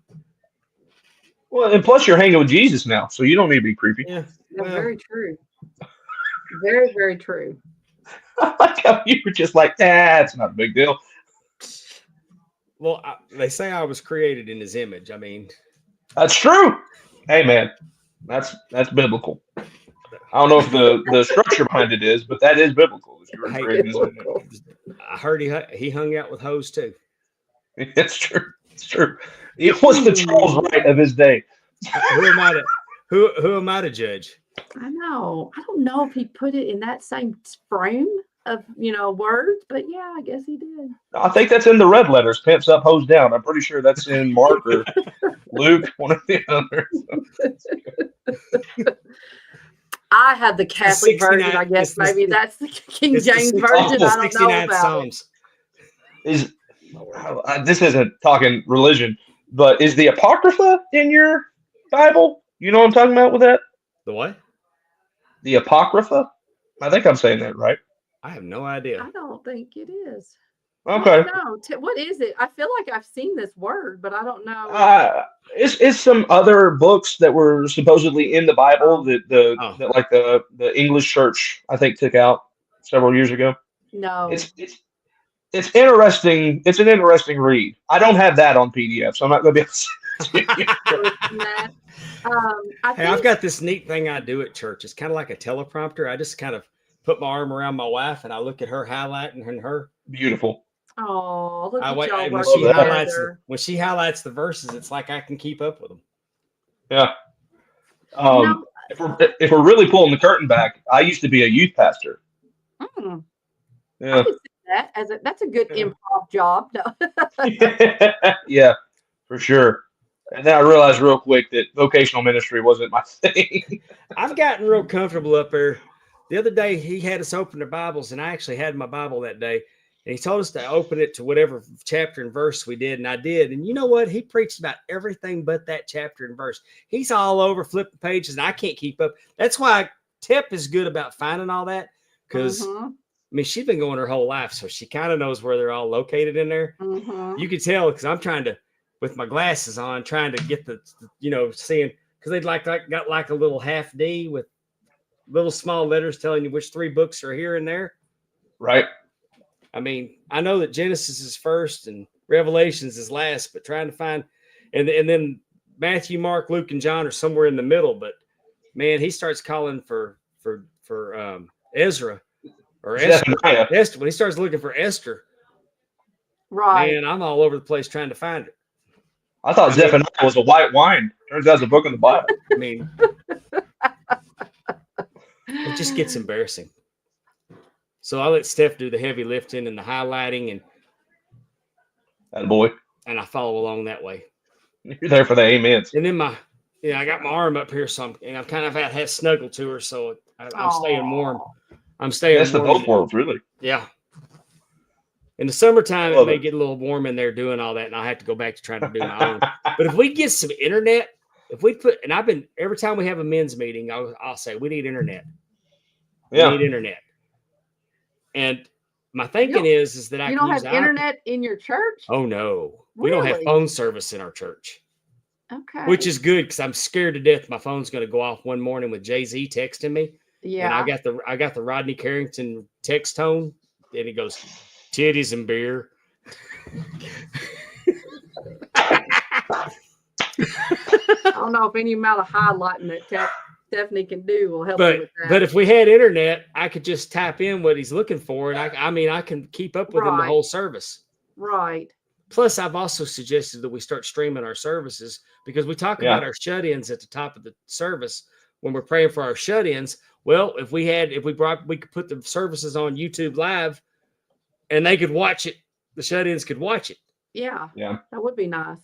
E: Well, and plus you're hanging with Jesus now, so you don't need to be creepy.
B: Yeah,
C: that's very true. Very, very true.
E: I like how you were just like, it's not a big deal.
B: Well, they say I was created in His image. I mean,
E: that's true. Hey, man, that's biblical. I don't know if the structure behind it is, but that is biblical.
B: Hey, I heard he hung out with hoes too.
E: It's true. It's true. He was the Charles Wright of his day.
B: Who am I to judge?
C: I know. I don't know if he put it in that same frame of words, but yeah, I guess he did.
E: I think that's in the red letters. Pimps up, hoes down. I'm pretty sure that's in Mark or Luke, one of the others.
C: I have the Catholic version. I guess maybe that's the King James version. I don't know about
B: Psalms.
E: This isn't talking religion, but is the Apocrypha in your Bible? You know what I'm talking about with that?
B: The what?
E: The Apocrypha? I think I'm saying that right.
B: I have no idea.
C: I don't think it is.
E: Okay.
C: No, what is it? I feel like I've seen this word, but I don't know.
E: It's some other books that were supposedly in the Bible that the English church I think took out several years ago.
C: No.
E: It's interesting. It's an interesting read. I don't have that on PDF, so I'm not going to be able to.
B: I've got this neat thing I do at church. It's kind of like a teleprompter. I just kind of put my arm around my wife and I look at her highlighting and her.
E: Beautiful.
C: Oh, look at y'all
B: when she highlights the verses, it's like I can keep up with them.
E: Yeah. If we're really pulling the curtain back, I used to be a youth pastor. Yeah.
C: I can see that that's a good improv job. No.
E: Yeah, for sure. And then I realized real quick that vocational ministry wasn't my thing.
B: I've gotten real comfortable up there. The other day, he had us open the Bibles, and I actually had my Bible that day. And he told us to open it to whatever chapter and verse we did, and I did. And you know what? He preached about everything but that chapter and verse. He's all over flipping pages, and I can't keep up. That's why Tep is good about finding all that, because, I mean, she's been going her whole life, so she kind of knows where they're all located in there. You can tell, because I'm trying to, with my glasses on, trying to get the seeing, because they'd got like a little half D with little small letters telling you which 3 books are here and there.
E: Right.
B: I mean, I know that Genesis is first and Revelations is last, but trying to find, and then Matthew, Mark, Luke, and John are somewhere in the middle. But man, he starts calling for Ezra or Esther. When he starts looking for Esther,
C: right?
B: Man, I'm all over the place trying to find it.
E: I thought Zephaniah was a white wine. Turns out it's a book in the Bible.
B: I mean, it just gets embarrassing. So I let Steph do the heavy lifting and the highlighting,
E: and boy,
B: and I follow along that way.
E: You're there for the amens.
B: And then I got my arm up here, so I'm kind of had snuggled to her, so I'm staying warm. I'm staying.
E: That's
B: warm.
E: The both worlds, really.
B: Yeah. In the summertime, it may get a little warm in there doing all that, and I'll have to go back to trying to do my own. But if we get some internet, and every time we have a men's meeting, I'll say we need internet. We need internet. And my thinking is that
C: you don't have internet in your church?
B: Oh no,
C: really?
B: We don't have phone service in our church.
C: Okay,
B: which is good because I'm scared to death my phone's going to go off one morning with Jay-Z texting me.
C: Yeah,
B: and I got the Rodney Carrington text tone, and he goes, "Titties and beer."
C: I don't know if any amount of highlighting that Stephanie can do will help you with that.
B: But if we had internet, I could just type in what he's looking for, and I can keep up with him the whole service.
C: Right.
B: Plus, I've also suggested that we start streaming our services because we talk about our shut-ins at the top of the service when we're praying for our shut-ins. Well, we could put the services on YouTube Live, and they could watch it. The shut-ins could watch it.
C: Yeah. That would be nice.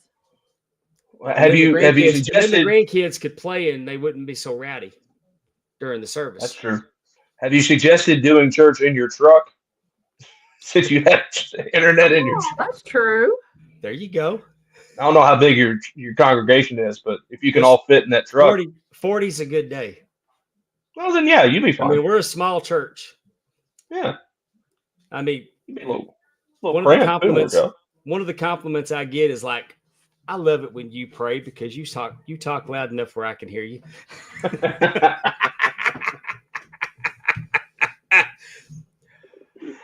E: Have you suggested
B: the grandkids could play and they wouldn't be so rowdy during the service?
E: That's true. Have you suggested doing church in your truck since you have internet in your truck?
C: That's true.
B: There you go.
E: I don't know how big your congregation is, but if you can all fit in that truck,
B: 40's a good day.
E: Well, then you'll be fine.
B: I mean, we're a small church.
E: Yeah.
B: I mean,
E: one
B: of the compliments I get is like, I love it when you pray because you talk loud enough where I can hear you.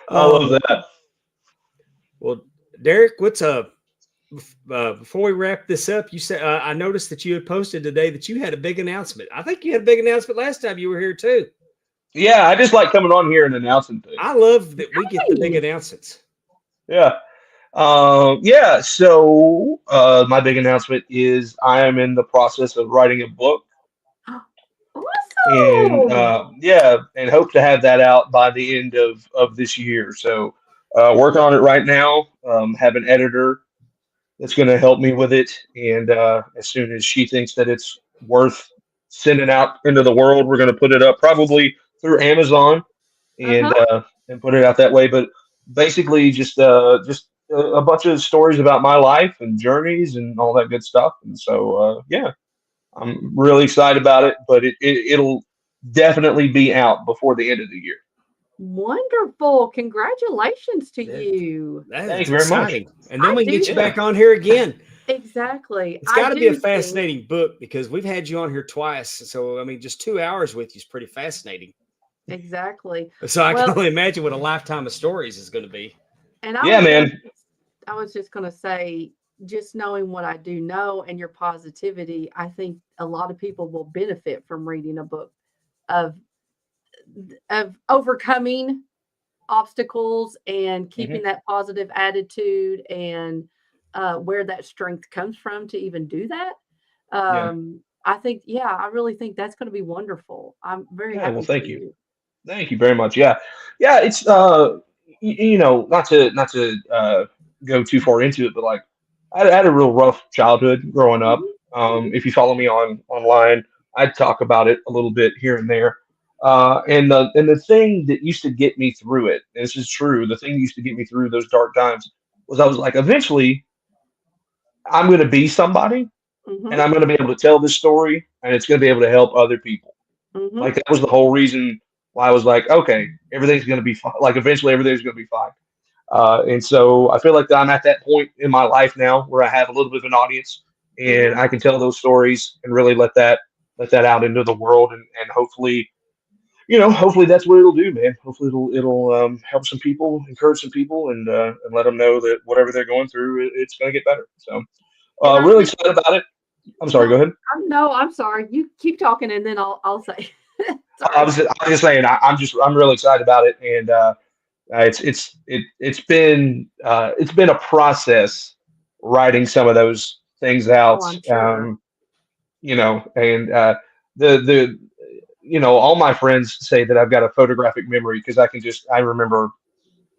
E: I love that.
B: Well, Derik, what's before we wrap this up, you said I noticed that you had posted today that you had a big announcement. I think you had a big announcement last time you were here too.
E: Yeah, I just like coming on here and announcing things.
B: I love that we get the big announcements.
E: Yeah. Yeah. So my big announcement is I am in the process of writing a book, and
C: Awesome.
E: yeah, and hope to have that out by the end of this year. So working on it right now. Have an editor that's going to help me with it, and as soon as she thinks that it's worth sending out into the world, we're going to put it up probably through Amazon and
C: Uh-huh.
E: uh, and put it out that way. But basically, just a bunch of stories about my life and journeys and all that good stuff. And so, yeah, I'm really excited about it. But it'll definitely be out before the end of the year.
C: Wonderful. Congratulations to
B: That,
C: you.
B: that
E: Thank
B: is
E: you very much.
B: exciting. And then
C: I
B: we can
C: do
B: get you
E: Yeah.
B: back on here again.
C: exactly.
B: It's got
C: I
B: to be a
C: do think
B: fascinating book because we've had you on here twice. So, I mean, just 2 hours with you is pretty fascinating.
C: exactly.
B: So I can
C: Well,
B: only imagine what a lifetime of stories is going to be.
C: and
E: Yeah, man.
C: I was just gonna say, just knowing what I do know and your positivity, I think a lot of people will benefit from reading a book of overcoming obstacles and
E: Hmm.
C: keeping that positive attitude and where that strength comes from to even do that.
E: Yeah.
C: I think, yeah, I really think that's going to be wonderful. I'm very
E: Yeah. Well,
C: happy for
E: thank you.
C: you.
E: Thank you very much. Yeah. Yeah. It's not to go too far into it, but like I had a real rough childhood growing up.
C: Mhm, mhm,
E: If you follow me online, I talk about it a little bit here and there. And the thing that used to get me through it, and this is true, the thing that used to get me through those dark times was I was like, eventually I'm going to be somebody, and
C: mhm,
E: I'm going to be able to tell this story, and it's going to be able to help other people.
C: mhm,
E: Like that was the whole reason why I was like, okay, everything's going to be fine. Like eventually everything's going to be fine. And so I feel like I'm at that point in my life now where I have a little bit of an audience and
C: mhm.
E: I can tell those stories and really let that out into the world, and hopefully, hopefully that's what it'll do, man. Hopefully it'll help some people, encourage some people, and let them know that whatever they're going through, it's going to get better. So
C: And I
E: really
C: just,
E: excited about it. I'm sorry.
C: no,
E: Go ahead.
C: no, I'm sorry. You keep talking, and then I'll say,
E: I
C: sorry.
E: was just, I was just saying I'm really excited about it, and it's been a process writing some of those things
C: Oh,
E: out.
C: I'm sure.
E: And the all my friends say that I've got a photographic memory because I remember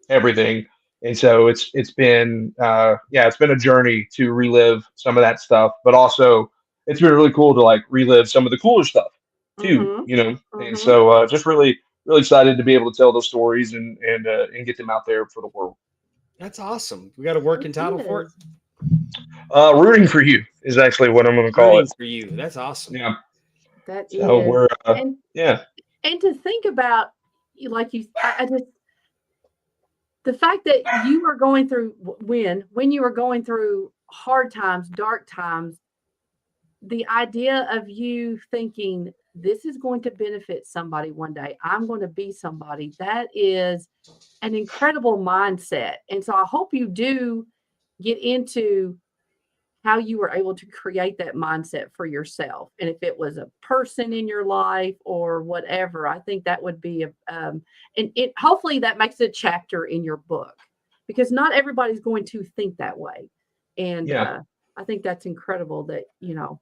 E: everything, and so it's been a journey to relive some of that stuff, but also it's been really cool to like relive some of the cooler stuff too,
C: Mhm,
E: and
C: mhm.
E: so just really excited to be able to tell those stories and get them out there for the world.
B: That's awesome. We got a
C: It
B: working title for it.
C: is.
E: Rooting for you is actually what I'm going to call it.
B: Rooting for you. That's awesome.
E: Yeah.
C: That
E: So
C: is.
E: we're
C: And
E: yeah.
C: to think about, like I just, the fact that you are going through when you are going through hard times, dark times, the idea of you thinking this is going to benefit somebody one day. I'm going to be somebody. That is an incredible mindset. And so I hope you do get into how you were able to create that mindset for yourself. And if it was a person in your life or whatever, I think that would be and it hopefully that makes a chapter in your book because not everybody's going to think that way. And
E: Yeah.
C: I think that's incredible that, no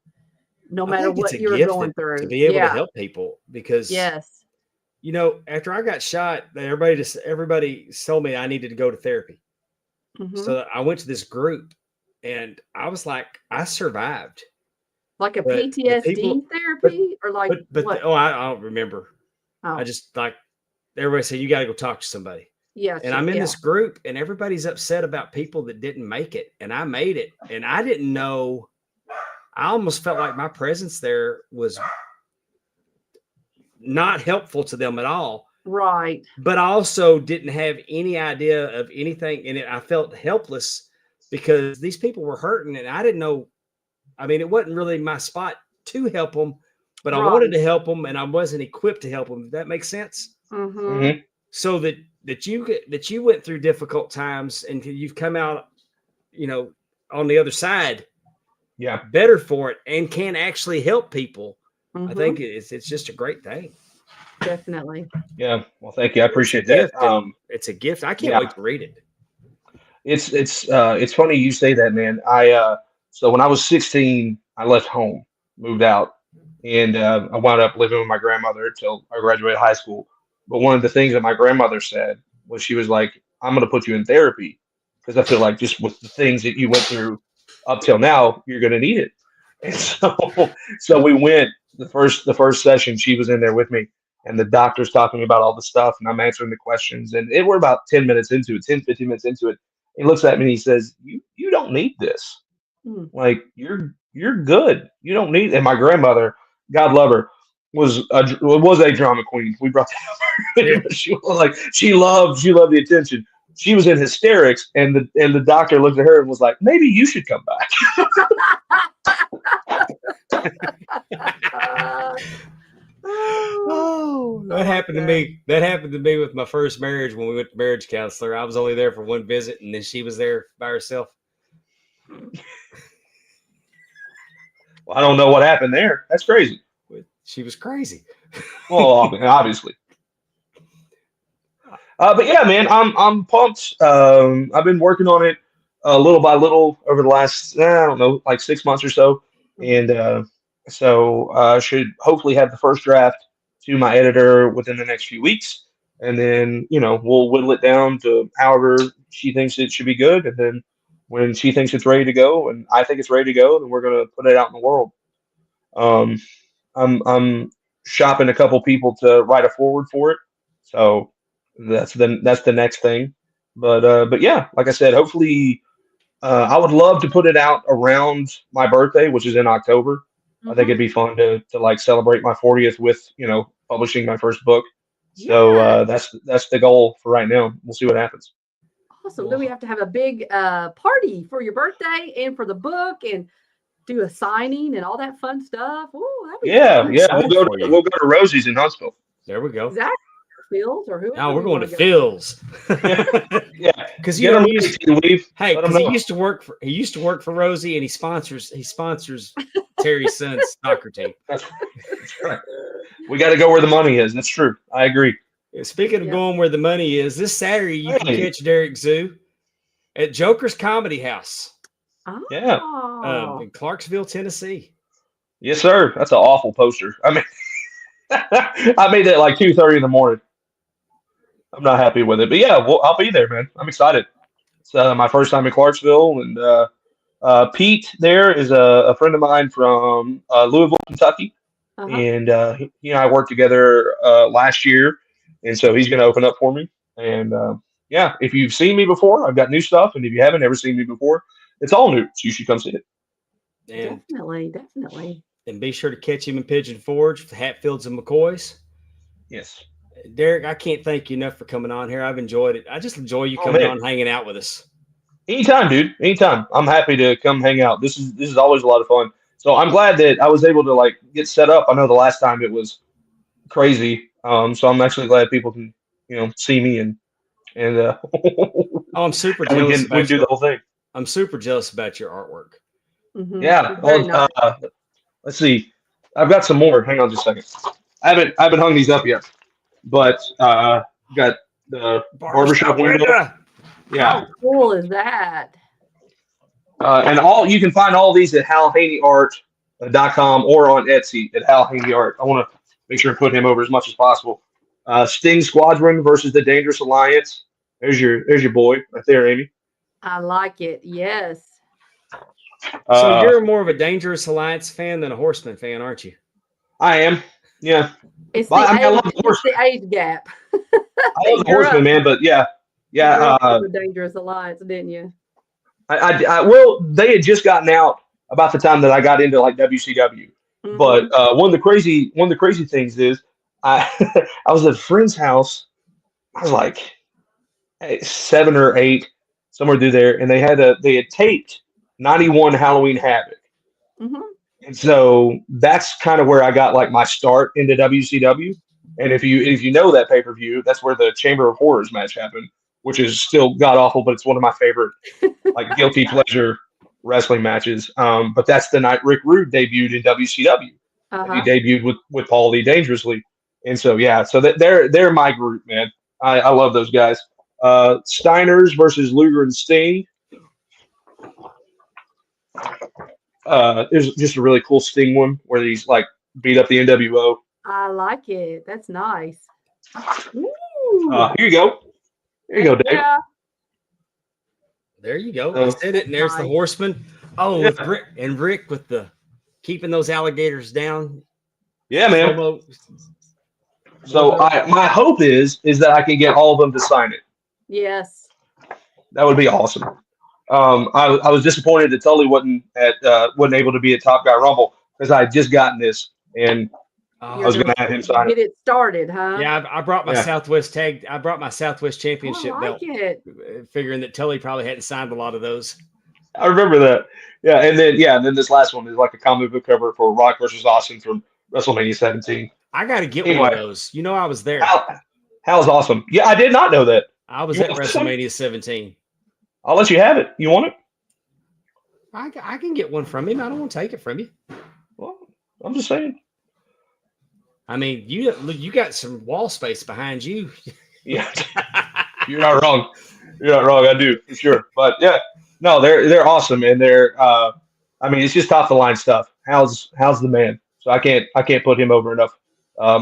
B: I
C: matter
B: think it's a
C: what you're
B: gift
C: going
B: to
C: through.
B: be able to
C: Yeah.
B: help people because
C: Yes.
B: after I got shot, everybody told me I needed to go to therapy.
C: Hmm.
B: So I went to this group and I was like, I survived.
C: Like a
B: But the
C: PTSD
B: people, but
C: therapy or like
B: but
C: what?
B: I don't remember. I
C: Oh,
B: just like everybody said, you got to go talk to somebody.
C: yes.
B: And I'm in
C: Yeah.
B: this group and everybody's upset about people that didn't make it. And I made it. And I didn't know, I almost felt like my presence there was not helpful to them at all.
C: Right.
B: But I also didn't have any idea of anything in it. I felt helpless because these people were hurting and I didn't know. I mean, it wasn't really my spot to help them, but I wanted
C: Right.
B: to help them and I wasn't equipped to help them. Does that make sense?
C: Hmm.
E: Hmm.
B: So that you went through difficult times and you've come out, you know, on the other side
E: Yeah.
B: better for it and can actually help people. I
C: Mhm.
B: think it's just a great thing.
C: Definitely.
E: Yeah. Well, thank you. I appreciate
B: It's a
E: that.
B: gift, and it's a gift. I can't
E: Yeah.
B: wait to read it.
E: It's funny you say that, man. So when I was 16, I left home, moved out, and I wound up living with my grandmother until I graduated high school. But one of the things that my grandmother said was she was like, "I'm going to put you in therapy because I feel like just with the things that you went through up till now, you're going to need it." And so we went the first session. She was in there with me, and the doctor's talking about all the stuff, and I'm answering the questions, and we're about 10 minutes into it, 10, 15 minutes into it. He looks at me and he says, "You don't need this.
C: Mm.
E: Like you're good. You don't need." And my grandmother, God love her, was a drama queen. We brought that up.
B: Yeah.
E: She loved the attention. She was in hysterics, and the doctor looked at her and was like, "Maybe you should come back."
B: Oh, that happened to me. That happened to me with my first marriage when we went to marriage counselor. I was only there for one visit, and then she was there by herself.
E: Well, I don't know what happened there. That's crazy.
B: She was crazy.
E: Well, obviously. But yeah, man, I'm pumped. I've been working on it little by little over the last I don't know, like 6 months or so, and so should hopefully have the first draft to my editor within the next few weeks, and then we'll whittle it down to however she thinks it should be good, and then when she thinks it's ready to go, and I think it's ready to go, then we're gonna put it out in the world. Um, I'm shopping a couple people to write a forward for it, so that's the next thing. But yeah, like I said, hopefully, I would love to put it out around my birthday, which is in October. I think it'd be fun to like celebrate my 40th with publishing my first book. So
C: Yeah.
E: that's the goal for right now. We'll see what happens.
C: Awesome. Then we have to have a big party for your birthday and for the book and do a signing and all that fun stuff. Ooh, that'd be
E: Yeah,
C: fun.
E: yeah.
B: excited
E: We'll go
B: for
E: to
B: you.
E: we'll go to Rosie's in Huntsville.
B: There we go.
C: Exactly. Fields or whoever.
B: Now we're
C: we
B: going to
C: wanna go.
B: Phil's.
E: Yeah,
B: Because
E: get them ready, T-Weave.
B: hey,
E: Let 'em
B: because he
E: know.
B: used to work for Rosie, and he sponsors Terry's son's soccer team.
E: That's right. We got to go where the money is. That's true. I agree.
B: Speaking of
C: Yeah.
B: going where the money is, this Saturday you can
E: Hey.
B: catch Derik Zoo at Joker's Comedy House
E: Yeah.
C: Oh.
B: in Clarksville, Tennessee.
E: Yes, sir. That's an awful poster. I mean, I made that at like 2:30 in the morning. I'm not happy with it, but yeah, well, I'll be there, man. I'm excited. It's my first time in Clarksville, and Pete there is a friend of mine from Louisville, Kentucky,
C: Uh-huh.
E: and he and I worked together last year, and so he's going to open up for me. And yeah, if you've seen me before, I've got new stuff, and if you haven't ever seen me before, it's all new. So you should come see it.
B: And
C: Definitely.
B: and be sure to catch him in Pigeon Forge for the Hatfields and McCoys.
E: Yes.
B: Derik, I can't thank you enough for coming on here. I've enjoyed it. I just enjoy you
E: Oh,
B: coming
E: man.
B: on, hanging out with us.
E: Anytime, dude. Anytime. I'm happy to come hang out. This is always a lot of fun. So I'm glad that I was able to like get set up. I know the last time it was crazy. So I'm actually glad people can, see me and
B: Oh, I'm super
E: and we
B: jealous
E: can
B: about
E: do the whole thing.
B: I'm super jealous about your artwork.
C: Mhm.
E: Yeah.
C: It's very
E: Well,
C: nice.
E: let's see. I've got some more. Hang on just a second. I haven't hung these up yet, but got the barbershop window. Yeah.
C: How cool is that?
E: And you can find all these at halhaneyart.com or on Etsy at Hal Haney Art. I want to make sure to put him over as much as possible. Sting Squadron versus the Dangerous Alliance. There's your boy right there, Amy.
C: I like it. Yes.
B: So you're more of a Dangerous Alliance fan than a Horseman fan, aren't you?
E: I am. Yeah.
C: It's
E: Well,
C: the,
E: I mean, I
C: age,
E: love the
C: it's
E: Horseman.
C: the age gap.
E: I love the
C: You're
E: Horseman,
C: up.
E: man, but yeah.
C: You're
E: Yeah.
C: up for the Dangerous Alliance, didn't you?
E: Well, they had just gotten out about the time that I got into like WCW.
C: Mhm.
E: But one of the crazy things is I I was at a friend's house. I was like 7 or 8, somewhere through there, and they had taped 91 Halloween Havoc.
C: Mhm.
E: And so that's kind of where I got like my start into WCW. And if you know that pay-per-view, that's where the Chamber of Horrors match happened, which is still god awful, but it's one of my favorite like guilty pleasure wrestling matches. But that's the night Rick Rude debuted in WCW. He debuted with Paul Lee Dangerously. And so, yeah, so they're my group, man. I love those guys. Steiners versus Luger and Sting. There's just a really cool Sting one where he's like beat up the NWO.
C: I like it. That's nice.
E: Here you go. There you go, Dave.
C: Yeah.
B: There you go. I said it, and there's the Horseman. Oh, with Rick with the keeping those alligators down.
E: Yeah, man. So my hope is that I can get all of them to sign it.
C: Yes.
E: That would be awesome. I was disappointed that Tully wasn't able to be at Top Guy Rumble because I had just gotten this and I was going to have him sign
C: Get it started, huh?
B: Yeah, I brought my Southwest tag. I brought my Southwest Championship belt, figuring that Tully probably hadn't signed a lot of those.
E: I remember that. Yeah, and then this last one is like a comic book cover for Rock versus Austin from WrestleMania 17.
B: I got to get one of those. You know, I was there.
E: Hal's awesome. Yeah, I did not know that.
B: I was at WrestleMania 17.
E: I'll let you have it. You want it?
B: I can get one from him. I don't want to take it from you.
E: Well, I'm just saying.
B: I mean, you got some wall space behind you.
E: Yeah, you're not wrong. You're not wrong. I do for sure. But yeah, no, they're awesome, and they're. I mean, it's just top of the line stuff. Hal's the man. So I can't put him over enough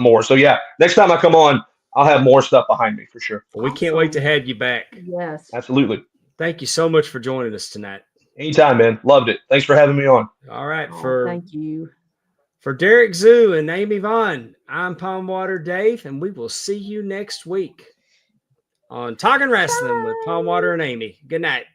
E: more. So yeah, next time I come on, I'll have more stuff behind me for sure.
B: Well, we can't wait to have you back.
C: Yes,
E: absolutely.
B: Thank you so much for joining us tonight.
E: Anytime, man. Loved it. Thanks for having me on.
B: All right,
C: thank you.
B: For Derik Zoo and Amy Vaughn, I'm Palmwater Dave, and we will see you next week on Talking Wrestling with Palmwater and Amy. Good night.